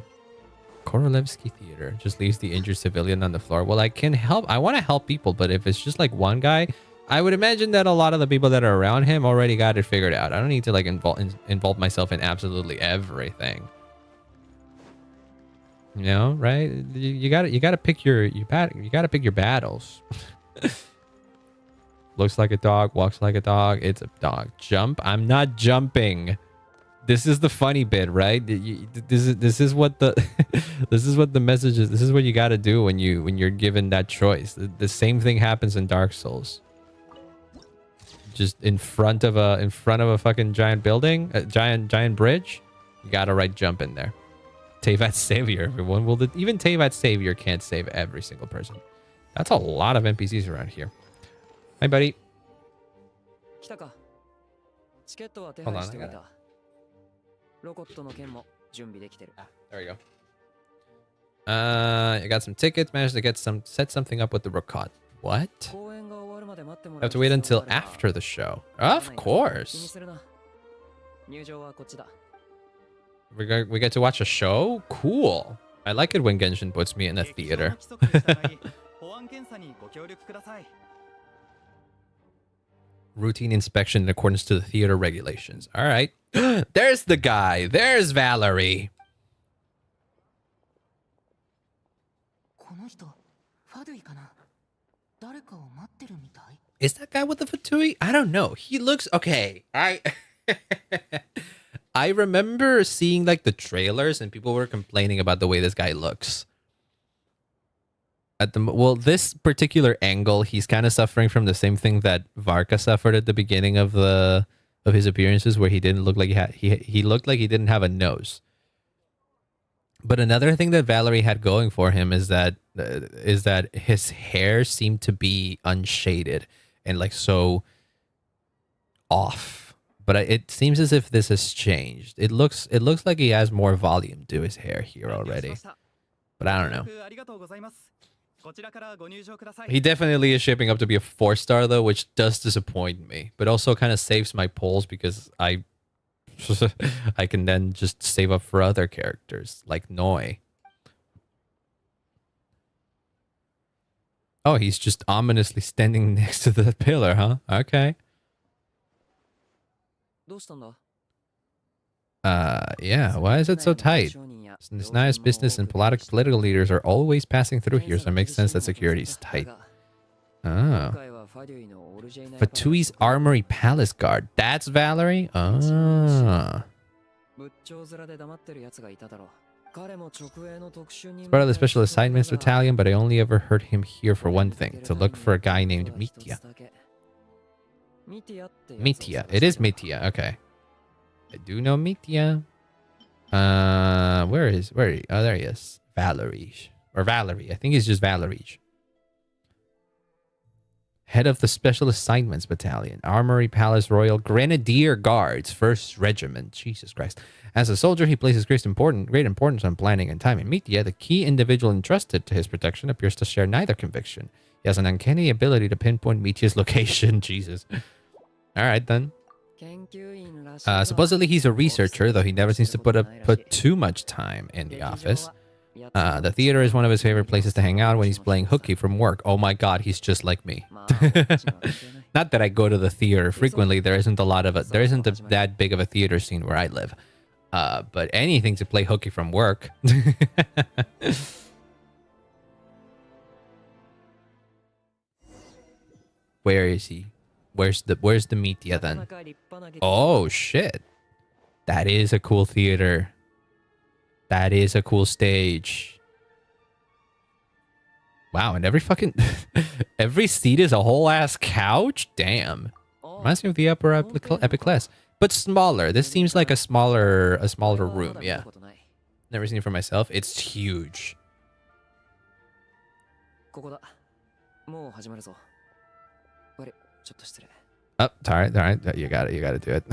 Korolevsky Theater just leaves the injured civilian on the floor. Well, I can help. I want to help people, but if it's just like one guy, I would imagine that a lot of the people that are around him already got it figured out. I don't need to like involve myself in absolutely everything. You know, right? You gotta pick your battles. Looks like a dog, walks like a dog. It's a dog. Jump? I'm not jumping. This is the funny bit, right? This is what the this is what the message is. This is what you got to do when you're given that choice. The same thing happens in Dark Souls. Just in front of a fucking giant building, a giant bridge, you got to right jump in there. Teyvat's savior. Everyone will. Even Teyvat's savior can't save every single person. That's a lot of NPCs around here. Hi, buddy. Hold on. I got it. There we go. I got some tickets. Managed to set something up with the Rokot. What? Have to wait until after the show. Of course. We get to watch a show? Cool. I like it when Genshin puts me in a theater. Routine inspection in accordance to the theater regulations. All right. There's the guy. There's Valerie. Is that guy with the fatui? I don't know. He looks okay. I remember seeing like the trailers and people were complaining about the way this guy looks. Well, this particular angle, he's kind of suffering from the same thing that Varka suffered at the beginning of his appearances, where he didn't look like he looked like he didn't have a nose. But another thing that Valerie had going for him is that his hair seemed to be unshaded and like so off. But it seems as if this has changed. It looks like he has more volume to his hair here already. But I don't know. He definitely is shaping up to be a 4-star though, which does disappoint me, but also kind of saves my polls because I can then just save up for other characters like Noi. Oh, he's just ominously standing next to the pillar, huh? Okay. Yeah, why is it so tight? It's nice business and political leaders are always passing through here, so it makes sense that security's tight. Oh. Fatui's Armory Palace Guard. That's Valerie? Ah. It's part of the Special Assignments Battalion, but I only ever heard him here for one thing, to look for a guy named Mitya. Mitya. It is Mitya. Okay. I do know Mitya. Where is he? Oh, there he is. Valerie. Or Valerie. I think he's just Valerie. Head of the Special Assignments Battalion, Armory Palace Royal Grenadier Guards, 1st Regiment. Jesus Christ. As a soldier, he places great importance on planning and timing. Mitya, the key individual entrusted to his protection, appears to share neither conviction. He has an uncanny ability to pinpoint Mitya's location. Jesus. All right, then. Supposedly he's a researcher, though he never seems to put too much time in the office. The theater is one of his favorite places to hang out when he's playing hooky from work. Oh my god, he's just like me. Not that I go to the theater frequently. There isn't that big of a theater scene where I live. But anything to play hooky from work. Where is he? Where's the Mitya then? Oh shit. That is a cool theater. That is a cool stage. Wow, and every seat is a whole ass couch? Damn. Reminds me of the upper epic class. But smaller. This seems like a smaller room, yeah. Never seen it for myself. It's huge. Oh, alright. You got to do it.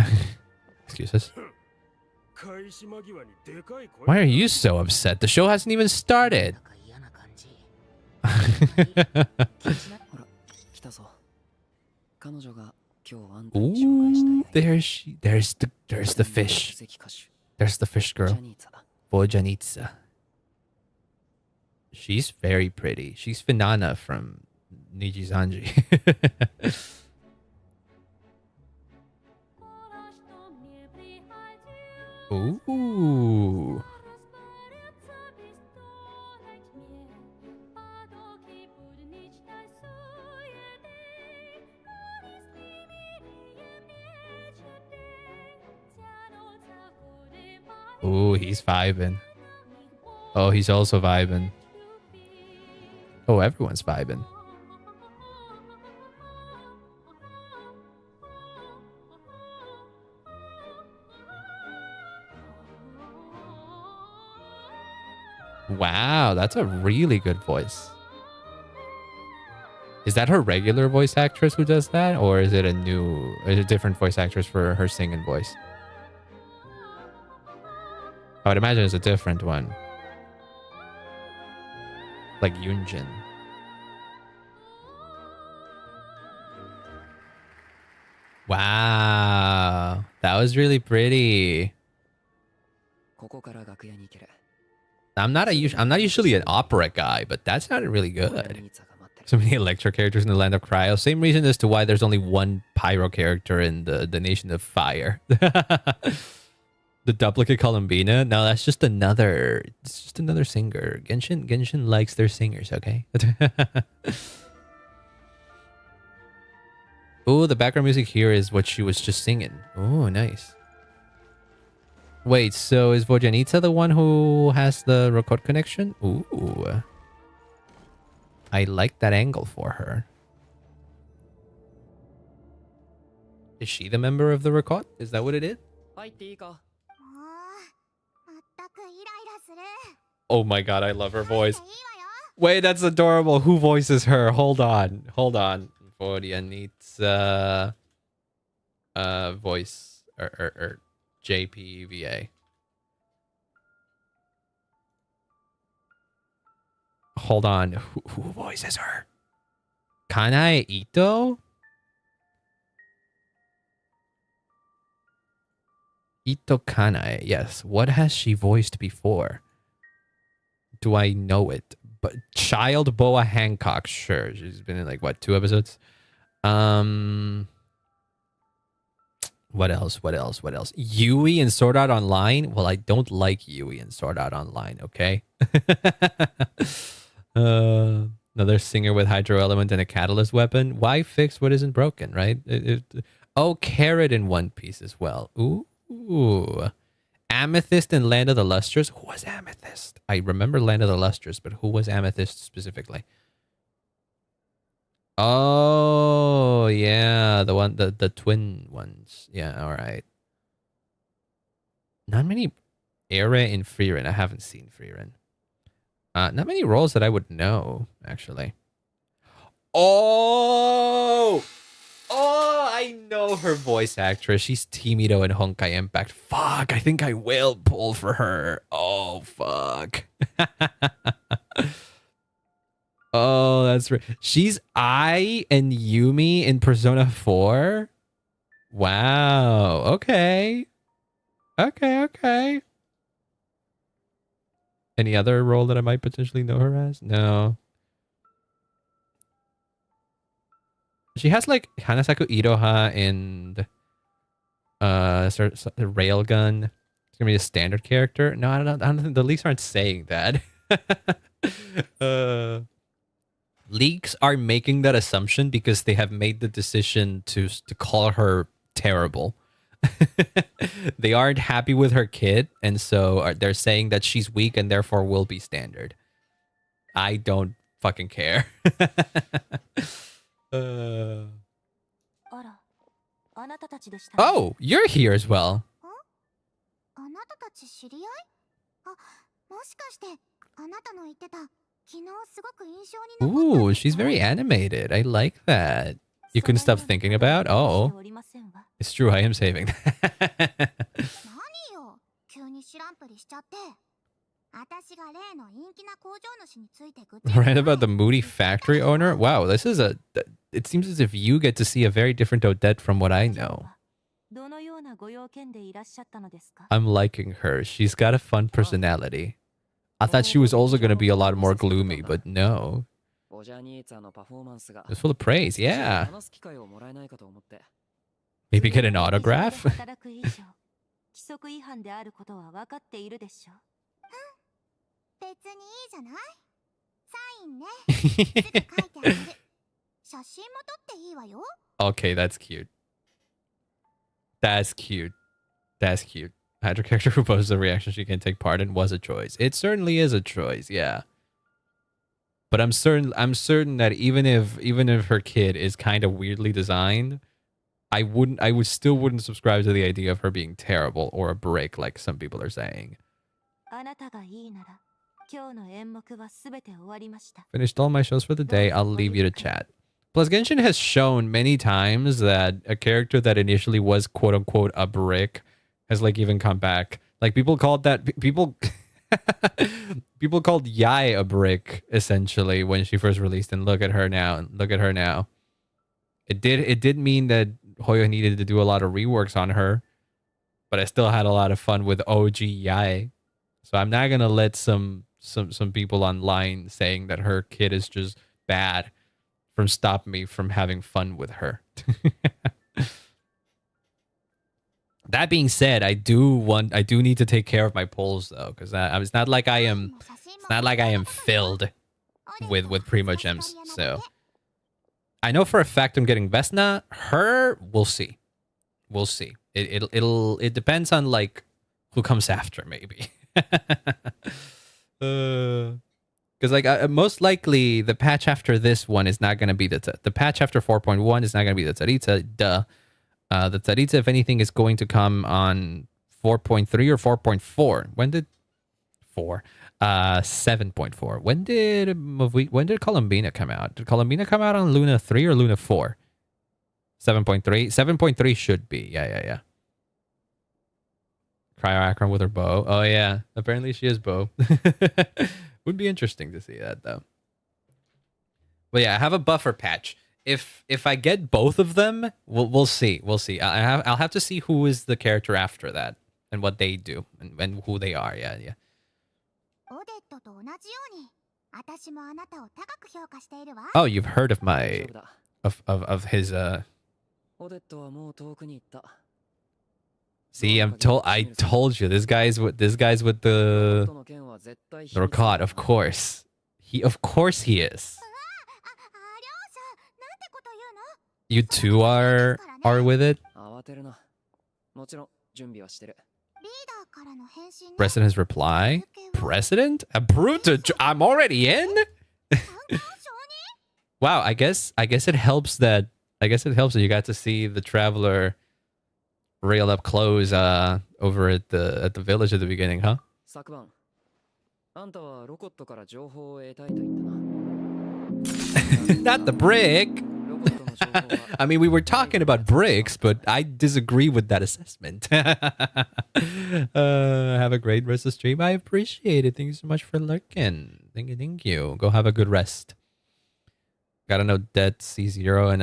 Excuse us. Why are you so upset? The show hasn't even started. Ooh, there's the fish. There's the fish girl. Bojanitsa. She's very pretty. She's Finana from Nijizanji. Ooh. Ooh, he's vibing. Oh, he's also vibing. Oh, everyone's vibing. Wow, that's a really good voice. Is that her regular voice actress who does that? Or is it a different voice actress for her singing voice? I would imagine it's a different one. Like Yunjin. Wow. That was really pretty. I'm not usually an opera guy, but that sounded really good. So many Electro characters in the Land of Cryo. Same reason as to why there's only one Pyro character in the Nation of Fire. The duplicate Columbina. No, that's just another. It's just another singer. Genshin likes their singers. Okay. Oh, the background music here is what she was just singing. Oh, nice. Wait, so is Vojanitsa the one who has the record connection? Ooh. I like that angle for her. Is she the member of the Rakot? Is that what it is? 入っていいか。もうまったくイライラする。 Oh my god, I love her voice. いいわよ。 Wait, that's adorable. Who voices her? Hold on. Hold on. Voria needs voice or JPVA. Hold on. Who voices her? Kanae Ito? Ito Kanae. Yes. What has she voiced before? Do I know it? But Child Boa Hancock, sure. She's been in like what, 2 episodes? What else? Yui in Sword Art Online? Well, I don't like Yui in Sword Art Online, okay? Another singer with Hydro Element and a Catalyst weapon. Why fix what isn't broken, right? Oh, Carrot in One Piece as well. Ooh. Amethyst in Land of the Lustrous. Who was Amethyst? I remember Land of the Lustrous, but who was Amethyst specifically? Oh, yeah, the twin ones. Yeah, all right. Not many era in Frieren. I haven't seen Frieren. Not many roles that I would know, actually. Oh, I know her voice actress. She's Timito in Honkai Impact. Fuck, I think I will pull for her. Oh, fuck. Oh, that's right. She's Ai and Yumi in Persona 4? Wow. Okay. Okay. Any other role that I might potentially know her as? No. She has like Hanasaku Iroha and the Railgun. It's gonna be a standard character. No, I don't think the leaks aren't saying that. Leaks are making that assumption because they have made the decision to call her terrible. They aren't happy with her kid, and so they're saying that she's weak and therefore will be standard. I don't fucking care. Oh, you're here as well. あなたたち知り合い？あ、もしかしてあなたの言ってた昨日すごく印象に残った Ooh, she's very animated. I like that. You couldn't stop thinking about? Oh, it's true. I am saving that. 何よ、急に知らんぷりしちゃって。私が例の陰気な工場主について愚痴 Right about the moody factory owner? Wow, this is a... It seems as if you get to see a very different Odette from what I know. どのようなご用件でいらっしゃったのですか？ I'm liking her. She's got a fun personality. I thought she was also going to be a lot more gloomy, but no. It's full of praise, yeah. Maybe get an autograph? 働く以上、規則違反であることは分かっているでしょ。別にいいじゃない。サインね。すぐ書いてあげる。写真も撮っていいわよ。Okay, that's cute. That's cute. That's cute. Hydra character who poses a reaction she can take part in was a choice. It certainly is a choice, yeah. But I'm certain that even if her kid is kind of weirdly designed, I still wouldn't subscribe to the idea of her being terrible or a brick like some people are saying. あなたがいいなら、今日の演目はすべて終わりました。 Finished all my shows for the day. I'll leave you to chat. Plus, Genshin has shown many times that a character that initially was quote unquote a brick has like even come back. Like people called people called Yai a brick essentially when she first released, and look at her now. It did mean that Hoyo needed to do a lot of reworks on her, but I still had a lot of fun with OG Yai. So I'm not gonna let some people online saying that her kid is just bad from stop me from having fun with her. That being said, I do need to take care of my polls though, because it's not like I am filled with primo gems. So I know for a fact I'm getting Vesna. Her, we'll see. It depends on like who comes after maybe. Because like most likely the patch after this one is not going to be the patch after 4.1 is not going to be the Tsaritsa. Duh. The Tsaritsa, if anything, is going to come on 4.3 or 4.4. When did 7.4? When did Columbina come out? Did Columbina come out on Luna 3 or Luna 4? 7.3. 7.3 should be. Yeah. Cryo Akron with her bow. Oh yeah, apparently she is bow. Would be interesting to see that though. But yeah, I have a buffer patch. If I get both of them, we'll see. We'll see. I'll have to see who is the character after that and what they do and who they are. Yeah. オデットと同じように私もあなたを高く評価しているわ。 Oh, you've heard of 大丈夫だ。 of his オデットはもう遠くに行った。 See, I told you this guy's with the Rokot, of course. Of course he is. あ、りょうさん、なんてこと言うの？ You two are with it? 慌てるな。もちろん準備はしてる。 リーダーからの返信ね。 President's reply? President? Approved? I'm already in? 参加を承認？ Wow, I guess it helps that you got to see the traveler rail up close over at the village at the beginning, huh? 昨晩、あんたはロコットから情報を得たいと言ったな。 Not the brick. ロコットの情報は I mean, we were talking about bricks, but I disagree with that assessment. Have a great rest of the stream. I appreciate it. Thank you so much for looking. Thank you. Go have a good rest. Gotta know that C0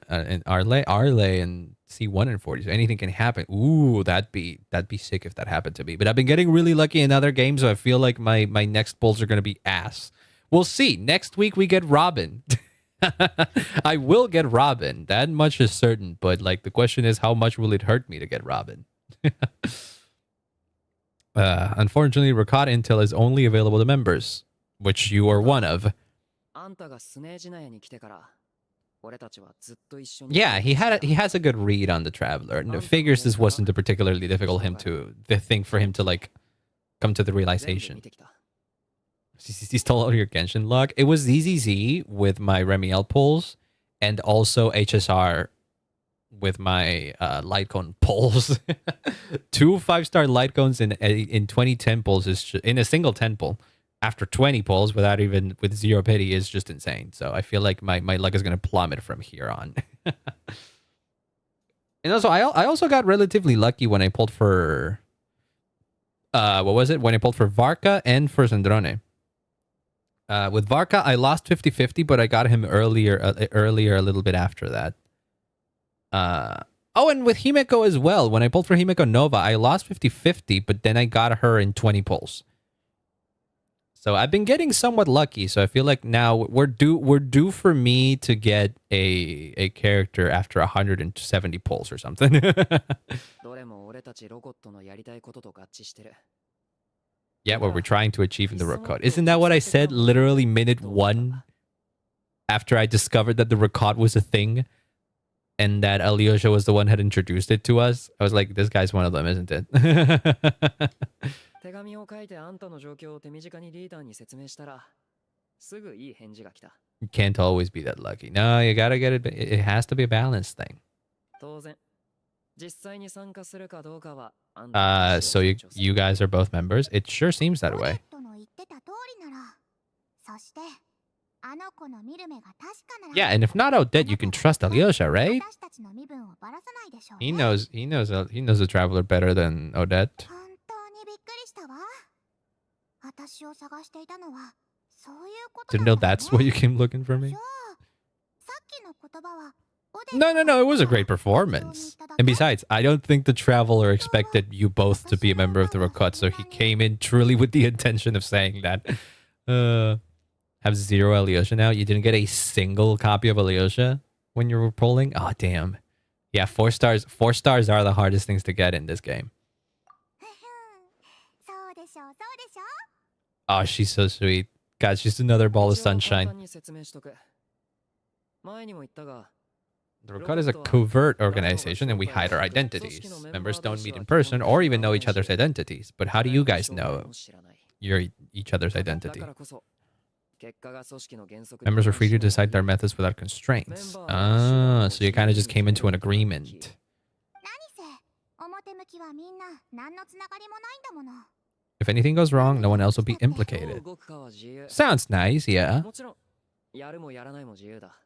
and Arlay and C1 and 40. So anything can happen. Ooh, that'd be sick if that happened to me. But I've been getting really lucky in other games, so I feel like my next pulls are gonna be ass. We'll see. Next week we get Robin. I will get Robin. That much is certain. But like the question is, how much will it hurt me to get Robin? Unfortunately, Rakata Intel is only available to members, which you are one of. あんたがスネージナヤに来てから、俺たちはずっと一緒に。 Yeah, he has a good read on the traveler. And figures this wasn't a particularly difficult thing for him to like come to the 全部 realization. 見てきた。 He stole all your Genshin luck. It was ZZZ with my Remiel pulls, and also HSR with my Lightcone pulls. 2 5-star Lightcones in 20 temples is in a single temple. After 20 pulls with 0 pity is just insane. So I feel like my luck is going to plummet from here on. And also, I also got relatively lucky when I pulled for... what was it? When I pulled for Varka and for Zandrone. With Varka, I lost 50-50, but I got him earlier a little bit after that. Oh, and with Himeko as well. When I pulled for Himeko Nova, I lost 50-50, but then I got her in 20 pulls. So I've been getting somewhat lucky. So I feel like now we're due for me to get a character after 170 pulls or something. どれも俺たちロコットのやりたいことと合致してる。 Yeah, what we're trying to achieve in the Rakot. Isn't that what I said literally minute 1 after I discovered that the Rakot was a thing and that Alyosha was the one who had introduced it to us? I was like, this guy's one of them, isn't it? 手紙を書いてあんたの状況を手短にリーダーに説明したら、すぐいい返事が来た。 You can't always be that lucky. No, you gotta get it. It has to be a balanced thing. 当然、実際に参加するかどうかはあんたの意思を So 尊重する。 you guys are both members? It sure seems that オデ way. ットの言ってた通りなら、そしてあの子の見る目が確かなら、 Yeah, and if not Odette, you can trust Alyosha, right? 私たちの身分をばらさないでしょう He ね。 knows the traveler better than Odette. 本当にびっくりしたわ。私を探していたのはそういうことな Didn't の know かね。 that's why you came looking for じ me. ゃあさっきの言葉はオデット No, が it was a great 本当に performance. 言っただ And け？ besides, I don't think the traveler expected you both to be a member of the Rakot, so he came in truly with the intention of saying that. Have 0 Alyosha now? You didn't get a single copy of Alyosha when you were pulling? Oh, damn. Yeah, 4 stars. 4 stars are the hardest things to get in this game. そうでしょうそうでしょう。 Oh, she's so sweet. God, she's another ball of 一応簡 sunshine. 単に説明しとく。前にも言ったが、 The Rakot is a covert organization and we hide our identities. Members don't meet in person or even know each other's identities. But how do you guys know 知らない。 each other's だ identity? からこそ、Members are free to decide their methods without constraints. Ah, so you kind of just came into an agreement. 何せ表向きはみんな何のつながりもないんだもの。 If anything goes wrong, no one else will be implicated. Sounds nice, yeah. もちろんやるもやらないも自由だ。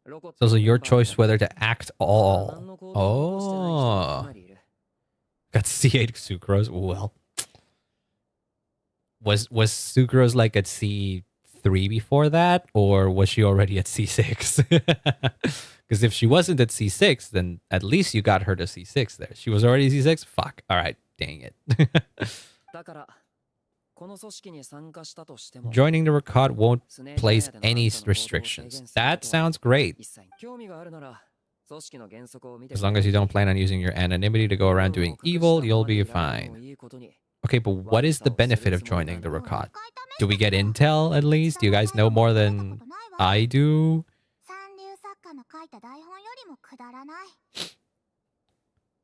It's also your choice whether to act all. Oh. Got C8 Sucrose. Well. Was Sucrose like at C3 before that? Or was she already at C6? Because if she wasn't at C6, then at least you got her to C6 there. She was already C6? Fuck. Alright. Dang it. Joining the Rakad won't place any restrictions. That sounds great. As long as you don't plan on using your anonymity to go around doing evil, you'll be fine. Okay, but what is the benefit of joining the Rakad? Do we get intel at least? Do you guys know more than I do?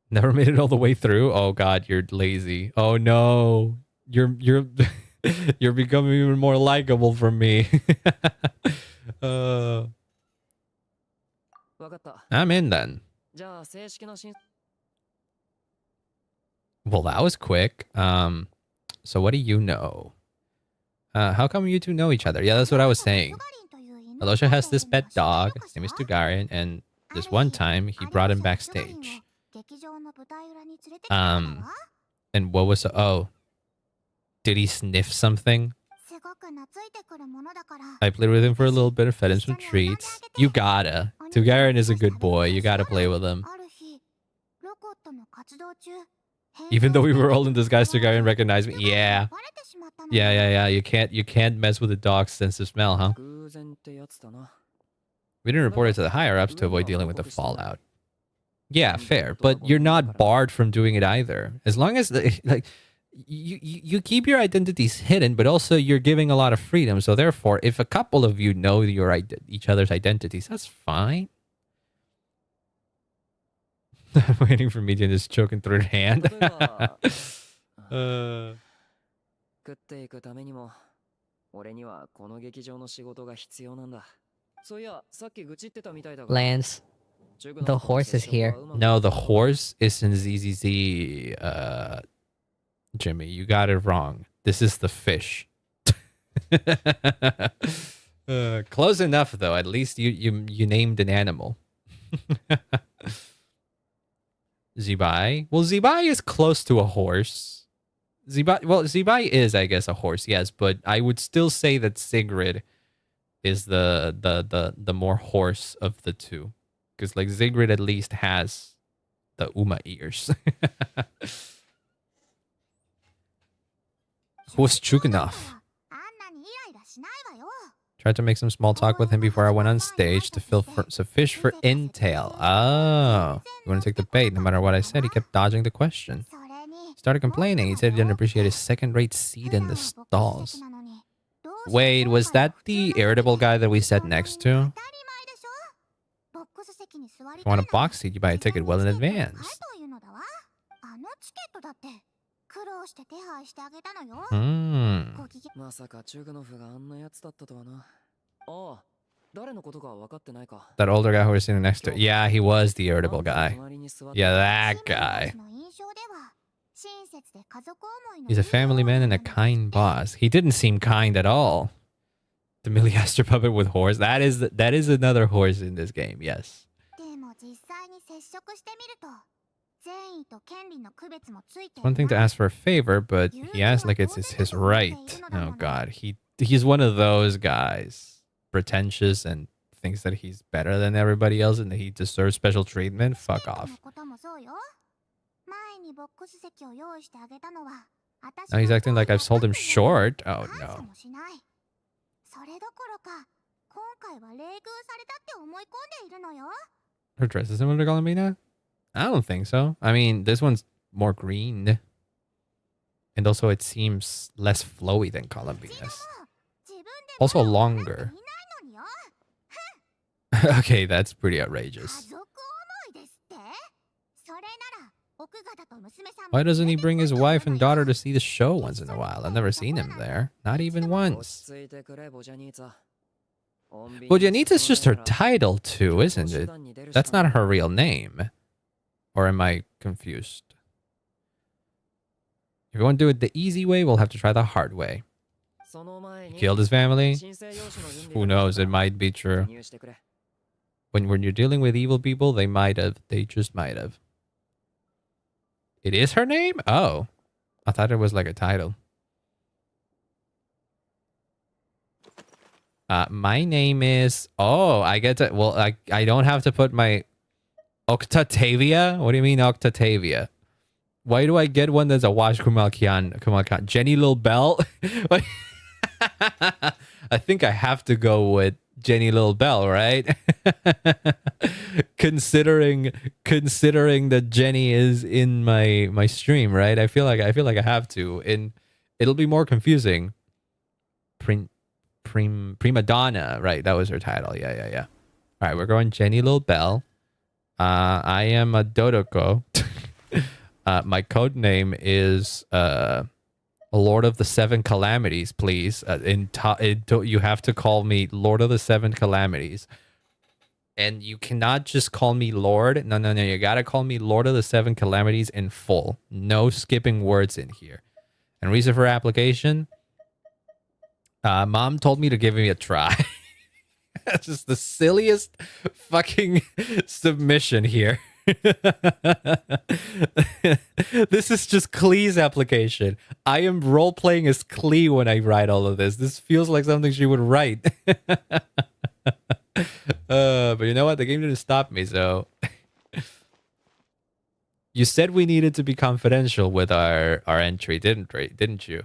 Never made it all the way through? Oh god, you're lazy. Oh no. You're you're becoming even more likable for me. I'm in then. Well, that was quick. So what do you know? How come you two know each other? Yeah, that's what I was saying. Alosha has this pet dog. His name is Tugarian, and this one time he brought him backstage. And what was... Oh. Did he sniff something? I played with him for a little bit and fed him some treats. You gotta. Tugarian is a good boy. You gotta play with him. Even though we were all in disguise, Tugarian recognized me. Yeah. Yeah. You can't mess with a dog's sense of smell, huh? We didn't report it to the higher-ups to avoid dealing with the fallout. Yeah, fair. But you're not barred from doing it either. As long as... like. You keep your identities hidden, but also you're giving a lot of freedom. So therefore, if a couple of you know each other's identities, that's fine. I'm waiting for Median is choking through her hand. Lance, the horse is here. No, the horse is in ZZZ. Jimmy, you got it wrong. This is the fish. Close enough, though. At least you named an animal. Zibai? Well, Zibai is close to a horse. Zibai is, I guess, a horse, yes. But I would still say that Sigrid is the more horse of the two. Because, like, Sigrid at least has the Uma ears. Who's Chuganov? Tried to make some small talk with him before I went on stage to fish for intel. Oh, you want to take the bait? No matter what I said, he kept dodging the question. Started complaining. He said he didn't appreciate his second-rate seat in the stalls. Wait, was that the irritable guy that we sat next to? If you want a box seat, you buy a ticket well in advance. That older guy who was sitting next to it. Yeah, he was the irritable guy. Yeah, that guy. He's a family man and a kind boss. He didn't seem kind at all. The Milliaster puppet with horse. That is another horse in this game, yes. It's one thing to ask for a favor, but he asks like it's his right. Oh god, he's one of those guys. Pretentious and thinks that he's better than everybody else and that he deserves special treatment. Fuck off. Now he's acting like I've sold him short. Oh no. Her dress is similar to Columbina? I don't think so. I mean, this one's more green. And also it seems less flowy than Columbina's. Also longer. Okay, that's pretty outrageous. Why doesn't he bring his wife and daughter to see the show once in a while? I've never seen him there. Not even once. Bojanita's just her title too, isn't it? That's not her real name. Or am I confused? If you want to do it the easy way, we'll have to try the hard way. He killed his family? Who knows? It might be true. When you're dealing with evil people, they might have. They just might have. It is her name? Oh. I thought it was like a title. My name is... Oh, I get to... Well, I don't have to put my... Octatavia? What do you mean Octatavia? Why do I get one that's a Wash Kumalkan? Jenny Lil Bell? I think I have to go with Jenny Lil Bell, right? considering that Jenny is in my stream, right? I feel like I have to, and it'll be more confusing. Prima Donna, right? That was her title. Yeah. All right, we're going Jenny Lil Bell. I am a Dodoko. My code name is Lord of the Seven Calamities, please. You have to call me Lord of the Seven Calamities. And you cannot just call me Lord. No. You gotta call me Lord of the Seven Calamities in full. No skipping words in here. And reason for application? Mom told me to give me a try. That's just the silliest fucking submission here. This is just Klee's application. I am role-playing as Klee when I write all of this. This feels like something she would write. But you know what? The game didn't stop me, so... You said we needed to be confidential with our entry, didn't you?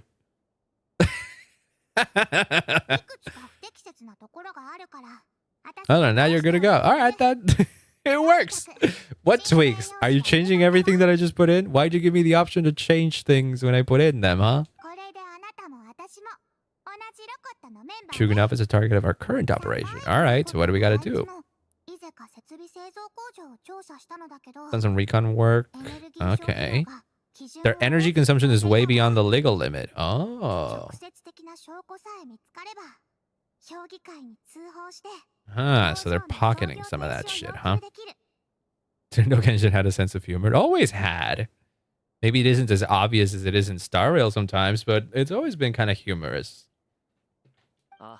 Oh, now you're good to go. All right, that it works. What tweaks? Are you changing everything that I just put in? Why'd you give me the option to change things when I put in them, huh? Chugunov is a target of our current operation. All right, so what do we got to do? Done some recon work. Okay. Their energy consumption is way beyond the legal limit. Oh. So they're pocketing some of that shit, huh? No Genshin had a sense of humor. It always had. Maybe it isn't as obvious as it is in Star Rail sometimes, but it's always been kind of humorous. I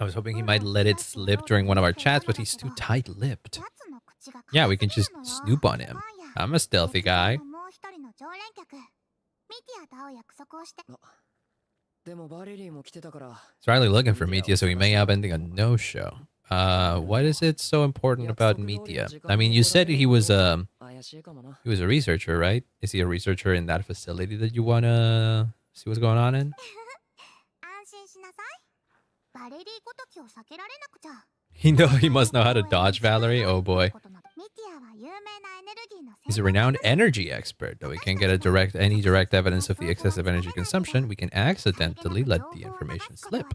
was hoping he might let it slip during one of our chats, but he's too tight-lipped. Yeah, we can just snoop on him. I'm a stealthy guy. He's rightly looking for Metia, so he may have ending a no-show. What is it so important about Metia? I mean, you said he was a researcher, right? Is he a researcher in that facility that you wanna see what's going on in? He must know how to dodge Valerie. Oh boy. He's a renowned energy expert. Though we can't get any direct evidence of the excessive energy consumption, we can accidentally let the information slip.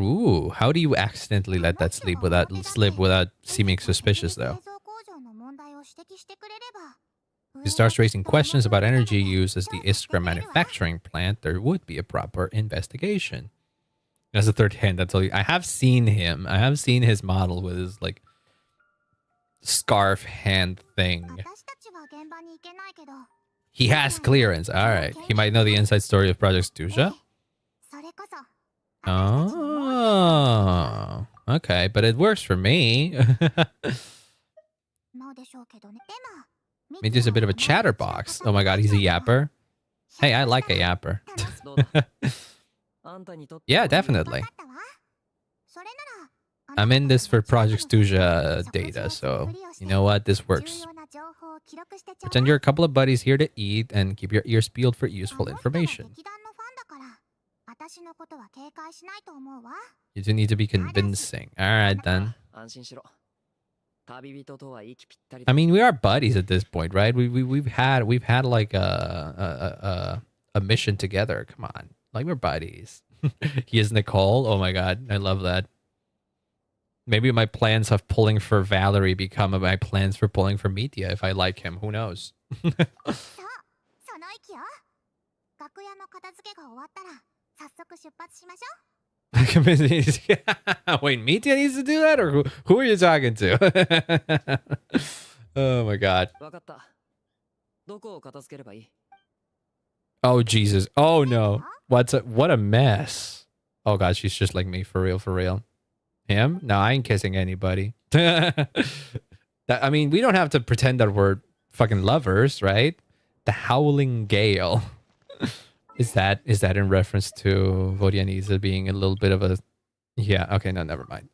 Ooh, how do you accidentally let that slip without seeming suspicious, though? If he starts raising questions about energy use as the Iskra manufacturing plant, there would be a proper investigation. That's the third hand. That's all. I have seen him. I have seen his model with his like scarf hand thing. He has clearance. All right. He might know the inside story of Project Dusha. Oh, okay, but it works for me. Metia's a bit of a chatterbox. Oh my god, he's a yapper. Hey, I like a yapper. Yeah, definitely. I'm in this for Project Stuja data, so you know what? This works. Pretend you're a couple of buddies here to eat and keep your ears peeled for useful information. You do need to be convincing. Alright then. I mean, we are buddies at this point, right? We've had like a mission together. Come on. Like we're buddies. He is Nicole. Oh my god, I love that. Maybe my plans of pulling for Valerie become my plans for pulling for Media if I like him. Who knows? さあ、その息よ。楽屋の片付けが終わったら、早速出発しましょう。Wait, Media needs to do that, or who are you talking to? Oh my god. わかった。どこを片付ければいい？ Oh Jesus. Oh no. What a mess. Oh god, she's just like me, for real, for real. Him? No, I ain't kissing anybody. I mean, we don't have to pretend that we're fucking lovers, right? The Howling Gale. Is that in reference to Vodianiza being a little bit of a... Yeah, okay, no, never mind.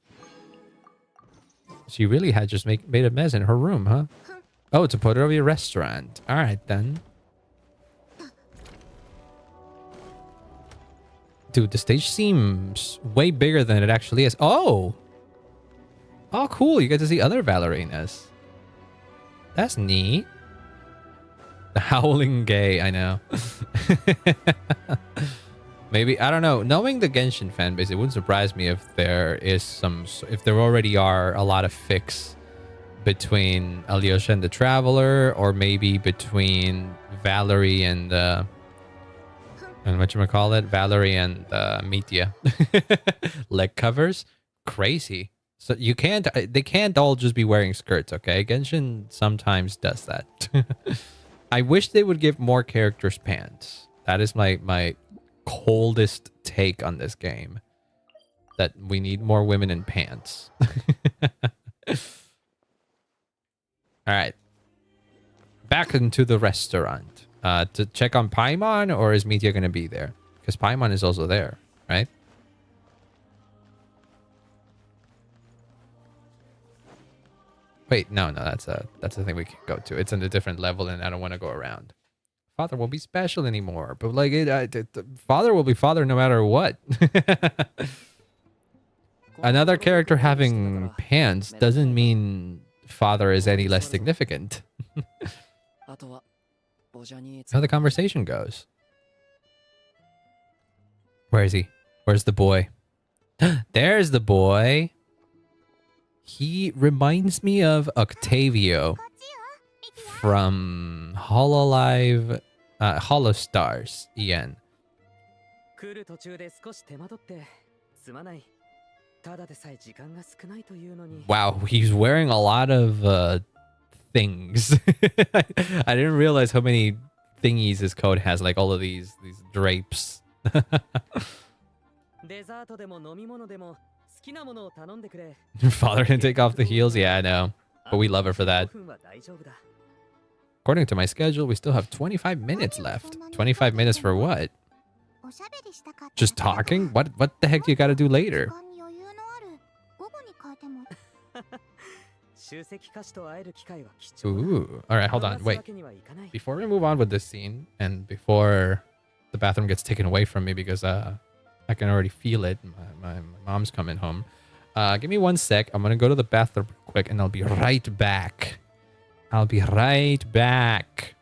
She really had just made a mess in her room, huh? Oh, to put her over your restaurant. All right, then. Dude, the stage seems way bigger than it actually is. Oh! Oh, cool. You get to see other ballerinas. That's neat. The Howling Gay, I know. Maybe, I don't know. Knowing the Genshin fan base, it wouldn't surprise me if there already are a lot of fics between Alyosha and the Traveler, or maybe between Valerie and whatchamacallit? Valerie and Metia. Leg covers? Crazy. So they can't all just be wearing skirts, okay? Genshin sometimes does that. I wish they would give more characters pants. That is my coldest take on this game. That we need more women in pants. Alright. Back into the restaurant. To check on Paimon, or is Media going to be there? Because Paimon is also there, right? Wait, no, that's a thing we can't go to. It's in a different level, and I don't want to go around. Father won't be special anymore, but like father will be father no matter what. Another character having pants doesn't mean father is any less significant. How the conversation goes. Where is he? Where's the boy? There's the boy. He reminds me of Octavio from Hololive, Holostars, Ian. Wow, he's wearing a lot of things. I didn't realize how many thingies his coat has, like all of these drapes. Father can take off the heels? Yeah, I know. But we love her for that. According to my schedule, we still have 25 minutes left. 25 minutes for what? Just talking? What the heck do you gotta do later? Ooh. Alright, hold on. Wait. Before we move on with this scene, and before the bathroom gets taken away from me because I can already feel it. My mom's coming home. Give me 1 sec. I'm gonna go to the bathroom quick, and I'll be right back. I'll be right back.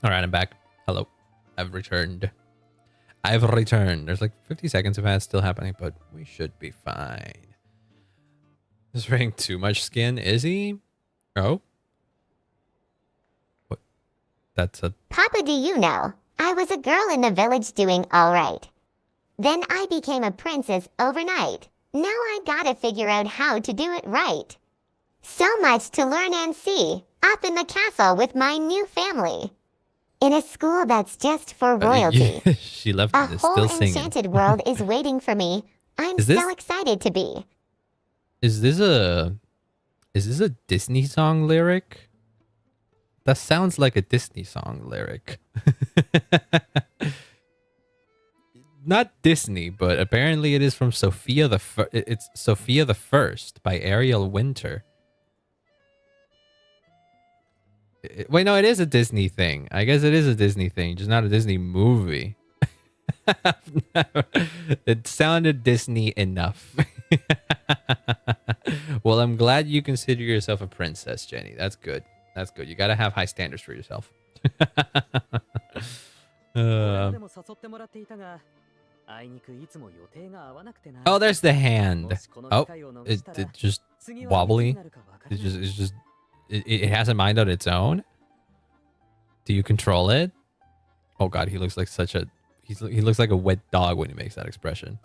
All right, I'm back. Hello. I've returned. I've returned. There's like 50 seconds of ads still happening, but we should be fine. Is wearing too much skin, is he? Oh? What? That's a... Papa, do you know? I was a girl in the village doing all right. Then I became a princess overnight. Now I gotta figure out how to do it right. So much to learn and see, up in the castle with my new family. In a school that's just for royalty. She left A it whole still singing. enchanted world is waiting for me. I'm Is this- so excited to be. Is this a Disney song lyric? That sounds like a Disney song lyric. Not Disney, but apparently it is from Sophia the it's Sophia the First by Ariel Winter. Wait, no, it is a Disney thing. I guess it is a Disney thing, just not a Disney movie. It sounded Disney enough. Well, I'm glad you consider yourself a princess, Jenny. That's good. That's good. You gotta have high standards for yourself. Oh, there's the hand. Oh, it just wobbly. It has a mind on its own. Do you control it? Oh God, he looks like such a he looks like a wet dog when he makes that expression.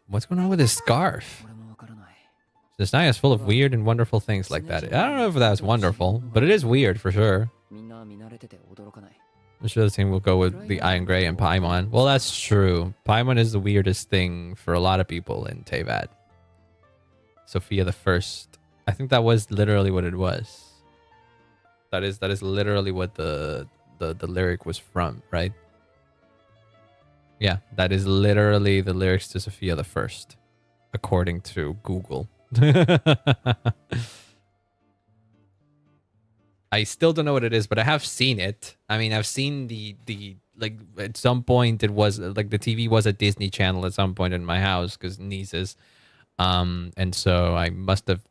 What's going on with his scarf? This night is full of weird and wonderful things like that. I don't know if that's wonderful, but it is weird for sure. I'm sure the team will go with the Iron Gray and Paimon. Well, that's true. Paimon is the weirdest thing for a lot of people in Teyvat. Sophia the First. I think that was literally what it was. That is literally what the lyric was from, right? Yeah, that is literally the lyrics to Sophia the First, according to Google. I still don't know what it is, but I have seen it. I mean, I've seen the like at some point it was like the TV was a Disney Channel at some point in my house because nieces, and so I must have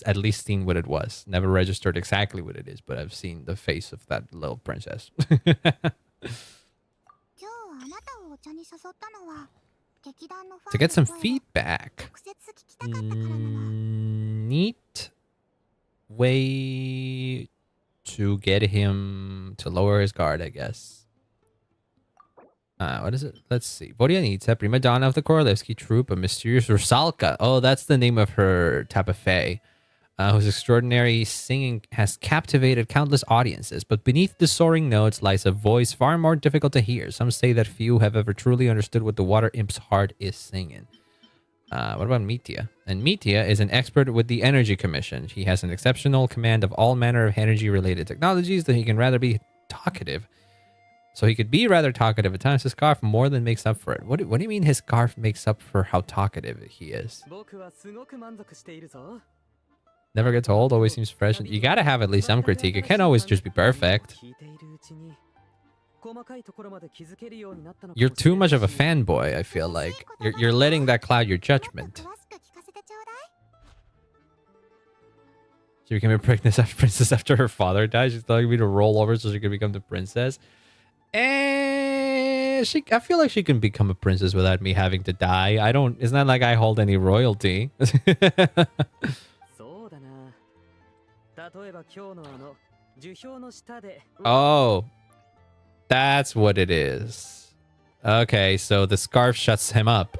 at least seen what it was. Never registered exactly what it is, but I've seen the face of that little princess. To get some feedback. Neat way to get him to lower his guard, I guess. What is it? Let's see. Vodianitsa, prima donna of the Korolevsky troupe, a mysterious Rusalka. Oh, that's the name of her tapafé. Whose extraordinary singing has captivated countless audiences, but beneath the soaring notes lies a voice far more difficult to hear. Some say that few have ever truly understood what the water imp's heart is singing. What about Mitya? And Mitya is an expert with the Energy Commission. He has an exceptional command of all manner of energy-related technologies, though he can rather be talkative. So he could be rather talkative at times. His scarf more than makes up for it. What do you mean his scarf makes up for how talkative he is? Never gets old, always seems fresh. You gotta have at least some critique. It can't always just be perfect. You're too much of a fanboy, I feel like. You're letting that cloud your judgment. She became a princess after her father died. She's telling me to roll over so she can become the princess. I feel like she can become a princess without me having to die. It's not like I hold any royalty. Oh, that's what it is. Okay, so the scarf shuts him up.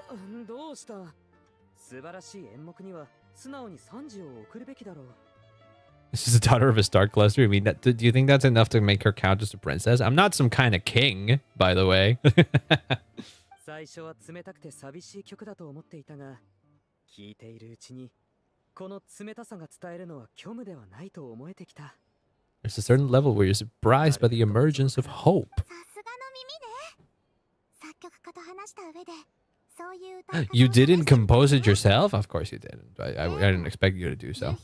She's the daughter of a star cluster. I mean, do you think that's enough to make her count as a princess? I'm not some kind of king, by the way. There's a certain level where you're surprised by the emergence of hope. You didn't compose it yourself? Of course you didn't. I didn't expect you to do so.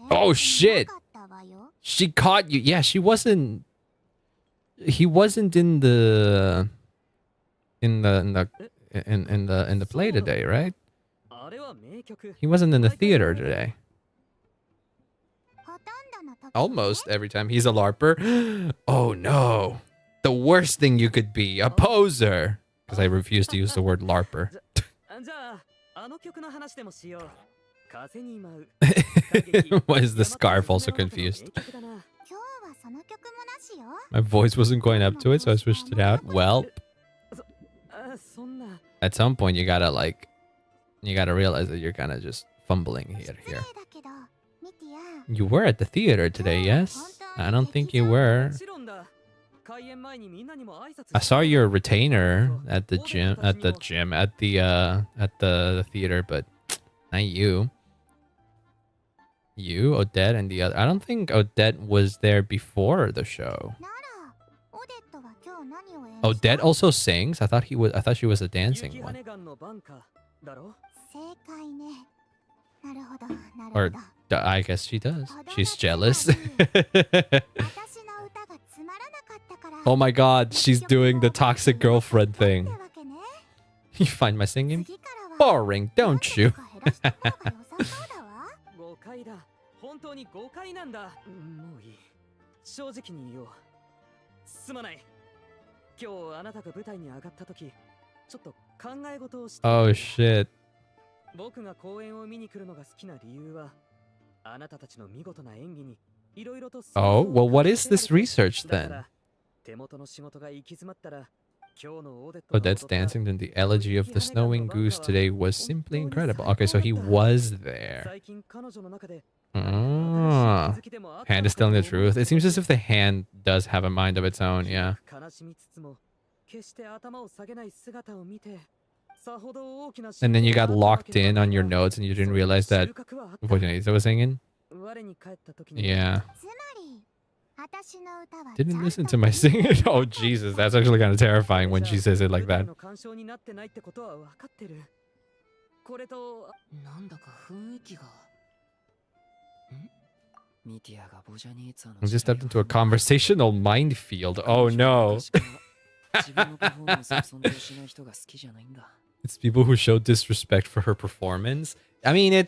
Oh shit! She caught you. Yeah, she wasn't. He wasn't in the play today, right? He wasn't in the theater today. Almost every time he's a LARPer. Oh no. The worst thing you could be, a poser. Because I refuse to use the word LARPer. Why is the scarf also confused? My voice wasn't going up to it, so I switched it out. Well, at some point you gotta realize that you're kind of just fumbling here. You were at the theater today, yes? I don't think you were. I saw your retainer at the theater, but not you. You, Odette, and the other. I don't think Odette was there before the show. Odette also sings? I thought she was a dancing one. Or I guess she does. She's jealous. Oh my god, she's doing the toxic girlfriend thing. You find my singing boring, don't you? Oh shit. Oh, well, what is this research then? Odette's dancing, then the elegy of the snowing goose today was simply incredible. Okay, so he was there. Hand is telling the truth. It seems as if the hand does have a mind of its own, yeah. And then you got locked in on your notes and you didn't realize that Voitinisa was singing? Yeah. Didn't listen to my singing? Oh, Jesus, that's actually kind of terrifying when she says it like that. I just stepped into a conversational minefield. Oh, no. It's people who show disrespect for her performance. I mean,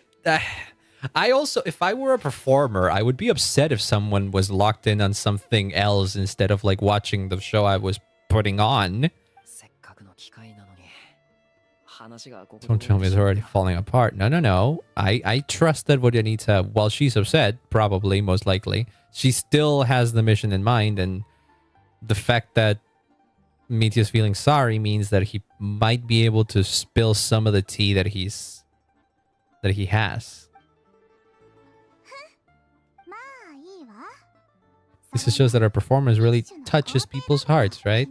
I also, if I were a performer, I would be upset if someone was locked in on something else instead of like watching the show I was putting on. Don't tell me it's already falling apart. No. I trust that Voitinisa, while she's upset, probably, most likely, she still has the mission in mind, and the fact that Mitya's feeling sorry means that he might be able to spill some of the tea that he has. This just shows that our performance really touches people's hearts, right?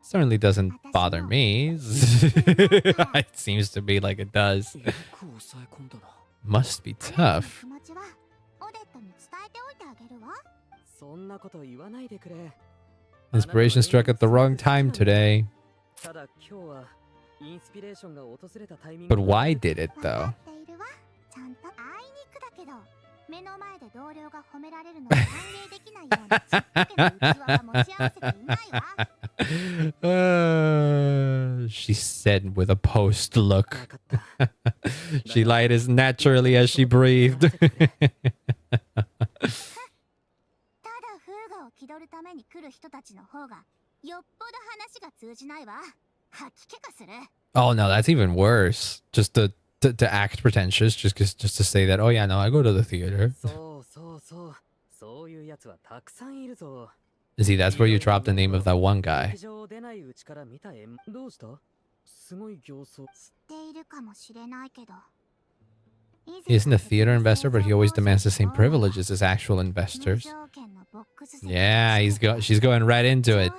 Certainly doesn't bother me. It seems to be like it does. Must be tough. Inspiration struck at the wrong time today. But why did it, though? She said with a post look. She lied as naturally as she breathed. Oh no, that's even worse. Just to act pretentious, just to say that, oh yeah, no, I go to the theater. See, that's where you drop the name of that one guy. He isn't a theater investor, but he always demands the same privileges as actual investors. Yeah, she's going right into it.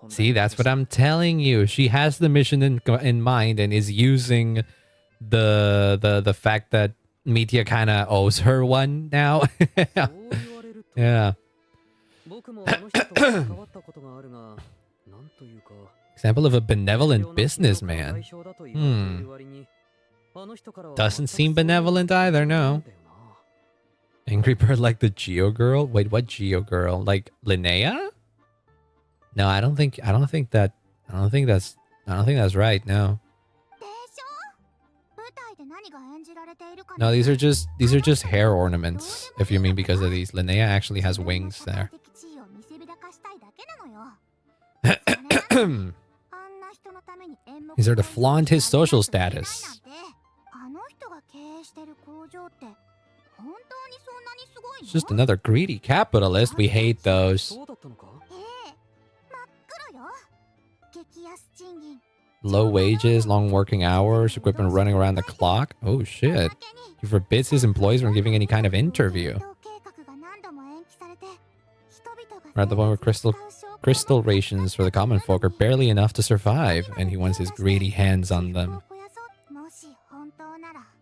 See, that's what I'm telling you. She has the mission in mind and is using the fact that Mitya kind of owes her one now. Yeah. Example of a benevolent businessman. Doesn't seem benevolent either, no. Angry Bird like the Geo girl? Wait, what Geo girl? Like Linnea? No, I don't think that's I don't think that's right. No. でしょ舞台で何が演じられているか No, these are just hair ornaments. If you mean because of these, Linnea actually has wings there. 地位を見せびらかしたいだけなのよ He's there to flaunt his social status. あの人が経営してる工場って本当にそんなにすごいの It's just another greedy capitalist. We hate those. そうだったのか？ええ真っ黒よ激安賃金 Low wages, long working hours, equipment running around the clock. Oh shit. He forbids his employees from giving any kind of interview. We're at the point where crystal rations for the common folk are barely enough to survive, and he wants his greedy hands on them.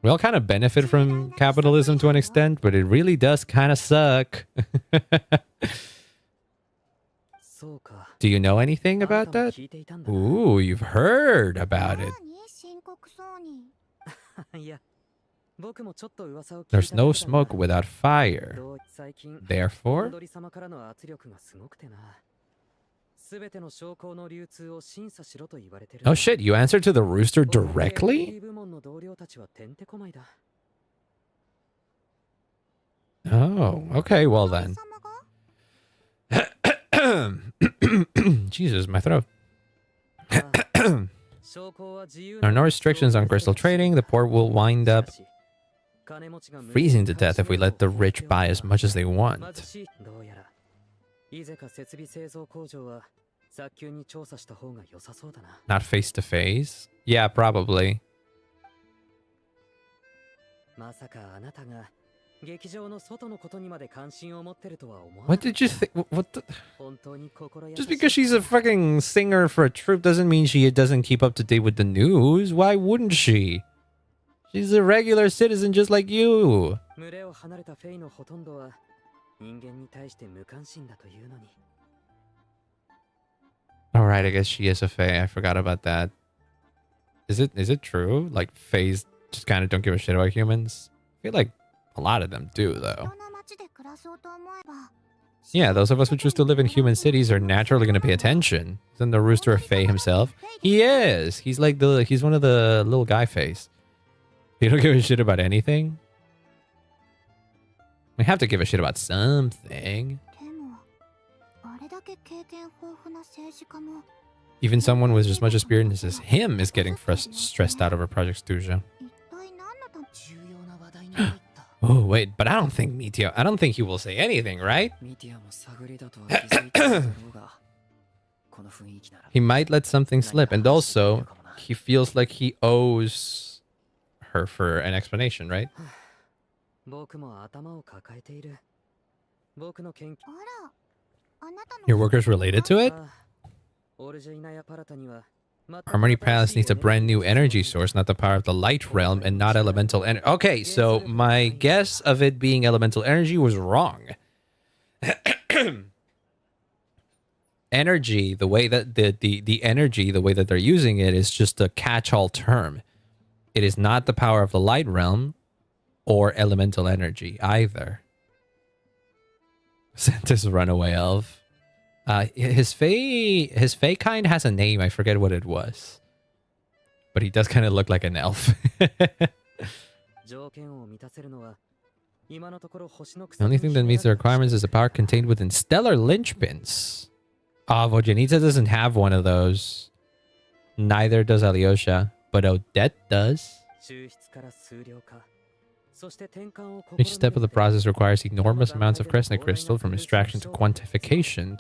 We all kind of benefit from capitalism to an extent, but it really does kind of suck. Do you know anything about that? Ooh, you've heard about it. There's no smoke without fire. Therefore, oh shit, you answered to the rooster directly? Oh, okay, well then. Jesus, my throat. There are no restrictions on crystal trading. The poor will wind up freezing to death if we let the rich buy as much as they want. Not face to face? Yeah, probably. What did you think? What the? Just because she's a fucking singer for a troupe doesn't mean she doesn't keep up to date with the news. Why wouldn't she? She's a regular citizen just like you. Alright, I guess she is a fae. I forgot about that. Is it true? Like, faes just kind of don't give a shit about humans? I feel like a lot of them do, though. Yeah, those of us who choose to live in human cities are naturally going to pay attention. Isn't the rooster a fae himself? He is! He's like he's one of the little guy faes. He don't give a shit about anything? We have to give a shit about something. Even someone with as much experience as him is getting stressed out over Project Studio. Oh, wait, but I don't think he will say anything, right? He might let something slip, and also, he feels like he owes her for an explanation, right? Your workers related to it? Harmony Palace needs a brand new energy source, not the power of the light realm and not elemental energy. Okay, so my guess of it being elemental energy was wrong. Energy, the way that the energy, the way that they're using it is just a catch-all term. It is not the power of the light realm or elemental energy either. Santa's runaway elf. His fae kind has a name. I forget what it was. But he does kind of look like an elf. The only thing that meets the requirements is the power contained within stellar linchpins. Vojanita doesn't have one of those. Neither does Alyosha, but Odette does. Each step of the process requires enormous amounts of Kresna crystal, from extraction to quantification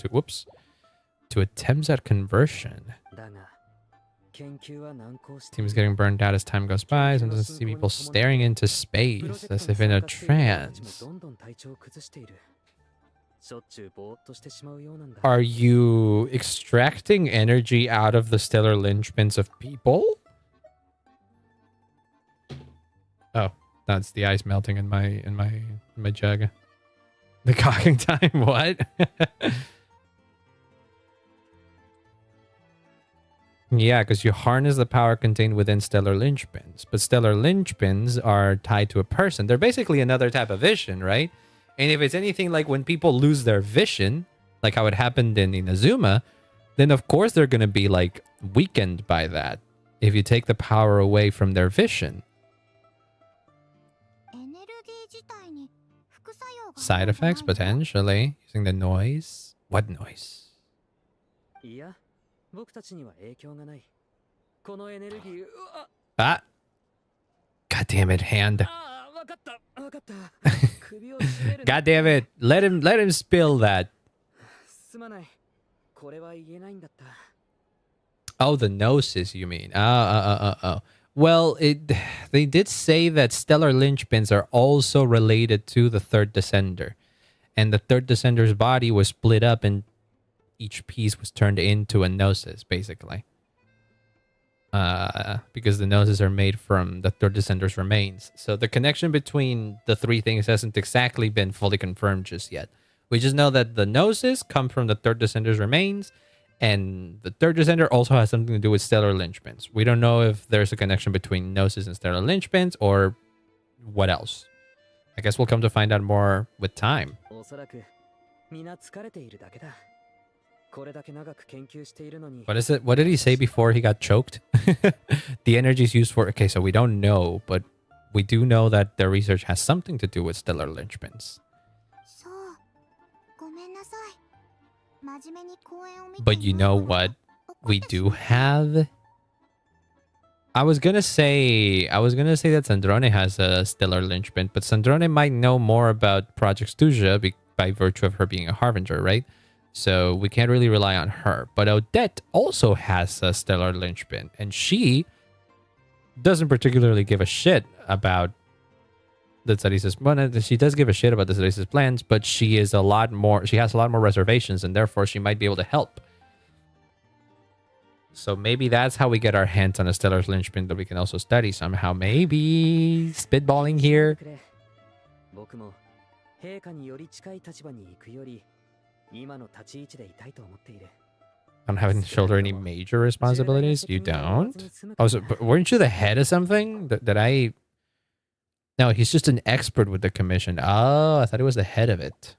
to attempts at conversion. Team is getting burned out as time goes by. Sometimes see people staring into space as if in a trance. Are you extracting energy out of the stellar linchpins of people? Oh. That's the ice melting in my jug. The cocking time, what? Yeah, because you harness the power contained within stellar linchpins. But stellar linchpins are tied to a person. They're basically another type of vision, right? And if it's anything like when people lose their vision, like how it happened in Inazuma, then of course they're going to be like weakened by that if you take the power away from their vision. エネルギー自体に副作用が Side effects あるんじゃないの？ potentially using the noise. What noise? いや、僕たちには影響がない。このエネルギー、うわ Ah! God damn it, hand. あー、わかった、わかった。首を絞める God damn it. Let him spill that. すまない。これは言えないんだった。 Oh, the gnosis, you mean? Oh. Well, they did say that stellar linchpins are also related to the third descender. And the third descender's body was split up and each piece was turned into a gnosis, basically. Because the gnosis are made from the third descender's remains. So the connection between the three things hasn't exactly been fully confirmed just yet. We just know that the gnosis come from the third descender's remains, and the third descender also has something to do with stellar linchpins. We don't know if there's a connection between gnosis and stellar linchpins or what else. I guess we'll come to find out more with time. おそらくみんな疲れているだけだ。これだけ長く研究しているのに。 What is it? What did he say before he got choked? The energy is used for... Okay, so we don't know, but we do know that their research has something to do with stellar linchpins. そう。ごめんなさい。真面目に公演を見て But you know what 怒って we し do まった have? I was gonna say that Sandrone has a stellar linchpin, but Sandrone might know more about Project Stuja by virtue of her being a harbinger, right? So we can't really rely on her. But Odette also has a stellar linchpin, and she doesn't particularly give a shit about the Tsarisa's... Well, she does give a shit about the Tsarisa's plans, but she has a lot more reservations, and therefore she might be able to help. So maybe that's how we get our hands on a stellar linchpin that we can also study somehow. Maybe spitballing here. 僕も陛下により近い立場に行くより今の立ち位置でいたいと思っている。 I don't have to shoulder any major responsibilities. You don't? Oh, so but weren't you the head of something? That I... No, he's just an expert with the commission. Oh, I thought he was the head of it.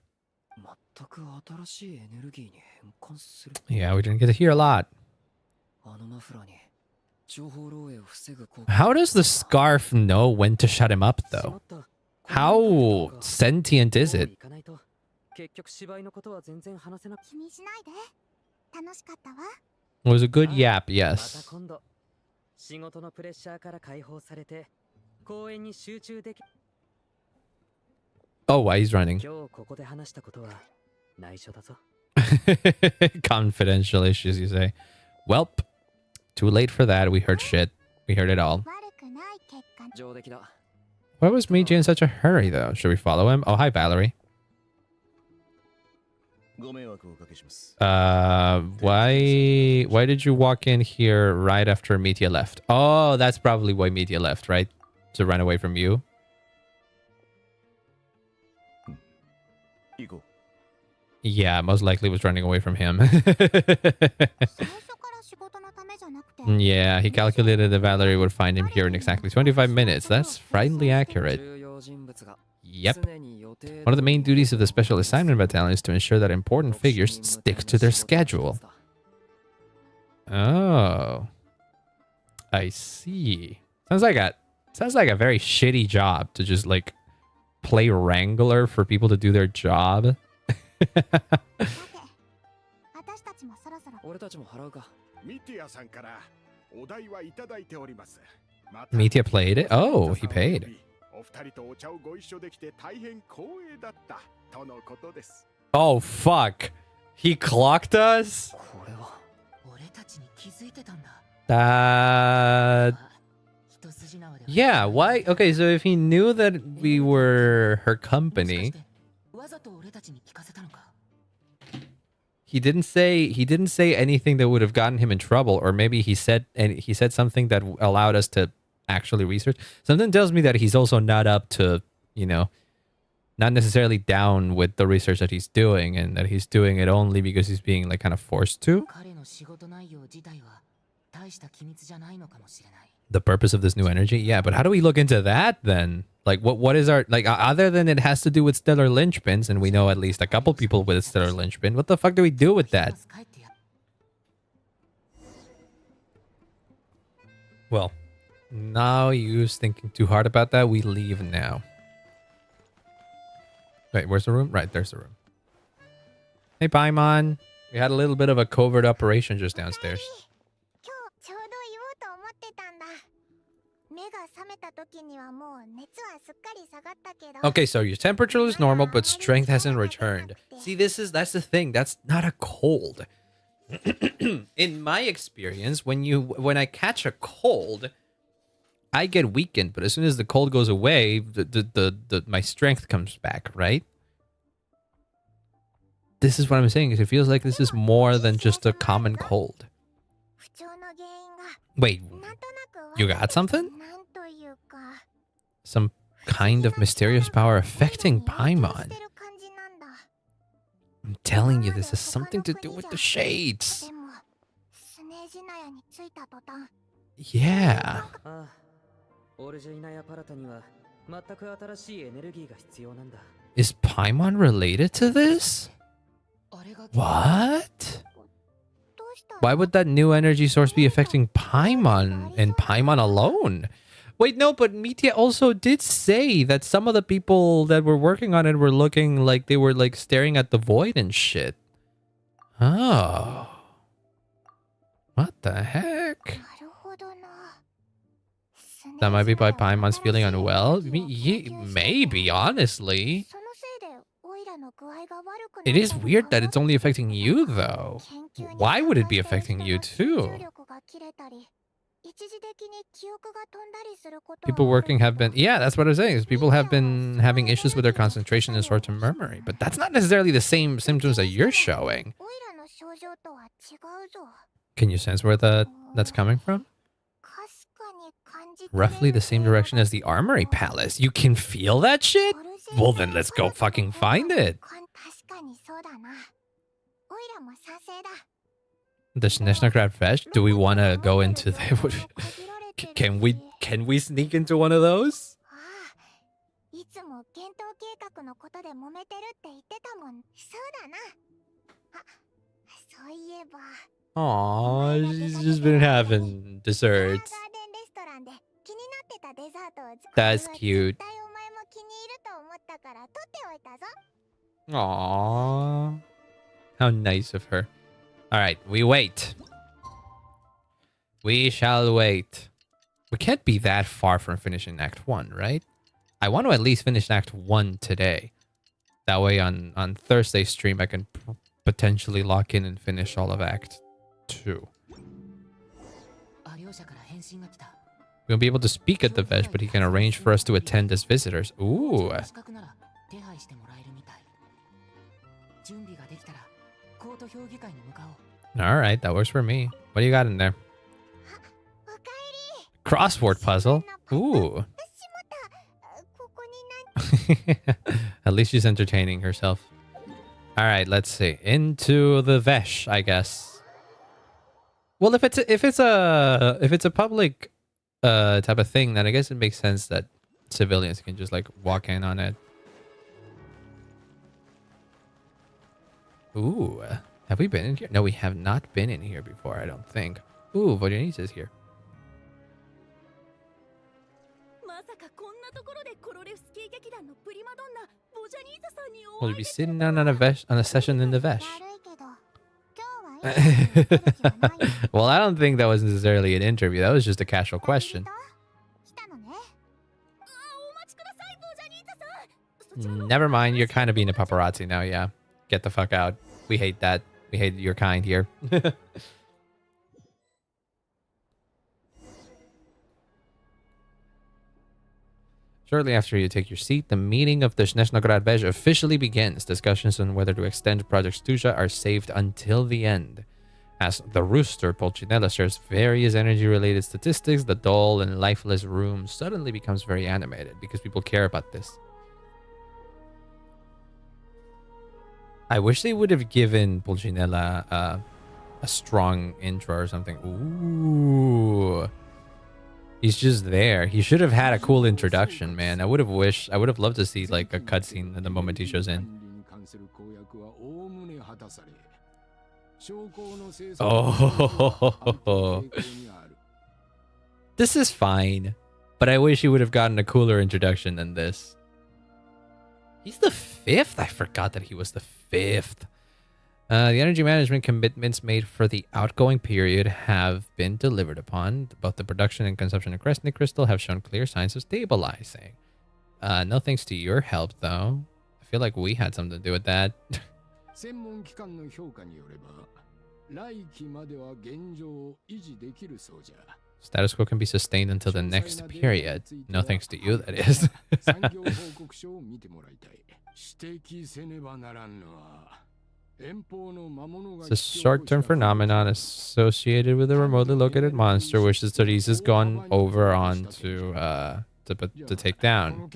全く新しいエネルギーに変換する。 Yeah, we didn't get to hear a lot. あのマフラーに情報漏洩を防ぐ効果。 How does the scarf know when to shut him up, しま though? った。 How sentient is もう it? 行かないと結局芝居のことは全然話せなく。気にしないで。楽しかったわ。 It was a good yap, また yes. 今度仕事のプレッシャーから解放されて公演に集中でき。 Oh, why he's running. 今日ここで話したことは内緒だぞ。 Confidential issues, you say. Welp. Too late for that. We heard shit. We heard it all. 悪くない結果。上出来だ。 Why was Meiji in such a hurry, though? Should we follow him? Oh, hi, Valerie. Why did you walk in here right after Metia left? Oh, that's probably why Metia left, right? To run away from you? Yeah, most likely was running away from him. 最初から仕事のためじゃなくて。 Yeah, he calculated that Valerie would find him here in exactly 25 minutes. That's frighteningly accurate. 重要人物が Yep. 常に予定 One of the main duties of the Special Assignment Battalion is to ensure that important figures stick to their schedule. Oh. I see. Sounds like a very shitty job to just like play wrangler for people to do their job. さて、私たちもそろそろ。俺たちも払うか。 Metia played it? Oh, he paid. Oh, fuck. He clocked us? これは俺たちに気づいてたんだ。 一筋縄では Yeah, why? Okay, so if he knew that we were her もしか company, してわざと俺たちに聞かせたのか。 he didn't say anything that would have gotten him in trouble, or maybe he said something that allowed us to actually research. Something tells me that he's also not up to, you know, not necessarily down with the research that he's doing, and that he's doing it only because he's being like kind of forced to. 彼の仕事内容自体は大した機密じゃないのかもしれない。 The purpose of this new energy? Yeah, but how do we look into that then? Like, what is our, like, other than it has to do with stellar linchpins, and we know at least a couple people with a stellar linchpin, what the fuck do we do with that? Well, now you's thinking too hard about that. We leave now. Wait, where's the room? Right, there's the room. Hey, Paimon. We had a little bit of a covert operation just downstairs. 今日ちょうど言おうと思ってたんだ。目が覚めた時にはもう熱はすっかり下がったけど。 Okay, so your temperature is normal, but strength hasn't returned. See, that's the thing. That's not a cold. In my experience, when I catch a cold, I get weakened, but as soon as the cold goes away, my strength comes back, right? This is what I'm saying. Is it feels like this is more than just a common cold. 不調の原因が Wait, なんとなくわか you got something? なんというか Some kind of mysterious power affecting Paimon. してる感じなんだ。 I'm telling you, this has something to do with the shades. でもスネージナヤに着いた途端 Yeah. ああ、オルジェイナやパラタには全く新しいエネルギーが必要なんだ。 Is Paimon related to this? あれが What? どうしたの Why would that new energy source be affecting Paimon and Paimon alone? Wait, no, but Mitya also did say that some of the people that were working on it were looking like they were like staring at the void and shit. Oh. What the heck? なるほどな。 That might be why Paimon's feeling unwell? Maybe, honestly. そのせいでオイラの具合が悪くなった It is のか weird that な it's only affecting you, though. 研究に Why would it be 関わってる affecting you 人の too? 集中力が切れたり一時的に記憶が飛んだりすることは People ある working have been... Yeah, that's what I'm saying. Is people have been having issues with their concentration and short-term memory. But that's not necessarily the same symptoms that you're showing. オイラの症状とは違うぞ Can you sense where that's coming from? かすかに感じて Roughly the same direction as the Armory Palace. You can feel that shit? Well, then let's go fucking find it. 確かにそうだなオイラも賛成だ The Shneshnagrad Fesh? Do we want to go into the... Can we sneak into one of those? ああいつも検討計画のことで揉めてるって言ってたもんそうだなあそういえば Aw, she's just been having ガー desserts. デンレストランで気になってたデザートを作る That's は cute. 絶対お前も気に入ると思ったから取っておいたぞ Aww. How nice of her. Alright, we wait. We shall wait. We can't be that far from finishing Act 1, right? I want to at least finish Act 1 today. That way on Thursday's stream I can potentially lock in and finish all of Act 2. あ両者から返信が来た。 We won't be able to speak at the Vesh, but he can arrange for us to attend as visitors. Ooh. 近くなら手配してもらえるみたい。準備ができたらコート評議会に向かおう。 Alright, that works for me. What do you got in there? おかえり Crossword puzzle. Ooh. しまったここになん At least she's entertaining herself. All right, let's see. Into the Vesh, I guess. Well, if it's a public type of thing, then I guess it makes sense that civilians can just like walk in on it. Ooh, have we been in here? No, we have not been in here before, I don't think. Ooh, Vodyanese is here. まさかこんなところでコロレフスキー劇団のプリマドンナボジャニーザさんにお Will 会 you い be でき sitting down on a Vesh on a session in the Vesh? 悪いけど今日は演奏に来る気はないよ Well, I don't think that was necessarily an interview. That was just a casual question. 来たのねあお待ちくださいボジャニーザさんそちらの Never mind, you're kind of being a paparazzi now, yeah. Get the fuck out. We hate that. We hate your kind here. Shortly after you take your seat, the meeting of the Shneshnagrad Vej officially begins. Discussions on whether to extend Project Stusha are saved until the end. As the rooster, Polchinella, shares various energy-related statistics, the dull and lifeless room suddenly becomes very animated because people care about this. I wish they would have given Polchinella a strong intro or something. Ooh. He's just there. He should have had a cool introduction, man. I would have loved to see like a cutscene in the moment he shows in. Oh. This is fine, but I wish he would have gotten a cooler introduction than this. He's the 5th? I forgot that he was the 5th. The energy management commitments made for the outgoing period have been delivered upon. Both the production and consumption of Crescent Crystal have shown clear signs of stabilizing. No thanks to your help, though. I feel like we had something to do with that. Status quo can be sustained until the next period. No thanks to you, that is. It's a short-term phenomenon associated with a remotely located monster, which the studies has gone over on to take down.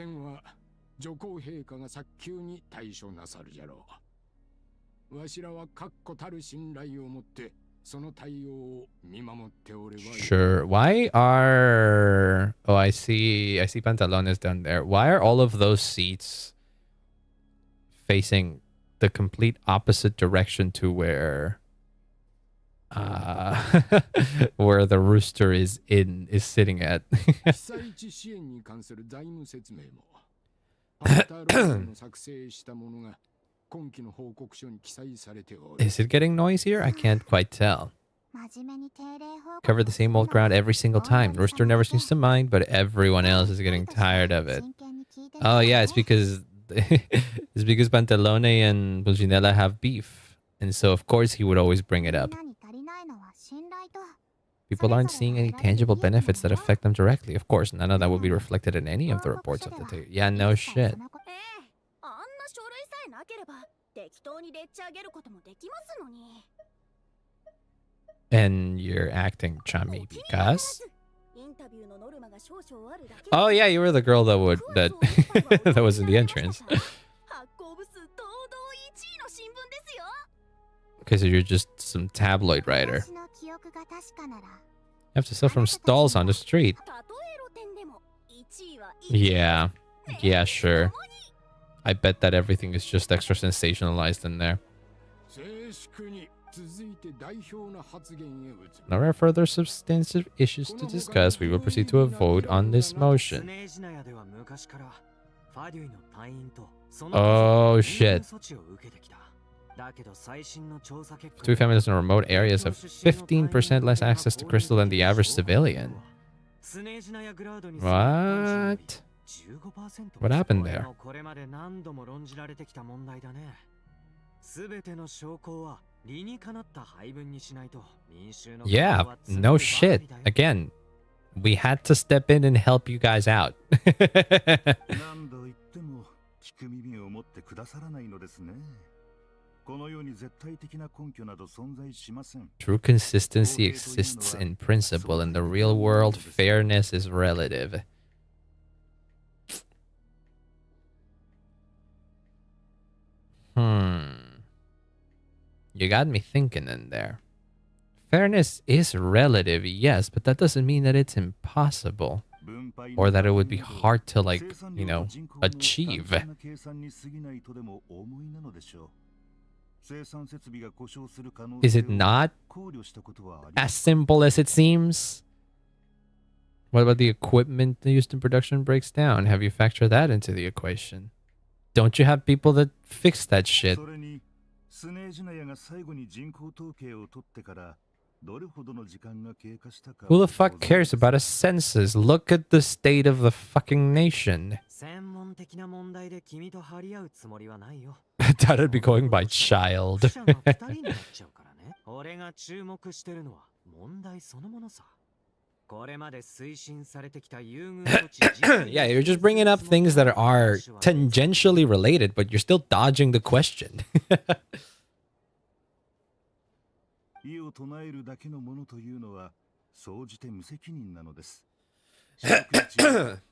Sure. Why are... Oh, I see Pantalones down there. Why are all of those seats facing the complete opposite direction to where where the rooster is sitting at? Is it getting noisier? I can't quite tell. Cover the same old ground every single time. Rooster never seems to mind, but everyone else is getting tired of it. Oh yeah, it's because Pantalone and Pulcinella have beef, and so of course he would always bring it up. People aren't seeing any tangible benefits that affect them directly. Of course, none of that will be reflected in any of the reports of the day. Yeah, no shit. And you're acting chummy because... Oh yeah, you were the girl that that was in the entrance. Okay, so you're just some tabloid writer. You have to sell from stalls on the street. Yeah, sure. I bet that everything is just extra sensationalized in there. Now there are further substantive issues to discuss. We will proceed to a vote on this motion. Oh shit. Two families in remote areas have 15% less access to crystal than the average civilian. What? What happened there? Yeah, no shit. Again, we had to step in and help you guys out. True consistency exists in principle. In the real world, fairness is relative. You got me thinking in there. Fairness is relative, yes, but that doesn't mean that it's impossible. Or that it would be hard to, like, you know, achieve. Is it not as simple as it seems? What about the equipment used in production breaks down? Have you factored that into the equation? Don't you have people that fix that shit? Who the fuck cares about a census? Look at the state of the fucking nation. That'd be going by child. Yeah, you're just bringing up things that are tangentially related, but you're still dodging the question.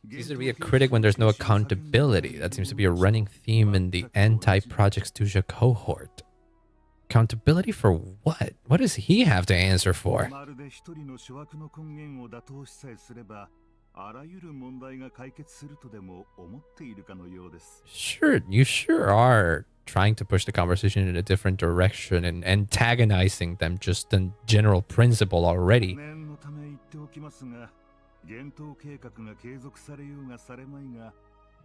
Easy to be a critic when there's no accountability. That seems to be a running theme in the anti-Project Stuja cohort. Accountability for what? What does he have to answer for? Sure, you sure are trying to push the conversation in a different direction and antagonizing them just in general principle already. 厳冬計画が継続されようがされまいが、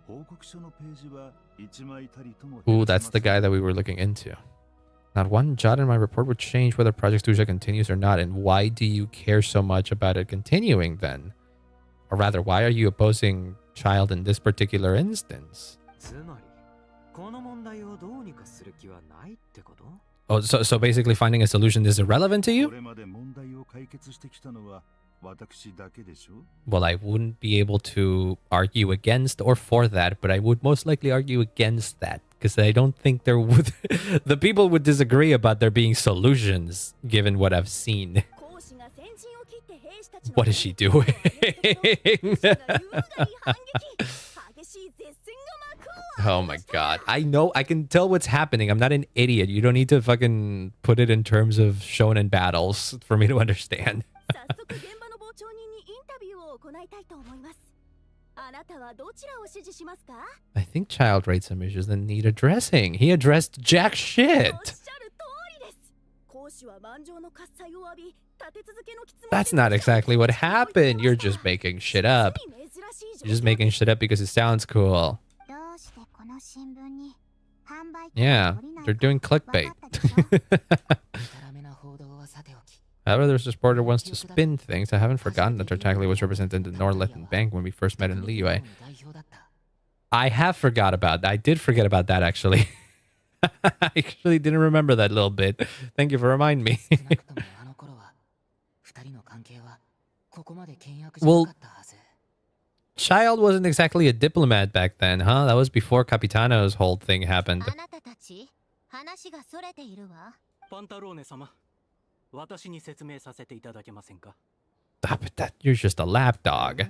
報告書のページは一枚たりとも。 Ooh, that's the guy that we were looking into. Not one jot in my report would change whether Project Stuja continues or not. And why do you care so much about it continuing then? Or rather, why are you opposing child in this particular instance? Oh, so basically finding a solution is irrelevant to you? Well, I wouldn't be able to argue against or for that, but I would most likely argue against that. Because I don't think there would... the people would disagree about there being solutions, given what I've seen. What is she doing? Oh my god. I know, I can tell what's happening. I'm not an idiot. You don't need to fucking put it in terms of shonen battles for me to understand. I think child rates some issues that need addressing. He addressed jack shit. That's not exactly what happened. You're just making shit up. You're just making shit up because it sounds cool. Yeah, they're doing clickbait. However, there's this reporter wants to spin things. I haven't forgotten that Tartaglia was represented in the Norleton Bank when we first met in Liyue. I have forgot about that. I did forget about that, actually. I actually didn't remember that little bit. Thank you for reminding me. Well, Child wasn't exactly a diplomat back then, huh? That was before Capitano's whole thing happened. Stop it, that you're just a lapdog.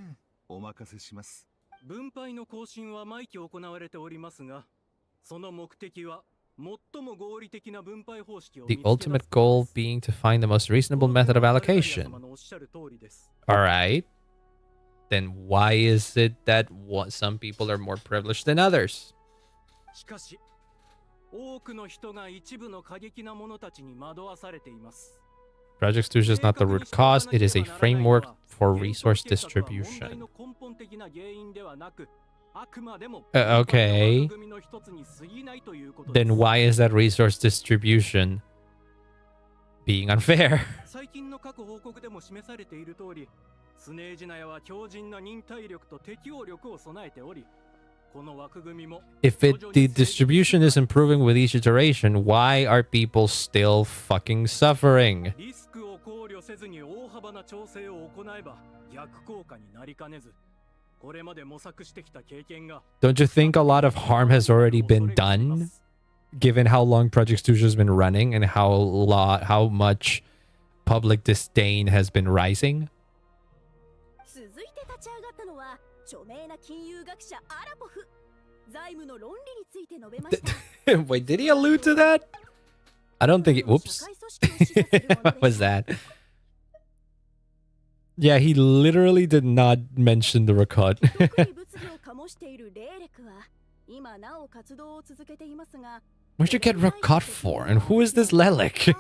The ultimate goal being to find the most reasonable method of allocation. Alright. Then why is it that some people are more privileged than others? Project Stuja is not the root cause, it is a framework for resource distribution. Okay. Then why is that resource distribution being unfair? If the distribution is improving with each iteration, why are people still fucking suffering? Don't you think a lot of harm has already been done, given how long Project Stuja has been running and how much public disdain has been rising? Wait, did he allude to that? I don't think it... Whoops. What was that? Yeah, he literally did not mention the record. Where'd you get Rakot for? And who is this Lelik?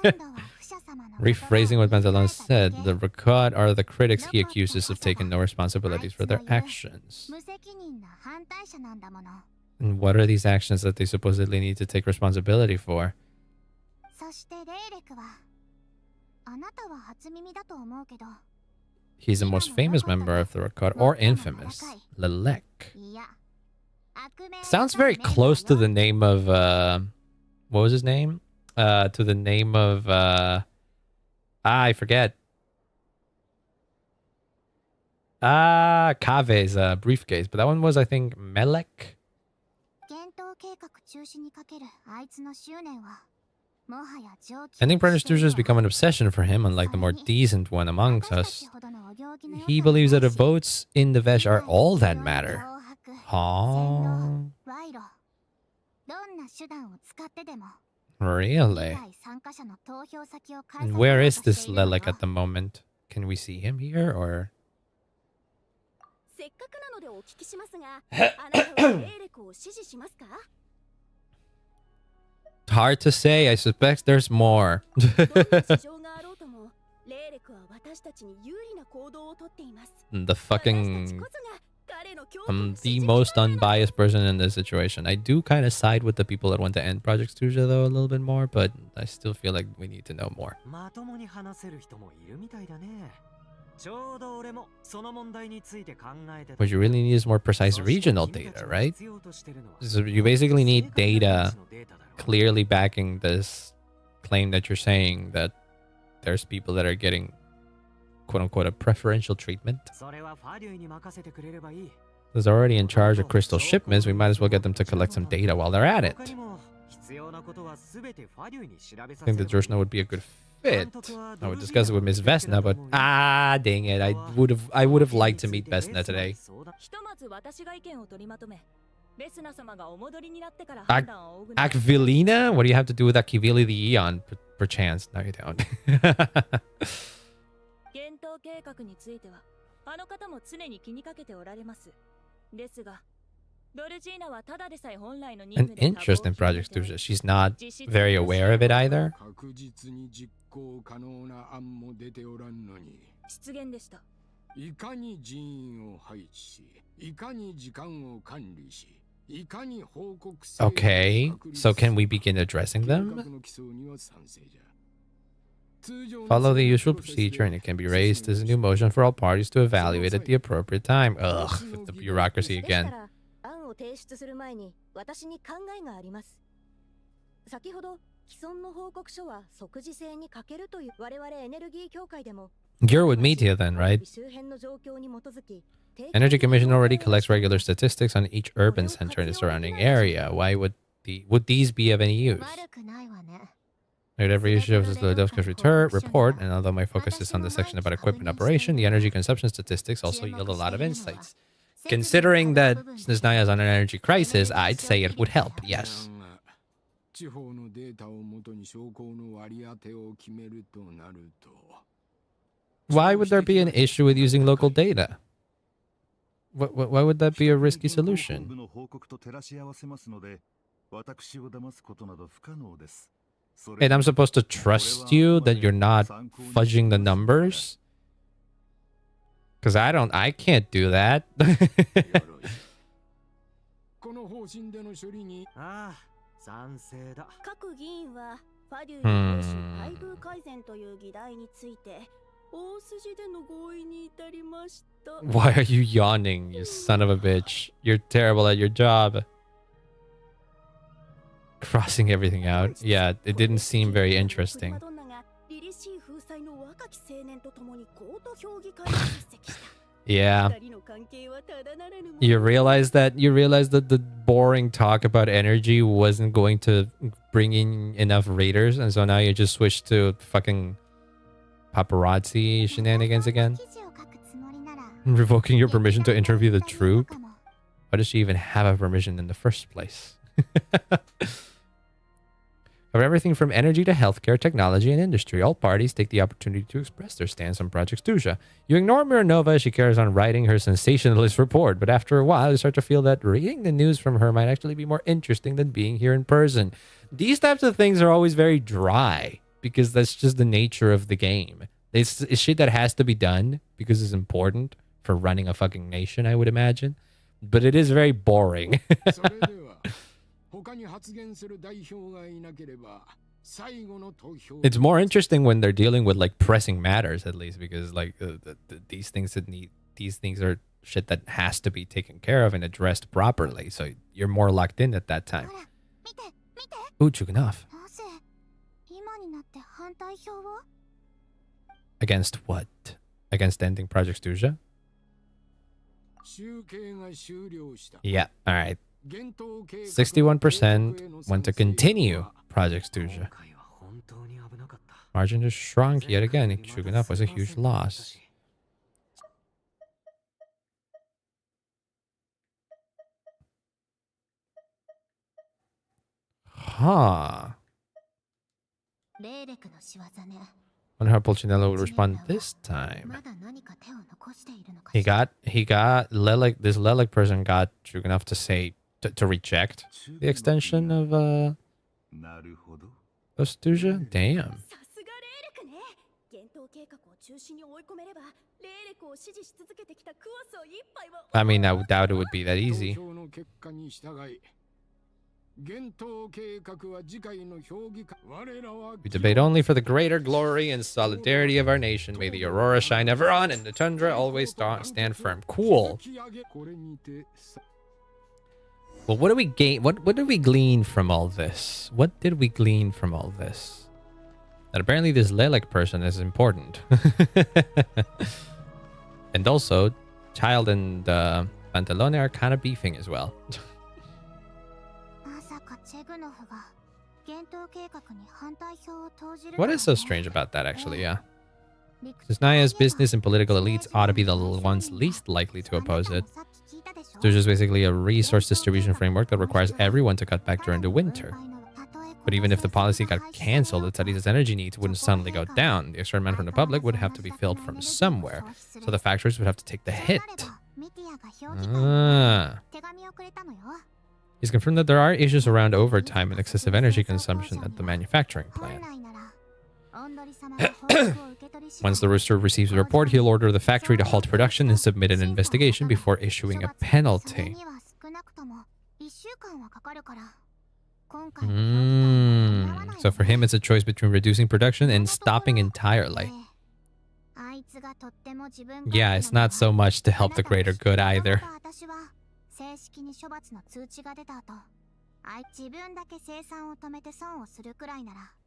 Rephrasing what Pantalon said, the Rakot are the critics he accuses of taking no responsibilities for their actions. And what are these actions that they supposedly need to take responsibility for? He's the most famous member of the Rakot, or infamous, Lelek. Sounds very close to the name of, what was his name? To the name of, I forget. Kave's briefcase, but that one was, I think, Melek. I think Project Stuja has become an obsession for him, unlike the more decent one amongst us. He believes that the votes in the Vesh are all that matter. Huh? Really? And where is this Lelek at the moment? Can we see him here, or...? Hard to say. I suspect there's more. The fucking... I'm the most unbiased person in this situation. I do kind of side with the people that want to end Project Studio though a little bit more, but I still feel like we need to know more. What you really need is more precise regional data, right? So you basically need data clearly backing this claim that you're saying that there's people that are getting quote-unquote a preferential treatment. Is already in charge of crystal shipments, we might as well get them to collect some data while they're at it. I think that Jorshna would be a good fit. I would discuss it with Miss Vesna, but dang it, I would have liked to meet Vesna today. Akvilina? What do you have to do with Akivili the Eon, perchance? No, you don't. An interest in Project Studio. She's not very aware of it either. Okay, so can we begin addressing them? Follow the usual procedure and it can be raised as a new motion for all parties to evaluate at the appropriate time. Ugh, with the bureaucracy again. You're with media then, right? Energy Commission already collects regular statistics on each urban center in the surrounding area. Why would these be of any use? At every issue of the Philadelphia's report, and although my focus is on the section about equipment operation, the energy consumption statistics also yield a lot of insights. Considering that Snezhnaya is on an energy crisis, I'd say it would help, yes. Why would there be an issue with using local data? Why would that be a risky solution? And I'm supposed to trust you that you're not fudging the numbers? Because I can't do that. Why are you yawning, you son of a bitch? You're terrible at your job. Crossing everything out. Yeah, it didn't seem very interesting. Yeah. You realize that the boring talk about energy wasn't going to bring in enough readers, and so now you just switched to fucking paparazzi shenanigans again? Revoking your permission to interview the troop? Why does she even have a permission in the first place? Of everything from energy to healthcare, technology, and industry, all parties take the opportunity to express their stance on Project Studia. You ignore Miranova as she carries on writing her sensationalist report, but after a while, you start to feel that reading the news from her might actually be more interesting than being here in person. These types of things are always very dry, because that's just the nature of the game. It's shit that has to be done, because it's important for running a fucking nation, I would imagine. But it is very boring. It's more interesting when they're dealing with like pressing matters, at least, because like these things are shit that has to be taken care of and addressed properly. So you're more locked in at that time. Ooh, Chuganov. Against what? Against ending Project Studia? Yeah, all right. 61% want to continue Project Studia. Margin just shrunk yet again. Chuganov was a huge loss. Huh. Wonder how Pulcinella will respond this time. He got Lilac. This Lilac person got Chuganov to say to reject the extension of Studia. Damn. I mean, I doubt it would be that easy. We debate only for the greater glory and solidarity of our nation. May the aurora shine ever on and the tundra always stand firm. Cool. Well, what do we gain? What did we glean from all this? What did we glean from all this? That apparently this Lelek person is important. And also, Child and Pantalone are kind of beefing as well. What is so strange about that, actually? Yeah. Since Naya's business and political elites ought to be the ones least likely to oppose it. There's just basically a resource distribution framework that requires everyone to cut back during the winter. But even if the policy got cancelled, it's at least its energy needs wouldn't suddenly go down. The extra demand from the public would have to be filled from somewhere, so the factories would have to take the hit. He's confirmed that there are issues around overtime and excessive energy consumption at the manufacturing plant. Once the Rooster receives a report, he'll order the factory to halt production and submit an investigation before issuing a penalty. So for him, it's a choice between reducing production and stopping entirely. Yeah, it's not so much to help the greater good either.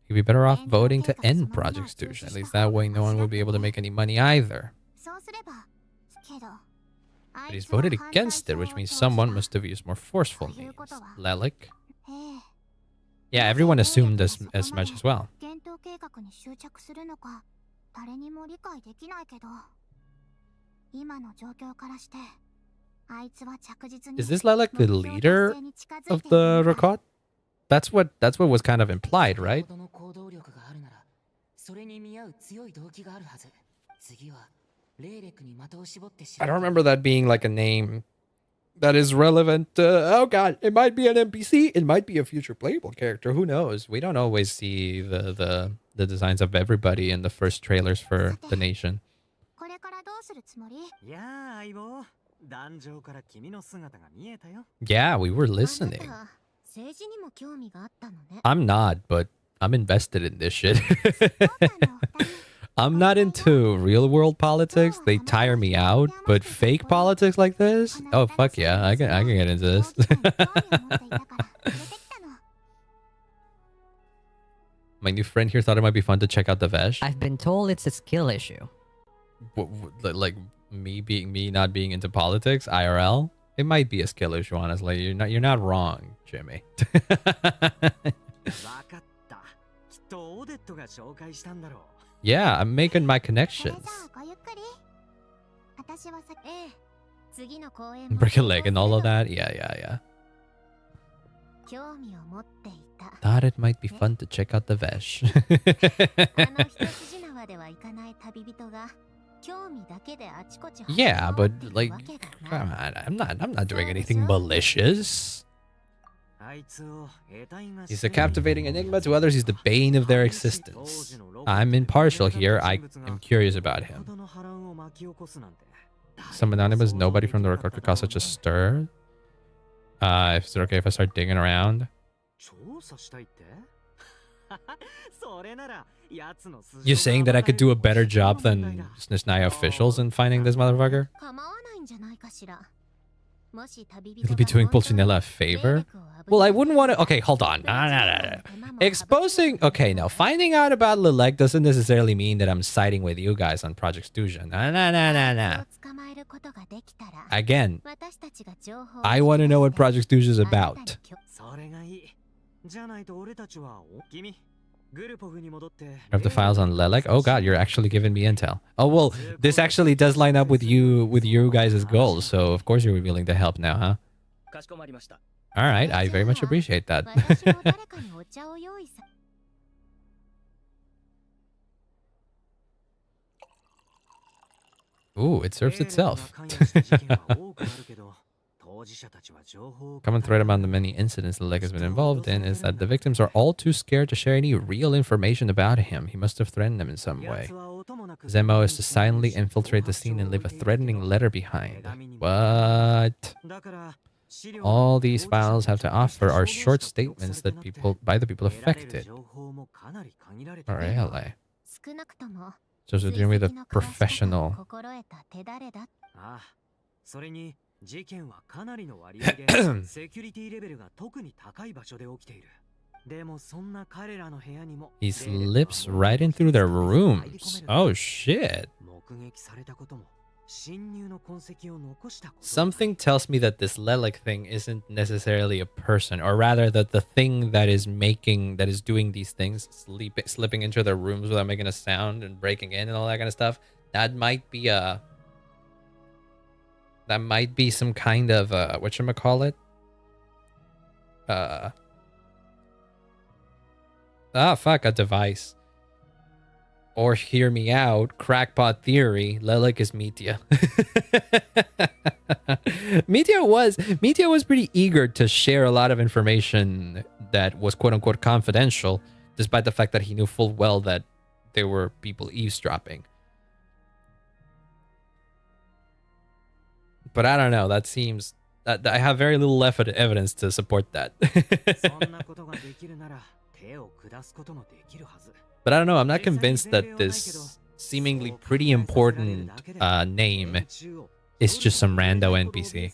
You'd be better off voting to end Project Stooge. At least that way no one would be able to make any money either. But he's voted against it, which means someone must have used more forceful means. Lelik? Yeah, everyone assumed as much as well. Is this Lelik the leader of the Rakot? That's what was kind of implied, right? I don't remember that being like a name that is relevant. Oh god, it might be an NPC, it might be a future playable character, who knows? We don't always see the designs of everybody in the first trailers for the nation. Yeah, we were listening. I'm not, but I'm invested in this shit. I'm not into real world politics. They tire me out, but fake politics like this? Oh fuck yeah, I can get into this. My new friend here thought it might be fun to check out the Vesh. I've been told it's a skill issue. Like me not being into politics, IRL? It might be a skill issue, honestly. You're not wrong, Jimmy. Yeah, I'm making my connections. Break a leg and all of that? Yeah. Thought it might be fun to check out the Vesh. Yeah, but like, come on, I'm not doing anything malicious. He's a captivating enigma to others. He's the bane of their existence. I'm impartial here. I am curious about him. Some anonymous nobody from the record could cause such a stir. Is it okay if I start digging around? You're saying that I could do a better job than Snishnia officials in finding this motherfucker? It'll be doing Pulcinella a favor? Well, I wouldn't want to... Okay, hold on. No. Exposing... Okay, no. Finding out about Lelek doesn't necessarily mean that I'm siding with you guys on Project Stooge. No. Again, I want to know what Project Stooge is about. Have the files on Lelek? Oh god, you're actually giving me intel. Oh well, this actually does line up with you guys' goals, so of course you're willing to help now, huh? Alright, I very much appreciate that. Ooh, it serves itself. Common thread among the many incidents Lelek has been involved in is that the victims are all too scared to share any real information about him. He must have threatened them in some way. His MO is to silently infiltrate the scene and leave a threatening letter behind. What? All these files have to offer are short statements that by the people affected. Really? So they're dealing with a professional. それに事件はかなりの割合でセキュリティレベルが特に高い場所で起きている。でもそんな彼らの部屋にも He slips right in through their rooms. Oh shit. 目撃されたことも侵入の痕跡を残したこと。 Something tells me that this Lelek thing isn't necessarily a person, or rather that the thing that is doing these things, slipping into their rooms without making a sound and breaking in and all that kind of stuff, that might be some kind of whatchamacallit? A device. Or hear me out, crackpot theory, Lelek is Mitya. Mitya was pretty eager to share a lot of information that was quote unquote confidential, despite the fact that he knew full well that there were people eavesdropping. But I don't know, that seems... I have very little evidence to support that. But I don't know, I'm not convinced that this seemingly pretty important name is just some rando NPC.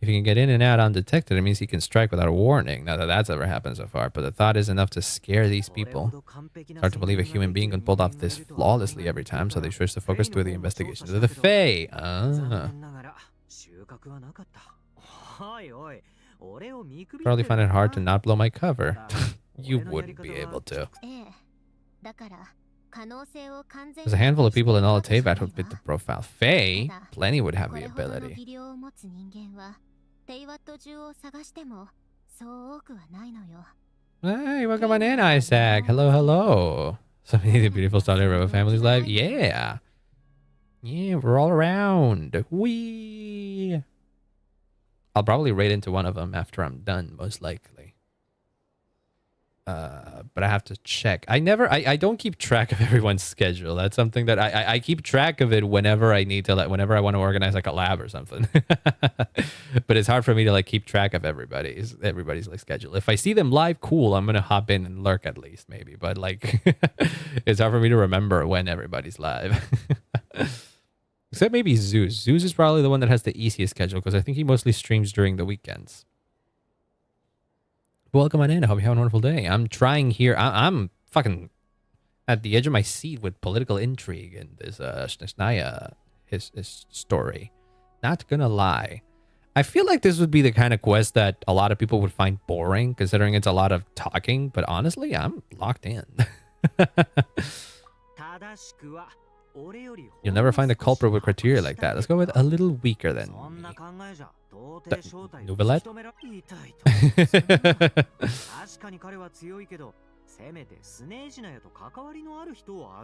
If he can get in and out undetected, it means he can strike without a warning. Not that that's ever happened so far, but the thought is enough to scare these people. It's hard to believe a human being can pull off this flawlessly every time, so they switch the focus to the investigation of the Fae. Probably find it hard to not blow my cover. You wouldn't be able to. There's a handful of people in all of Teyvat who fit the profile. Fae? Plenty would have the ability. Hey, welcome on in, Isaac. Hello, hello. So many of the beautiful starter of a family's life. Yeah. Yeah, we're all around. Wee. I'll probably raid into one of them after I'm done, most likely. But I have to check. I don't keep track of everyone's schedule. That's something that I keep track of it whenever I need to, like, whenever I want to organize like a lab or something. But it's hard for me to like keep track of everybody's like schedule. If I see them live, cool, I'm gonna hop in and lurk at least maybe. But like, it's hard for me to remember when everybody's live. Except maybe Zeus. Zeus is probably the one that has the easiest schedule because I think he mostly streams during the weekends. Welcome on in. I hope you have a wonderful day. I'm trying here. I'm fucking at the edge of my seat with political intrigue in this Snezhnaya his story. Not gonna lie. I feel like this would be the kind of quest that a lot of people would find boring, considering it's a lot of talking. But honestly, I'm locked in. You'll never find a culprit with criteria like that. Let's go with a little weaker than me. Nouvellette?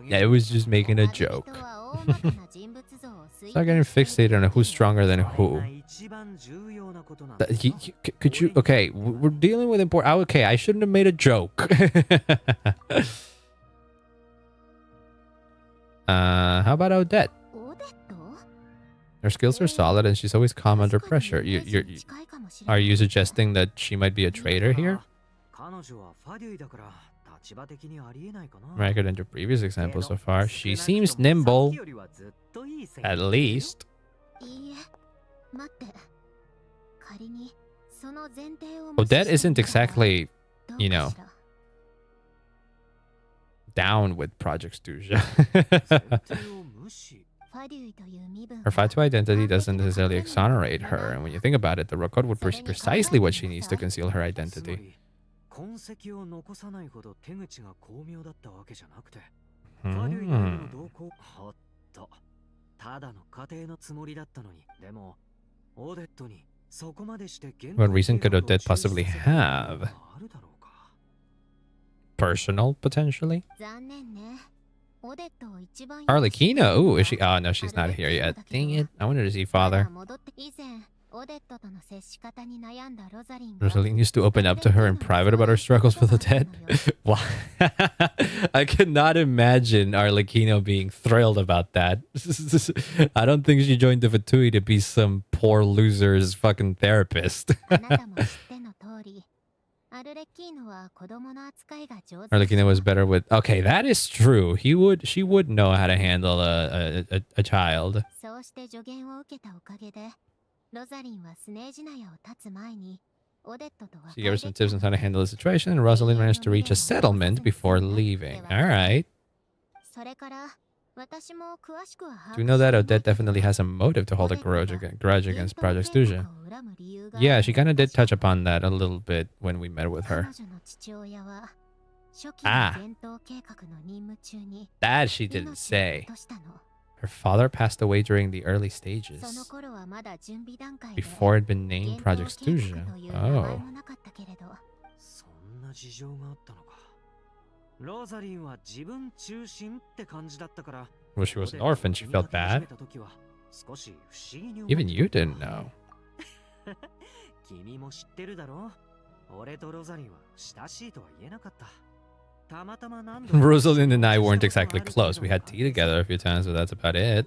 Yeah, it was just making a joke. Start getting fixated on who's stronger than who. Could you... Okay, we're dealing with important... Okay, I shouldn't have made a joke. How about Odette? Her skills are solid and she's always calm under pressure. Are you suggesting that she might be a traitor here? Record into previous examples so far. She seems nimble. At least. Odette isn't exactly, you know, down with Project Stuja. Her fight to identity doesn't necessarily exonerate her, and when you think about it, the rook code would be precisely what she needs to conceal her identity. What reason could Odette possibly have? Personal, potentially? Arlecchino. Ooh, is she? Oh, no, she's not here yet. Dang it. I wanted to see father. Rosaline used to open up to her in private about her struggles with the dead. Wow. I could not imagine Arlecchino being thrilled about that. I don't think she joined the Fatui to be some poor loser's fucking therapist. Arlecchino was better with... Okay, that is true. She would know how to handle a child. She gave her some tips on how to handle the situation, and Rosalind managed to reach a settlement before leaving. Alright. Do you know that Odette definitely has a motive to hold a grudge against Project Stuja? Yeah, she kind of did touch upon that a little bit when we met with her. Ah. That she didn't say. Her father passed away during the early stages, before it had been named Project Stuja. Oh. Well, she was an orphan, she felt bad. Even you didn't know. Rosalind and I weren't exactly close. We had tea together a few times, but that's about it.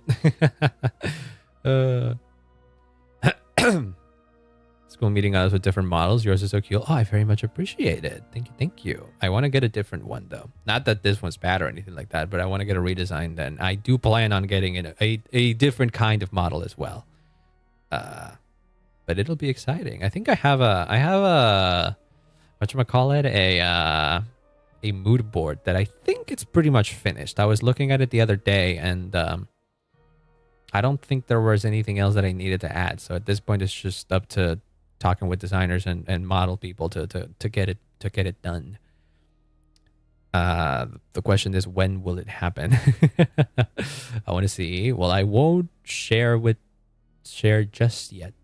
School meeting us with different models. Yours is so cute. Oh, I very much appreciate it. Thank you, thank you. I want to get a different one, though. Not that this one's bad or anything like that, but I want to get a redesign then. I do plan on getting a different kind of model as well. But it'll be exciting. I think I have a whatchamacallit, a mood board that I think it's pretty much finished. I was looking at it the other day, and I don't think there was anything else that I needed to add. So at this point, it's just up to talking with designers and model people to get it done. The question is, when will it happen? I want to see. Well, I won't share just yet.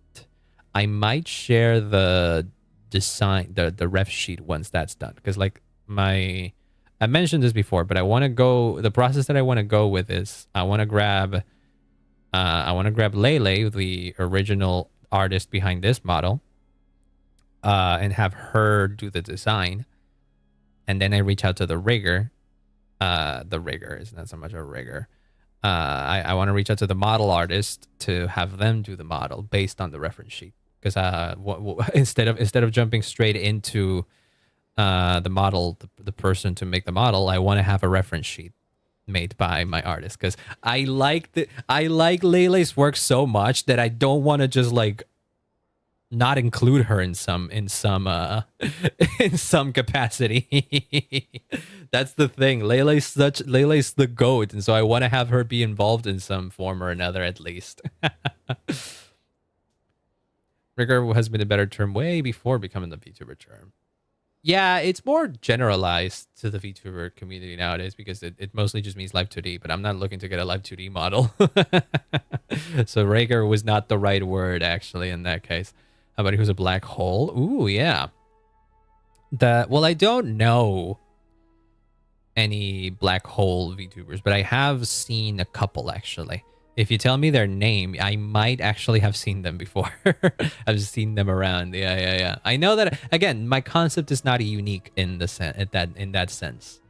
I might share the design, the ref sheet once that's done, because like I mentioned this before, but I want to go. The process that I want to go with is I want to grab Lele, the original artist behind this model, and have her do the design, and then I reach out to the rigger. The rigger is not so much a rigger. I want to reach out to the model artist to have them do the model based on the reference sheet, because instead of jumping straight into the model, the person to make the model, I want to have a reference sheet made by my artist, because I like Lele's work so much that I don't want to just like not include her in some in some capacity. That's the thing. Lele's the GOAT, and so I want to have her be involved in some form or another at least. Rigor has been a better term way before becoming the VTuber term. Yeah, it's more generalized to the VTuber community nowadays because it mostly just means Live 2D, but I'm not looking to get a Live 2D model. So Rager was not the right word, actually, in that case. How about who's a black hole? Ooh, yeah. Well, I don't know any black hole VTubers, but I have seen a couple, actually. If you tell me their name, I might actually have seen them before. I've seen them around. Yeah. I know that, again, my concept is not unique in the in that sense.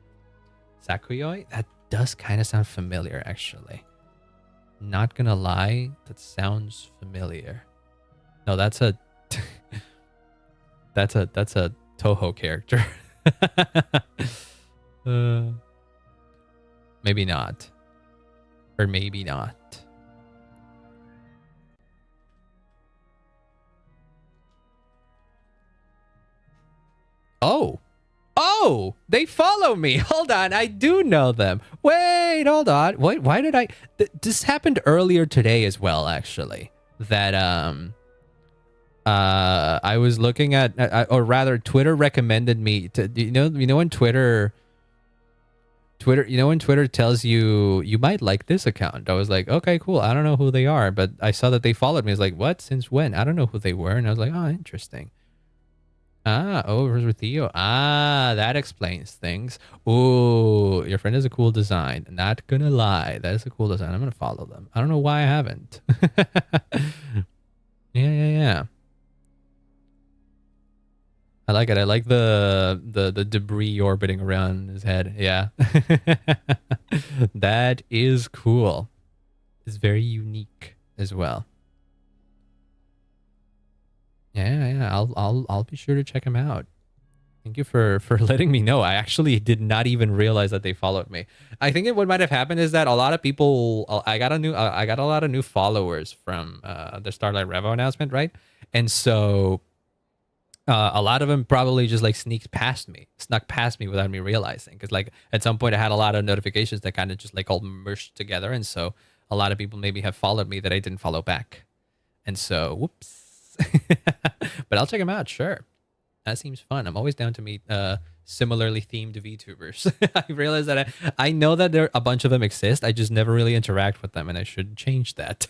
Sakuyoi? That does kind of sound familiar, actually. Not gonna lie, that sounds familiar. No, that's a that's a Toho character. Maybe not. Or maybe not. Oh, they follow me. Hold on, I do know them. Wait, hold on. Wait, why did I... This happened earlier today as well, actually. That, I was looking at... or rather, Twitter recommended me to... You know when Twitter... you know when Twitter tells you might like this account? I was like, okay, cool. I don't know who they are, but I saw that they followed me. I was like, what? Since when? I don't know who they were. And I was like, oh, interesting. Ah, oh, with Theo. Ah, that explains things. Ooh, your friend has a cool design. Not gonna lie, that is a cool design. I'm gonna follow them. I don't know why I haven't. Yeah. I like it. I like the debris orbiting around his head. Yeah. That is cool. It's very unique as well. Yeah. I'll be sure to check him out. Thank you for letting me know. I actually did not even realize that they followed me. I think what might have happened is that a lot of people I got a lot of new followers from the Starlight Revo announcement, right? And so a lot of them probably just like snuck past me without me realizing, because like at some point I had a lot of notifications that kind of just like all merged together, and so a lot of people maybe have followed me that I didn't follow back, and so whoops. But I'll check them out, sure. That seems fun. I'm always down to meet similarly themed VTubers. I realize that I know that there a bunch of them exist. I just never really interact with them, and I should change that.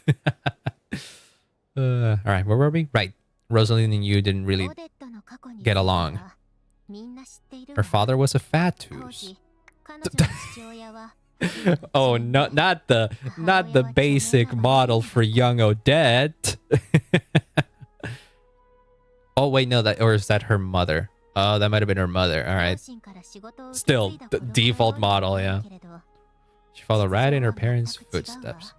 All right, where were we? Right. Rosalind and you didn't really get along. Her father was a fatus. Oh no, not the basic model for young Odette. Oh wait, no, or is that her mother? Oh, that might have been her mother. All right. Still, the default model, yeah. She followed right in her parents' footsteps.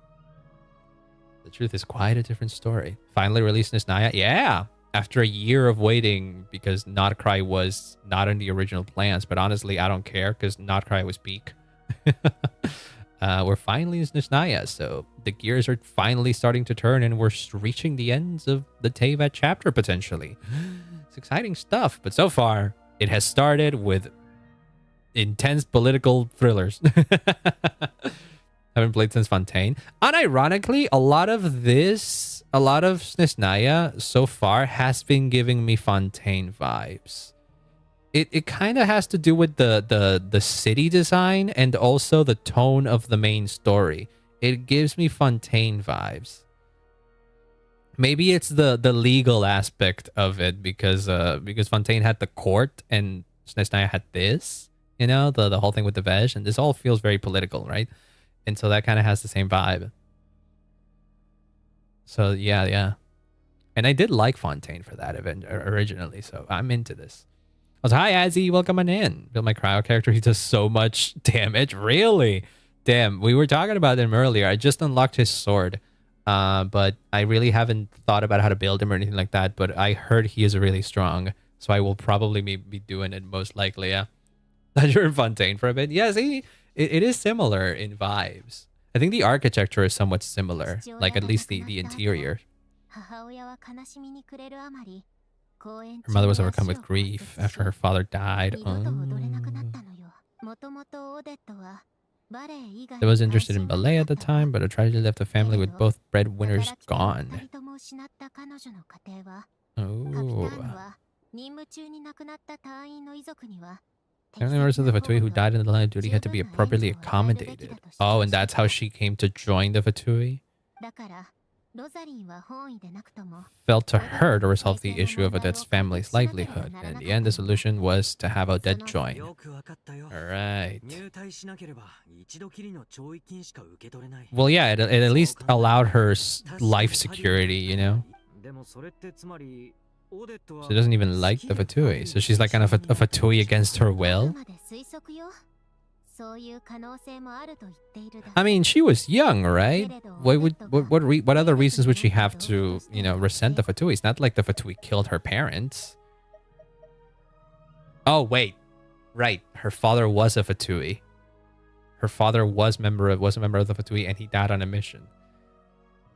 The truth is quite a different story. Finally released Nisnaya. Yeah! After a year of waiting, because Not Cry was not in the original plans, but honestly, I don't care, because Not Cry was peak. We're finally in Nisnaya, so the gears are finally starting to turn, and we're reaching the ends of the Teyvat chapter, potentially. It's exciting stuff, but so far, it has started with intense political thrillers. Haven't played since Fontaine. Unironically, a lot of Nisnaya so far has been giving me Fontaine vibes. It kind of has to do with the city design and also the tone of the main story. It gives me Fontaine vibes. Maybe it's the legal aspect of it, because Fontaine had the court and Nisnaya had this, you know, the whole thing with the Veg, and this all feels very political, right? And so that kind of has the same vibe. So yeah. And I did like Fontaine for that event originally, so I'm into this. I was, hi, Azzy, welcome on in. Build my cryo character. He does so much damage. Really? Damn, we were talking about him earlier. I just unlocked his sword. But I really haven't thought about how to build him or anything like that. But I heard he is really strong. So I will probably be doing it most likely, yeah. Thought you were in Fontaine for a bit. Yeah, see, it is similar in vibes. I think the architecture is somewhat similar. Like, at least the interior. Her mother was overcome with grief after her father died. Oh. I was interested in ballet at the time, but a tragedy left the family with both breadwinners gone. Oh. Family members of the Fatui who died in the line of duty had to be appropriately accommodated. Oh, and that's how she came to join the Fatui? Felt to her to resolve the issue of Odette's family's livelihood, and in the end the solution was to have Odette join. Alright. Well, yeah, it at least allowed her life security, you know? She doesn't even like the Fatui, so she's like kind of a Fatui against her will? I mean, she was young, right? What other reasons would she have to, you know, resent the Fatui? It's not like the Fatui killed her parents. Oh, wait. Right. Her father was a Fatui. Her father was a member of the Fatui, and he died on a mission.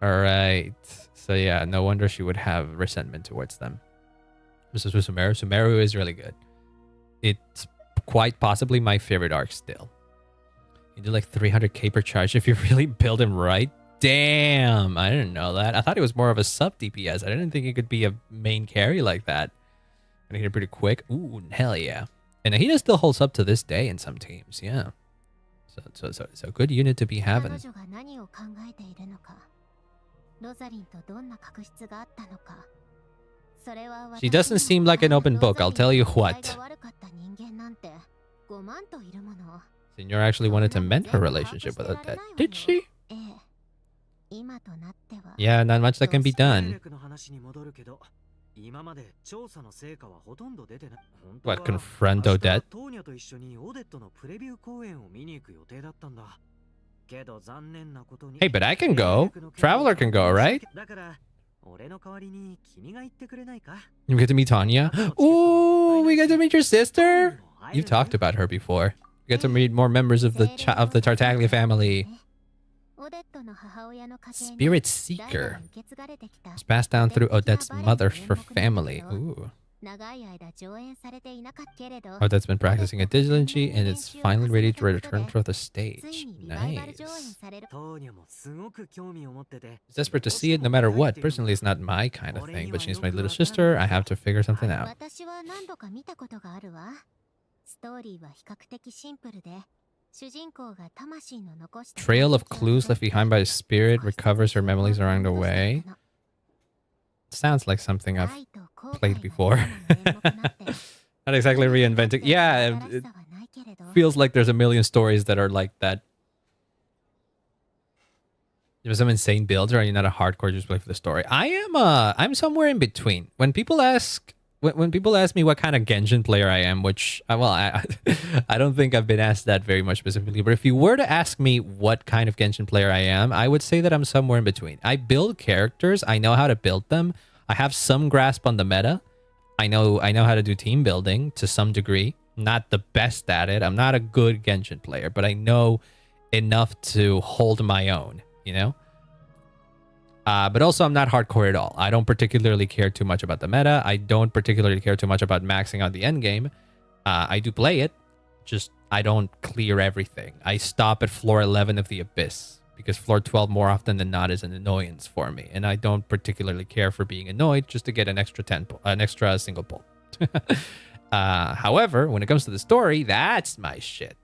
Alright. So yeah, no wonder she would have resentment towards them. This is with Sumeru. Sumeru is really good. It's quite possibly my favorite arc still. You do like 300k per charge if you really build him right. Damn, I didn't know that. I thought it was more of a sub DPS. I didn't think it could be a main carry like that. And he hit it pretty quick. Ooh, hell yeah. And he still holds up to this day in some teams, yeah. So good unit to be having. She doesn't seem like an open book, I'll tell you what. Senor actually wanted to mend her relationship with Odette. Did she? Yeah, not much that can be done. What, confront Odette? Hey, but I can go. Traveler can go, right? You get to meet Tanya. Ooh, we get to meet your sister. You've talked about her before. You get to meet more members of the Tartaglia family. Spirit Seeker. It's passed down through Odette's mother for family. Ooh. Odette's been practicing it diligently and it's finally ready to return to the stage. Nice. It's desperate to see it no matter what. Personally, it's not my kind of thing, but she's my little sister. I have to figure something out. Trail of clues left behind by a spirit recovers her memories along the way. Sounds like something I've played before. Not exactly reinventing. Yeah, it feels like there's a million stories that are like that. There's some insane builds, or are you not a hardcore just play for the story? I'm somewhere in between. When people ask me what kind of Genshin player I am, which I don't think I've been asked that very much specifically, but if you were to ask me what kind of Genshin player I am, I would say that I'm somewhere in between. I build characters, I know how to build them, I have some grasp on the meta, I know how to do team building to some degree. Not the best at it, I'm not a good Genshin player, but I know enough to hold my own, you know? But also, I'm not hardcore at all. I don't particularly care too much about the meta. I don't particularly care too much about maxing out the end game. I do play it, just I don't clear everything. I stop at floor 11 of the Abyss, because floor 12 more often than not is an annoyance for me. And I don't particularly care for being annoyed just to get an extra single pull. However, when it comes to the story, that's my shit.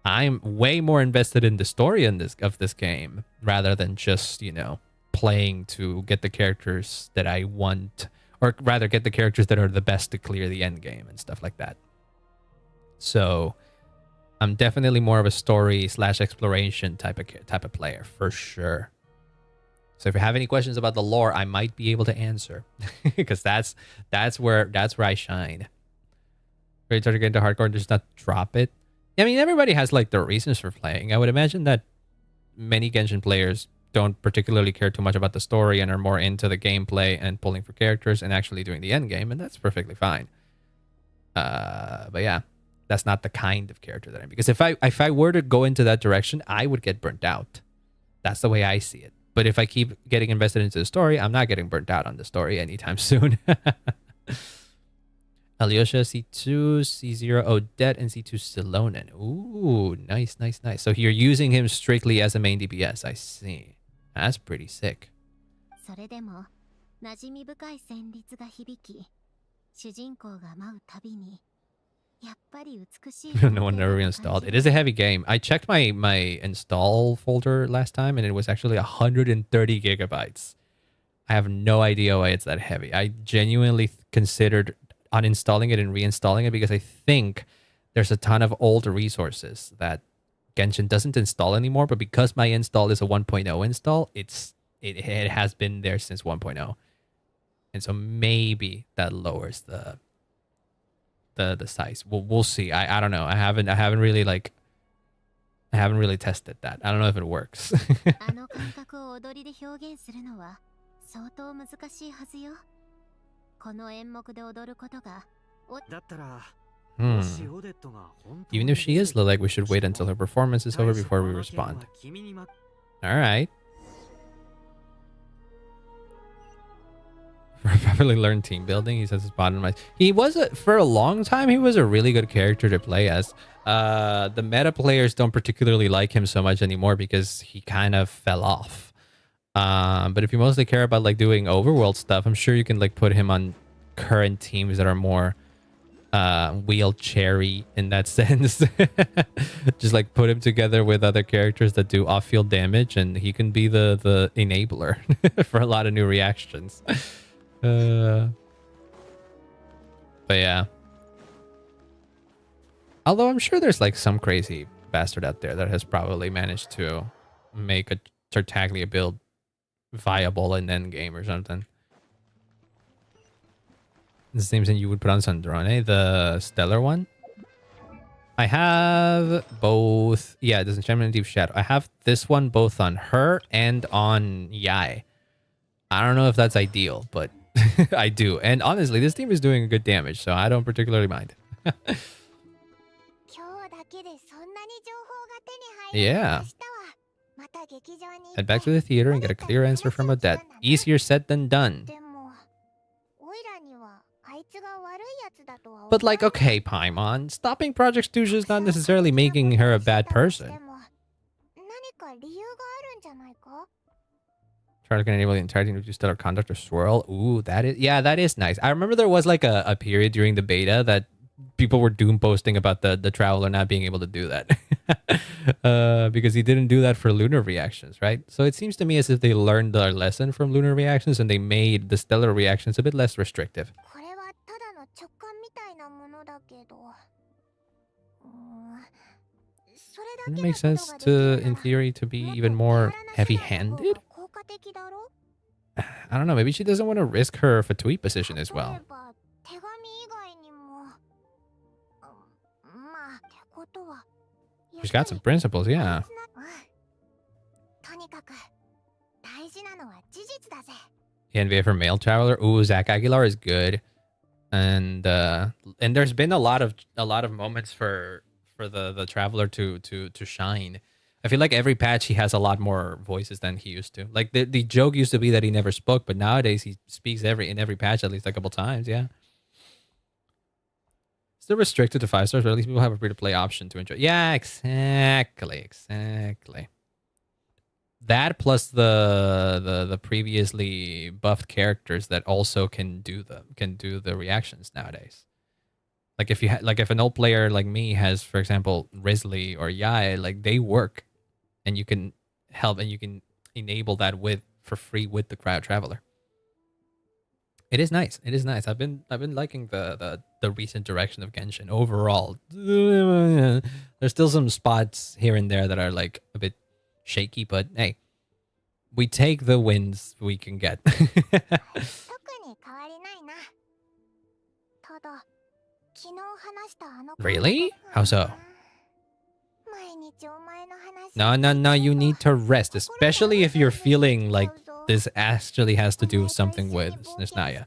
I'm way more invested in the story of this game rather than just, you know, playing to get the characters that I want, or rather get the characters that are the best to clear the end game and stuff like that. So I'm definitely more of a story / exploration type of player for sure. So if you have any questions about the lore, I might be able to answer because that's where I shine. Ready to get into hardcore and just not drop it. I mean, everybody has like their reasons for playing. I would imagine that many Genshin players don't particularly care too much about the story and are more into the gameplay and pulling for characters and actually doing the end game, and that's perfectly fine. But yeah, that's not the kind of character that I'm. Because if I were to go into that direction, I would get burnt out. That's the way I see it. But if I keep getting invested into the story, I'm not getting burnt out on the story anytime soon. Alyosha, C2, C0, Odette, and C2, Silonen. Ooh, nice. So you're using him strictly as a main DPS. I see. That's pretty sick. No one ever reinstalled. It is a heavy game. I checked my install folder last time, and it was actually 130 gigabytes. I have no idea why it's that heavy. I genuinely considered uninstalling it and reinstalling it because I think there's a ton of old resources that Genshin doesn't install anymore, but because my install is a 1.0 install, it has been there since 1.0. And so maybe that lowers the size. We'll see. I don't know. I haven't really tested that. I don't know if it works. Even if she is Lilac, we should wait until her performance is over before we respond. Alright. Probably learn team building. He says it's bottom right. He was for a long time. He was a really good character to play as. The meta players don't particularly like him so much anymore because he kind of fell off. But if you mostly care about like doing overworld stuff, I'm sure you can like put him on current teams that are more wheelchairy in that sense. Just like put him together with other characters that do off-field damage, and he can be the enabler for a lot of new reactions. But yeah. Although I'm sure there's like some crazy bastard out there that has probably managed to make a Tartaglia build viable in endgame or something. The same thing you would put on Sandrone, the stellar one. I have both. Yeah, Disenchantment and Deep Shadow. I have this one both on her and on Yai. I don't know if that's ideal, but I do. And honestly, this team is doing good damage, so I don't particularly mind. Yeah. Head back to the theater and get a clear answer from Odette. Easier said than done. But like, okay, Paimon, stopping Project Stooge is not necessarily making her a bad person. Try to enable the entire team to do stellar conduct or swirl. Ooh, that is nice. I remember there was like a period during the beta that people were doom posting about the Traveler not being able to do that. Because he didn't do that for lunar reactions, right? So it seems to me as if they learned their lesson from lunar reactions and they made the stellar reactions a bit less restrictive. It makes sense to, in theory, to be even more heavy-handed. I don't know, maybe she doesn't want to risk her Fatui position as well. She's got some principles, yeah. NVA for male traveler. Ooh, Zach Aguilar is good. And there's been a lot of moments for the traveler to shine. I feel like every patch he has a lot more voices than he used to. Like the joke used to be that he never spoke, but nowadays he speaks in every patch at least a couple times, yeah. Still restricted to 5 stars, but at least people have a free-to-play option to enjoy. Yeah, exactly. That plus the previously buffed characters that also can do the reactions nowadays. Like if an old player like me has, for example, Risley or Yai, like they work, and you can help and you can enable that for free with the Crowd Traveler. It is nice. I've been liking the recent direction of Genshin overall. There's still some spots here and there that are like a bit shaky, but hey, we take the wins we can get. Really? How so? No, you need to rest, especially if you're feeling like this actually has to do something with Snezhnaya.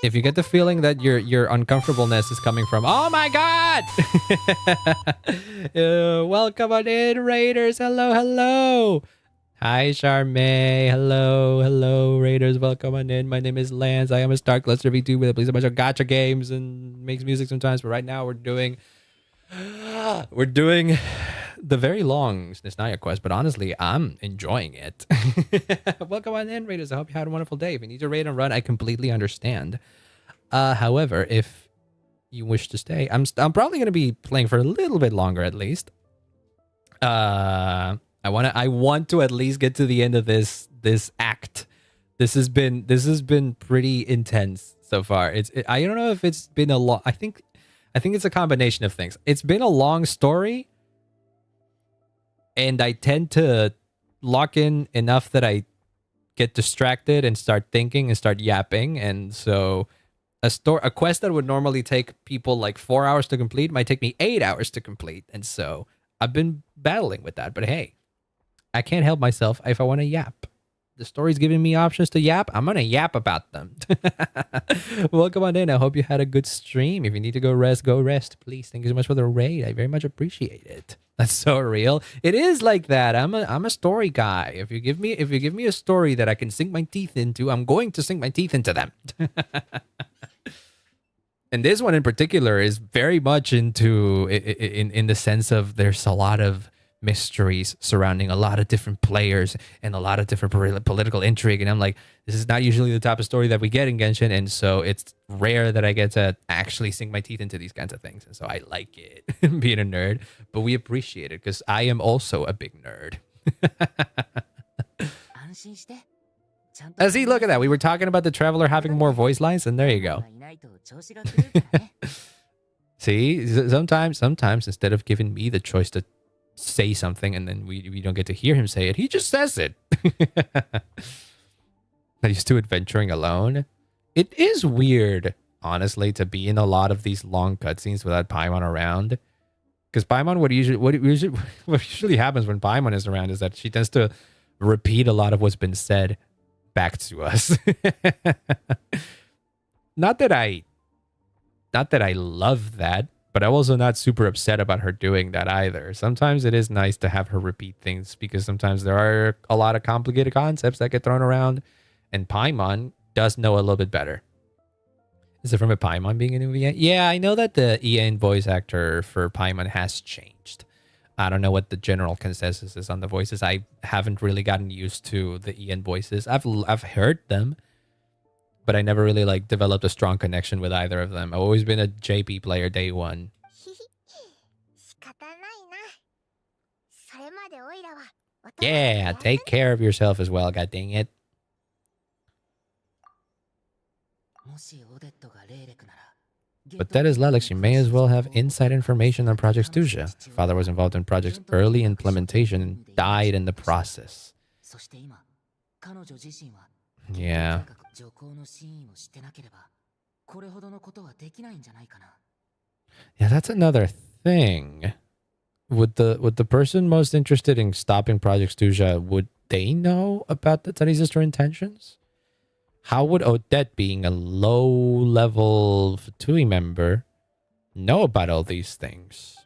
If you get the feeling that your uncomfortableness is coming from, oh my god! Welcome on in, Raiders. Hello. Hi, Charmaine. Hello, Raiders. Welcome on in. My name is Lance. I am a Star Cluster VTuber that plays a bunch of gacha games and makes music sometimes. But right now we're doing the very long Snezhnaya quest. But honestly, I'm enjoying it. Welcome on in, Raiders. I hope you had a wonderful day. If you need to raid and run, I completely understand. However, if you wish to stay, I'm probably going to be playing for a little bit longer at least. I want to at least get to the end of this act. This has been pretty intense so far. I don't know if it's been a long. I think it's a combination of things. It's been a long story, and I tend to lock in enough that I get distracted and start thinking and start yapping, and so a quest that would normally take people like 4 hours to complete might take me 8 hours to complete, and so I've been battling with that. But hey, I can't help myself if I want to yap. The story's giving me options to yap. I'm going to yap about them. Welcome on in. I hope you had a good stream. If you need to go rest, please. Thank you so much for the raid. I very much appreciate it. That's so real. It is like that. I'm a story guy. If you give me a story that I can sink my teeth into, I'm going to sink my teeth into them. And this one in particular is very much into in the sense of there's a lot of mysteries surrounding a lot of different players and a lot of different political intrigue, and I'm like, this is not usually the type of story that we get in Genshin, and so it's rare that I get to actually sink my teeth into these kinds of things, and so I like it. Being a nerd, but we appreciate it because I am also a big nerd. See, look at that. We were talking about the traveler having more voice lines, and there you go. See, sometimes instead of giving me the choice to say something and then we don't get to hear him say it, he just says it. I used to adventuring alone. It is weird, honestly, to be in a lot of these long cutscenes without Paimon around. Because Paimon, what usually happens when Paimon is around is that she tends to repeat a lot of what's been said back to us. Not that I love that, but I'm also not super upset about her doing that either. Sometimes it is nice to have her repeat things because sometimes there are a lot of complicated concepts that get thrown around, and Paimon does know a little bit better. Is it from a Paimon being in EA? Yeah, I know that the EA voice actor for Paimon has changed. I don't know what the general consensus is on the voices. I haven't really gotten used to the Ian voices. I've heard them, but I never really developed a strong connection with either of them. I've always been a JP player day one. Yeah, take care of yourself as well, god dang it. But that is Lelix, you may as well have inside information on Project Stuja. Father was involved in Project's early implementation and died in the process. Yeah. Yeah, that's another thing. Would the person most interested in stopping Project Stuja, would they know about the Tari sister intentions? How would Odette, being a low-level Fatui member, know about all these things?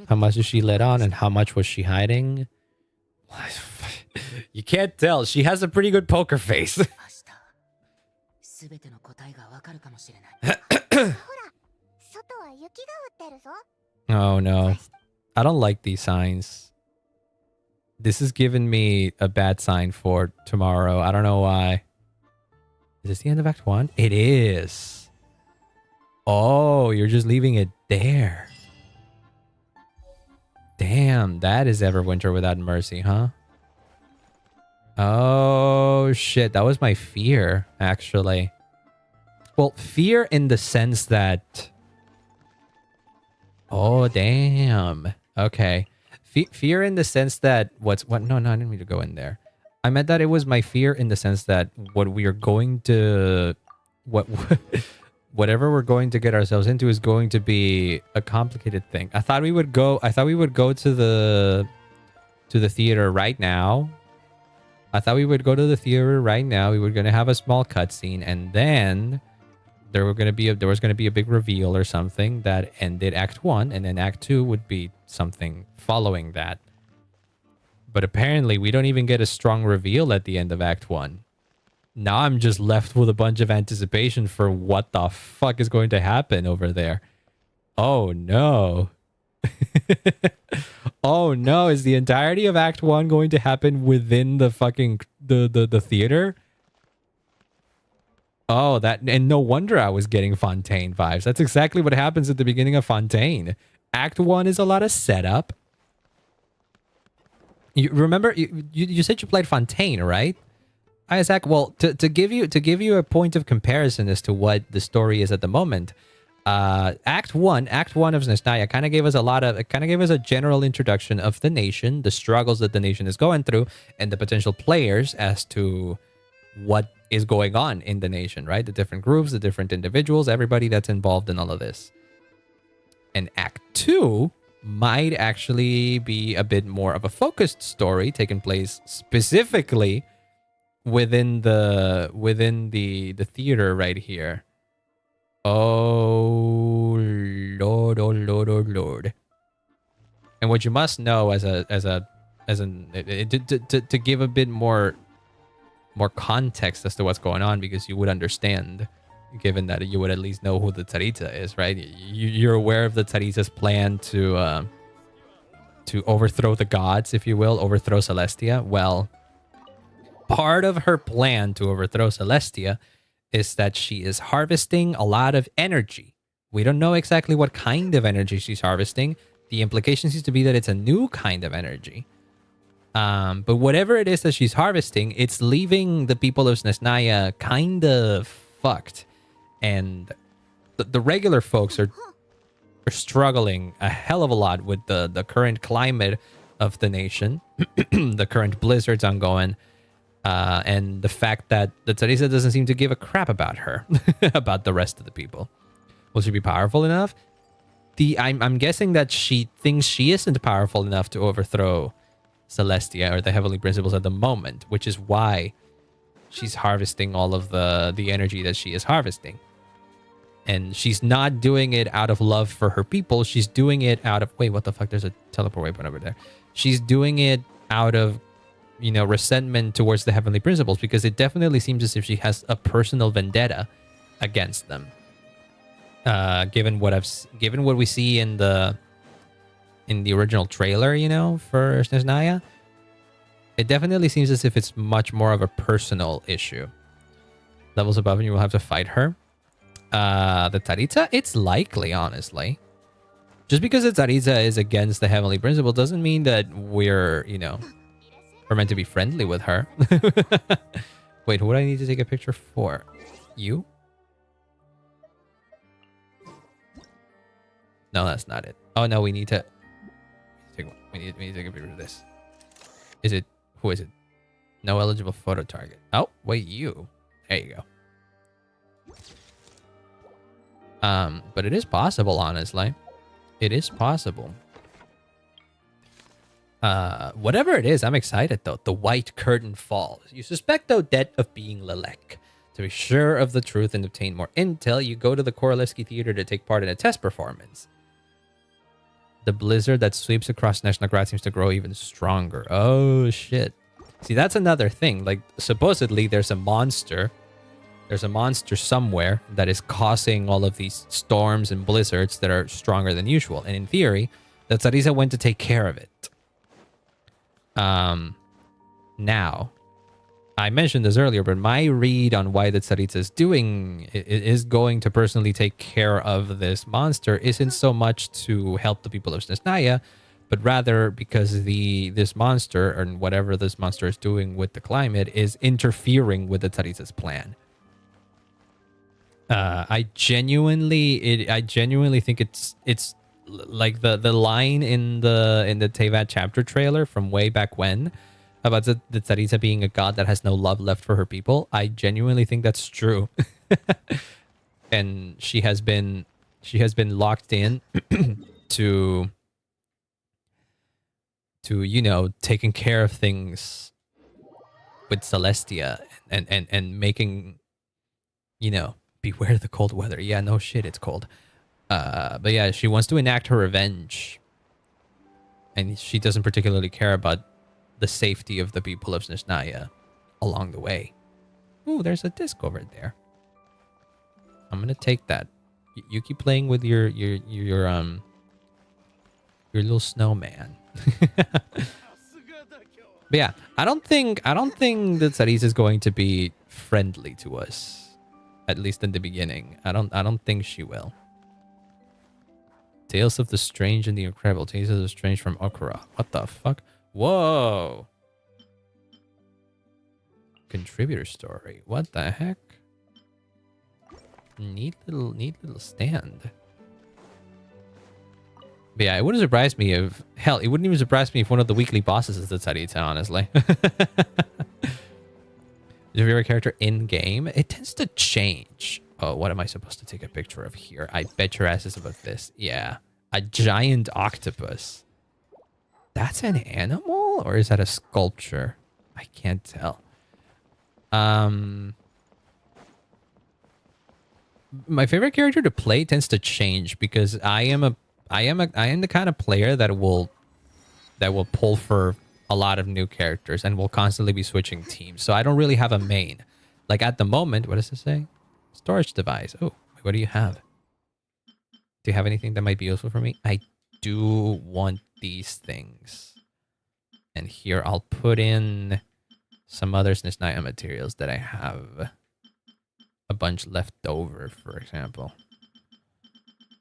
How much did she let on and how much was she hiding? You can't tell. She has a pretty good poker face. Oh no. I don't like these signs. This is giving me a bad sign for tomorrow. I don't know why. Is this the end of Act 1? It is. Oh, you're just leaving it there. Damn, that is Everwinter without mercy, huh? Oh, shit. That was my fear, actually. Well, fear in the sense that... Oh, damn. Okay. Fear in the sense that... No, I didn't mean to go in there. I meant that it was my fear in the sense that what we are going to... Whatever we're going to get ourselves into is going to be a complicated thing. I thought we would go to the theater right now. We were going to have a small cutscene, and then there was going to be a big reveal or something that ended Act 1, and then Act 2 would be something following that. But apparently we don't even get a strong reveal at the end of Act 1. Now I'm just left with a bunch of anticipation for what the fuck is going to happen over there. Oh no. Oh no, is the entirety of Act 1 going to happen within the fucking the theater? Oh, and no wonder I was getting Fontaine vibes. That's exactly what happens at the beginning of Fontaine. Act 1 is a lot of setup. You remember you said you played Fontaine, right? Isaac, well, to give you a point of comparison as to what the story is at the moment, Act 1 of Znesnaya kind of gave us a general introduction of the nation, the struggles that the nation is going through, and the potential players as to what is going on in the nation, right? The different groups, the different individuals, everybody that's involved in all of this. And Act 2 might actually be a bit more of a focused story taking place specifically within the theater right here. Oh Lord, oh Lord, oh Lord. And what you must know to give a bit more context as to what's going on, because you would understand, given that you would at least know who the Tsaritsa is, right? You're aware of the Tsaritsa's plan to overthrow the gods, if you will, overthrow Celestia. Well, part of her plan to overthrow Celestia is that she is harvesting a lot of energy. We don't know exactly what kind of energy she's harvesting. the implication seems to be that it's a new kind of energy. But whatever it is that she's harvesting, it's leaving the people of Snezhnaya kind of fucked. And the regular folks are struggling a hell of a lot with the current climate of the nation, the current blizzards ongoing, and the fact that the Tsaritsa doesn't seem to give a crap about her, about the rest of the people. Will she be powerful enough? I'm guessing that she thinks she isn't powerful enough to overthrow Celestia or the Heavenly Principles at the moment, which is why she's harvesting all of the energy that she is harvesting. And she's not doing it out of love for her people. She's doing it out of... Wait, what the fuck? There's a teleport waypoint over there. She's doing it out of, resentment towards the Heavenly Principles, because it definitely seems as if she has a personal vendetta against them. Given what we see in the original trailer, for Snezhnaya, it definitely seems as if it's much more of a personal issue. Levels above and you will have to fight her. The Tsaritsa, it's likely, honestly. Just because the Tsaritsa is against the Heavenly Principle doesn't mean that we're meant to be friendly with her. Wait, who do I need to take a picture for? You? No, that's not it. Oh no, we need to we need to take a picture of this. Who is it? No eligible photo target. Oh, wait, you. There you go. But it is possible, honestly. It is possible. Whatever it is, I'm excited, though. The white curtain falls. You suspect Odette of being Lelek. To be sure of the truth and obtain more intel, you go to the Korolevsky Theater to take part in a test performance. The blizzard that sweeps across Snezhnaya seems to grow even stronger. Oh, shit. See, that's another thing. Like, supposedly, there's a monster. There's a monster somewhere that is causing all of these storms and blizzards that are stronger than usual. And in theory, the Tsaritsa went to take care of it. Now, I mentioned this earlier, but my read on why the Tsaritsa is going to personally take care of this monster isn't so much to help the people of Snezhnaya, but rather because this monster, or whatever this monster is doing with the climate, is interfering with the Tsaritsa's plan. I genuinely think it's like the line in the Teyvat chapter trailer from way back when about the Tsaritsa being a god that has no love left for her people. I genuinely think that's true. And she has been locked in to taking care of things with Celestia and making, beware the cold weather. Yeah, no shit, it's cold. But yeah, she wants to enact her revenge. And she doesn't particularly care about the safety of the people of Snezhnaya along the way. Ooh, there's a disc over there. I'm gonna take that. You keep playing with your little snowman. But yeah, I don't think that Tsaritsa is going to be friendly to us. At least in the beginning. I don't think she will. Tales of the Strange and the Incredible. Tales of the Strange from Okura. What the fuck? Whoa. Contributor story. What the heck? Neat little stand. But yeah, it wouldn't surprise me if... Hell, it wouldn't even surprise me if one of the weekly bosses is the Tsaritsa, honestly. Is your favorite character in-game? It tends to change. Oh, what am I supposed to take a picture of here? I bet your ass is about this. Yeah. A giant octopus. That's an animal? Or is that a sculpture? I can't tell. My favorite character to play tends to change because I am the kind of player that will pull for a lot of new characters and will constantly be switching teams. So I don't really have a main. Like at the moment, what does it say? Storage device. Oh, what do you have? Do you have anything that might be useful for me? I do want these things. And here I'll put in some other Snezhnaya materials that I have a bunch left over, for example.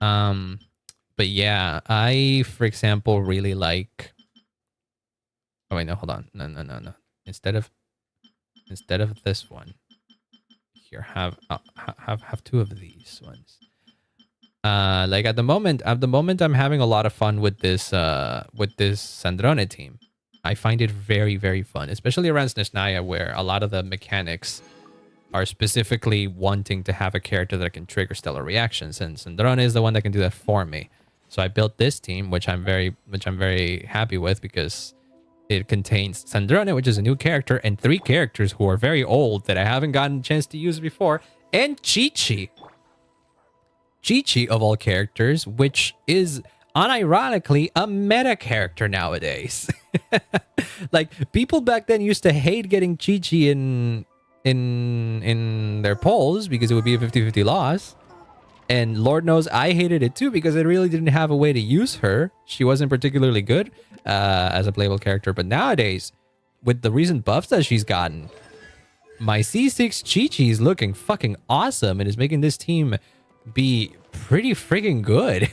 But But yeah, I, for example, really like... Oh, wait, no, hold on. No. Instead of this one, here, have two of these ones. Like at the moment, I'm having a lot of fun with this Sandrone team. I find it very, very fun, especially around Snezhnaya, where a lot of the mechanics are specifically wanting to have a character that can trigger stellar reactions, and Sandrone is the one that can do that for me. So I built this team, which I'm very happy with, because it contains Sandrone, which is a new character, and 3 characters who are very old that I haven't gotten a chance to use before, and Chi-Chi. Chi-Chi, of all characters, which is unironically a meta character nowadays. Like, people back then used to hate getting Chi-Chi in their polls because it would be a 50-50 loss. And Lord knows I hated it too, because I really didn't have a way to use her. She wasn't particularly good as a playable character. But nowadays, with the recent buffs that she's gotten, my C6 Chi-Chi is looking fucking awesome and is making this team be pretty freaking good.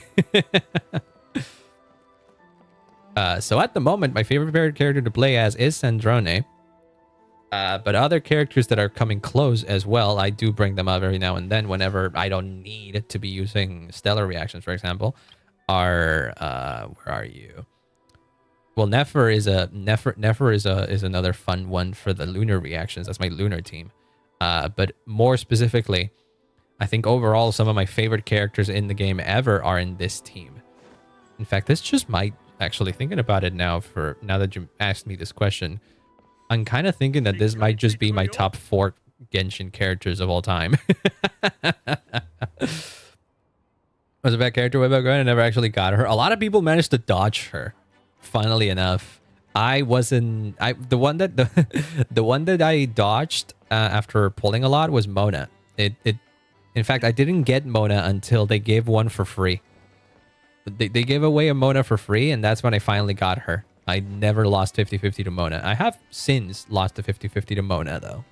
So at the moment, my favorite character to play as is Sandrone. But other characters that are coming close as well, I do bring them up every now and then whenever I don't need to be using stellar reactions, for example, are where are you? Well, Nefer is another fun one for the lunar reactions. That's my lunar team. But more specifically, I think overall some of my favorite characters in the game ever are in this team. In fact, this just might, actually thinking about it now that you asked me this question, I'm kind of thinking that this might just be my top 4 Genshin characters of all time. Was a bad character way back when. I never actually got her. A lot of people managed to dodge her, funnily enough. I wasn't... the one that I dodged after pulling a lot was Mona. In fact, I didn't get Mona until they gave one for free. They gave away a Mona for free, and that's when I finally got her. I never lost 50-50 to Mona. I have since lost the 50-50 to Mona, though.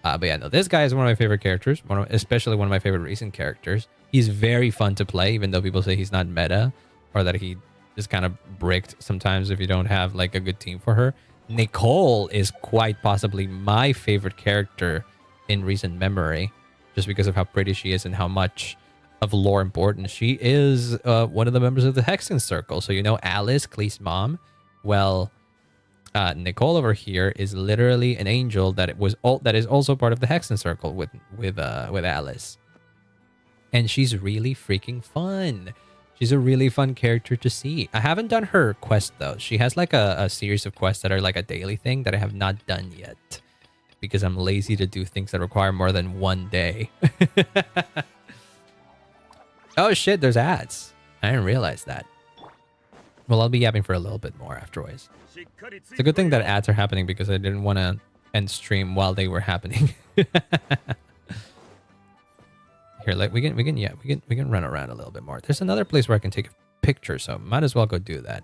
But yeah, no, this guy is one of my favorite characters, especially one of my favorite recent characters. He's very fun to play, even though people say he's not meta, or that he is kind of bricked sometimes if you don't have like a good team for her. Nicole is quite possibly my favorite character in recent memory, just because of how pretty she is and how much of lore importance she is. One of the members of the Hexen Circle. So you know Alice, Klee's mom. Well, Nicole over here is literally an angel that is also part of the Hexen Circle with Alice, and she's really freaking fun. She's a really fun character to see. I haven't done her quest though. She has like a series of quests that are like a daily thing that I have not done yet because I'm lazy to do things that require more than 1 day. Oh shit! There's ads. I didn't realize that. Well, I'll be yapping for a little bit more afterwards. It's a good thing that ads are happening because I didn't want to end stream while they were happening. Here, like we can run around a little bit more. There's another place where I can take a picture, so might as well go do that.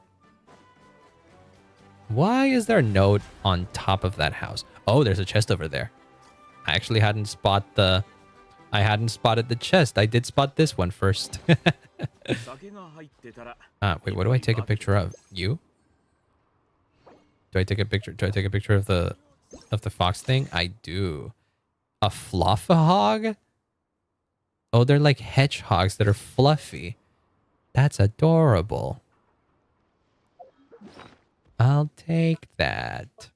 Why is there a note on top of that house? Oh, there's a chest over there. I actually hadn't spotted the chest. I did spot this one first. Wait, what do I take a picture of? You? Do I take a picture? Do I take a picture of the fox thing? I do. A fluffahog? Oh, they're like hedgehogs that are fluffy. That's adorable. I'll take that.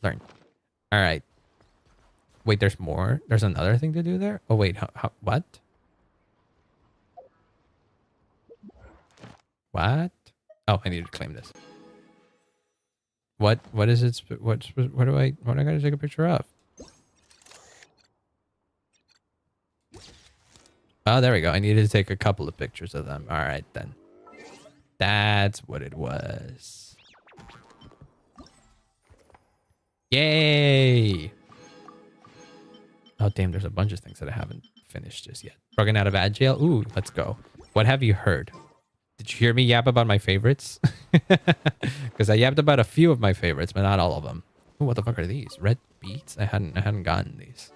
Learn. All right. Wait, there's more? There's another thing to do there? Oh, wait. What? What? Oh, I need to claim this. What is it? What do I gotta take a picture of? Oh, there we go. I needed to take a couple of pictures of them. All right, then. That's what it was. Yay! Oh, damn, there's a bunch of things that I haven't finished just yet. Broken out of ad jail? Ooh, let's go. What have you heard? Did you hear me yap about my favorites? Because I yapped about a few of my favorites, but not all of them. Ooh, what the fuck are these? Red beets? I hadn't gotten these.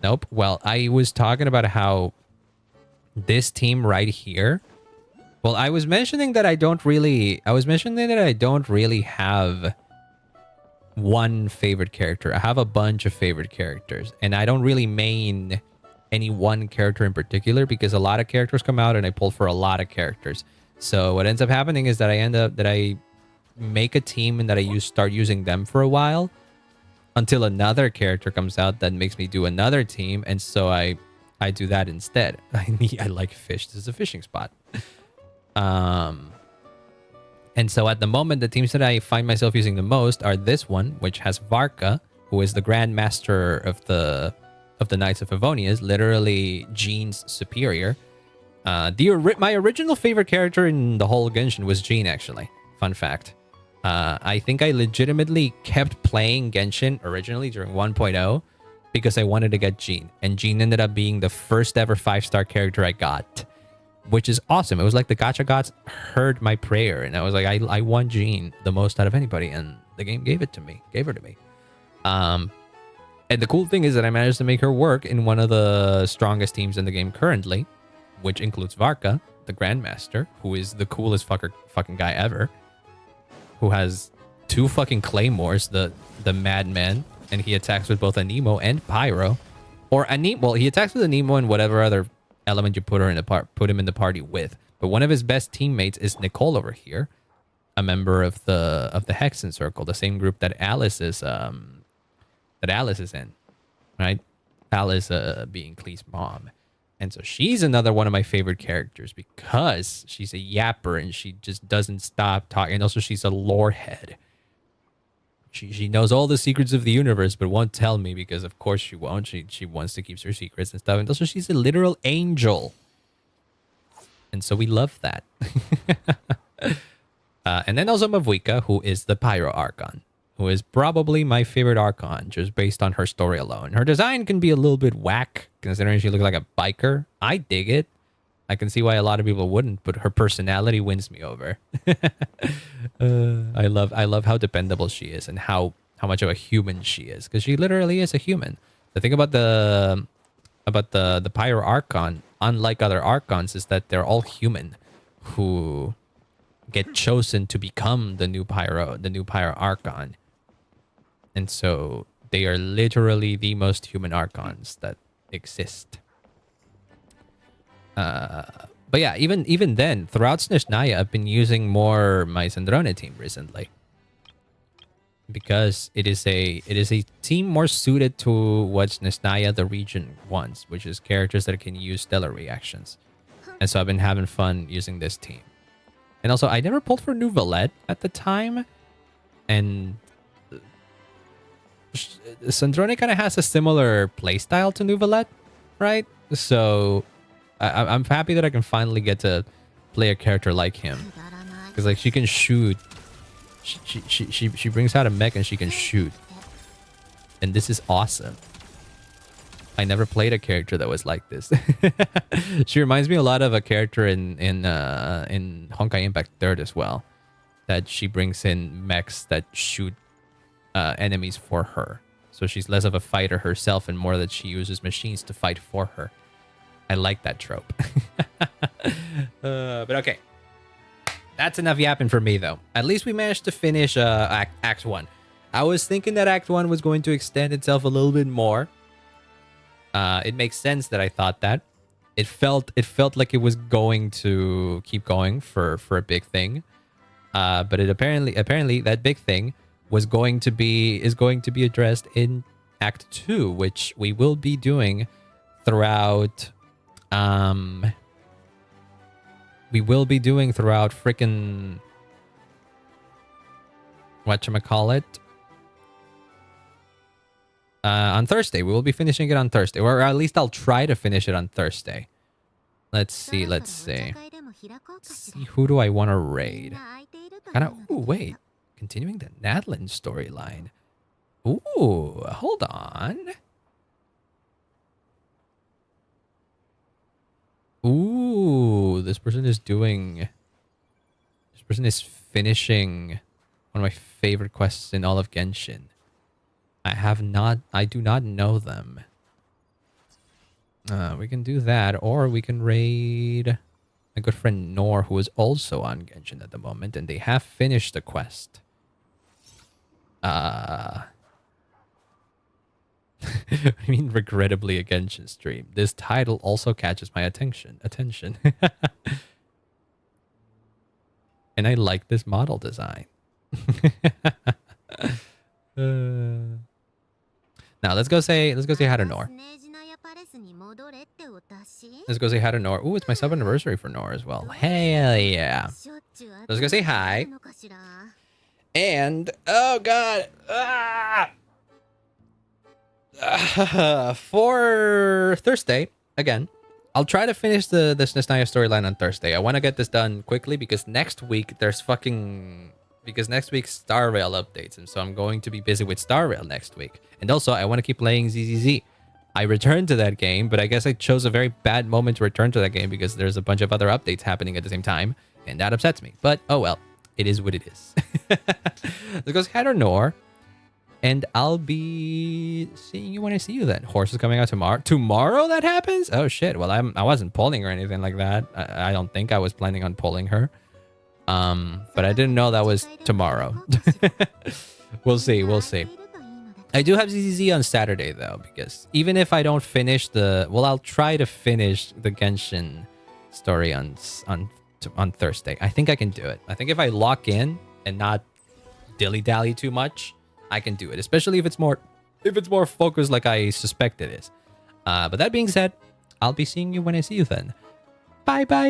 Nope. Well, I was talking about how this team right here. Well, I was mentioning that I don't really have one favorite character. I have a bunch of favorite characters, and I don't really main any one character in particular because a lot of characters come out and I pull for a lot of characters. So what ends up happening is that I make a team and that I start using them for a while until another character comes out that makes me do another team, and so I do that instead. I like fish. This is a fishing spot. And so at the moment, the teams that I find myself using the most are this one, which has Varka, who is the Grand Master of the Knights of Favonius, literally Jean's superior. My original favorite character in the whole Genshin was Jean, actually. Fun fact. I think I legitimately kept playing Genshin originally during 1.0 because I wanted to get Jean. And Jean ended up being the first ever 5-star character I got, which is awesome. It was like the gacha gods heard my prayer, and I was like, I want Jean the most out of anybody, and the game gave her to me. And the cool thing is that I managed to make her work in one of the strongest teams in the game currently, which includes Varka, the Grandmaster, who is the coolest fucking guy ever, who has 2 fucking claymores, the madman, and he attacks with both Anemo and Pyro. Or Well, he attacks with Anemo and whatever other element you put him in the party with. But one of his best teammates is Nicole over here, a member of the Hexen Circle, the same group that Alice is in, right? Alice being Klee's mom. And so she's another one of my favorite characters because she's a yapper and she just doesn't stop talking. And also she's a lore head. She knows all the secrets of the universe, but won't tell me because of course she won't. She wants to keep her secrets and stuff. And also she's a literal angel. And so we love that. And then also Mavuika, who is the Pyro Archon, who is probably my favorite Archon just based on her story alone. Her design can be a little bit whack considering she looks like a biker. I dig it. I can see why a lot of people wouldn't, but her personality wins me over. I love how dependable she is and how much of a human she is, because she literally is a human. The thing about the Pyro Archon, unlike other Archons, is that they're all human who get chosen to become the new Pyro Archon. And so they are literally the most human Archons that exist. But yeah, even then, throughout Snezhnaya, I've been using more my Zandrone team recently, because it is a team more suited to what Snezhnaya, the region, wants, which is characters that can use stellar reactions. And so I've been having fun using this team. And also, I never pulled for Nouvelette at the time, and Zandrone kind of has a similar playstyle to Nouvelette, right? So I'm happy that I can finally get to play a character like him, because like she can shoot. She brings out a mech and she can shoot, and this is awesome. I never played a character that was like this. She reminds me a lot of a character in Honkai Impact 3rd as well, that she brings in mechs that shoot enemies for her. So she's less of a fighter herself and more that she uses machines to fight for her. I like that trope. But okay. That's enough yapping for me, though. At least we managed to finish Act 1. I was thinking that Act 1 was going to extend itself a little bit more. It makes sense that I thought that. It felt like it was going to keep going for a big thing. But it apparently that big thing is going to be addressed in Act 2, which we will be doing throughout frickin' whatchamacallit? On Thursday. We will be finishing it on Thursday. Or at least I'll try to finish it on Thursday. Let's see. Who do I want to raid? Wait. Continuing the Nadlin storyline. Ooh, hold on. Ooh, this person is finishing one of my favorite quests in all of Genshin. I do not know them. We can do that, or we can raid my good friend Nor, who is also on Genshin at the moment, and they have finished the quest. I mean, regrettably a Genshin stream. This title also catches my attention. And I like this model design. Now let's go say hi to Nor. Let's go say hi to Nor. Ooh, it's my sub anniversary for Nor as well. Hell yeah. Let's go say hi. And oh god. For Thursday, again, I'll try to finish the Snezhnaya storyline on Thursday. I want to get this done quickly because next week next week's Star Rail updates, and so I'm going to be busy with Star Rail next week. And also, I want to keep playing ZZZ. I returned to that game, but I guess I chose a very bad moment to return to that game because there's a bunch of other updates happening at the same time, and that upsets me. But oh well, it is what it is. Let's go Hatter Nor, and I'll be seeing you when I see you then. Horse is coming out tomorrow. Tomorrow that happens? Oh shit. Well, I wasn't polling or anything like that. I don't think I was planning on polling her. But I didn't know that was tomorrow. We'll see. I do have ZZZ on Saturday though, because even if I don't finish I'll try to finish the Genshin story on Thursday. I think I can do it. I think if I lock in and not dilly-dally too much, I can do it, especially if it's more focused like I suspect it is. But that being said, I'll be seeing you when I see you then. Bye bye.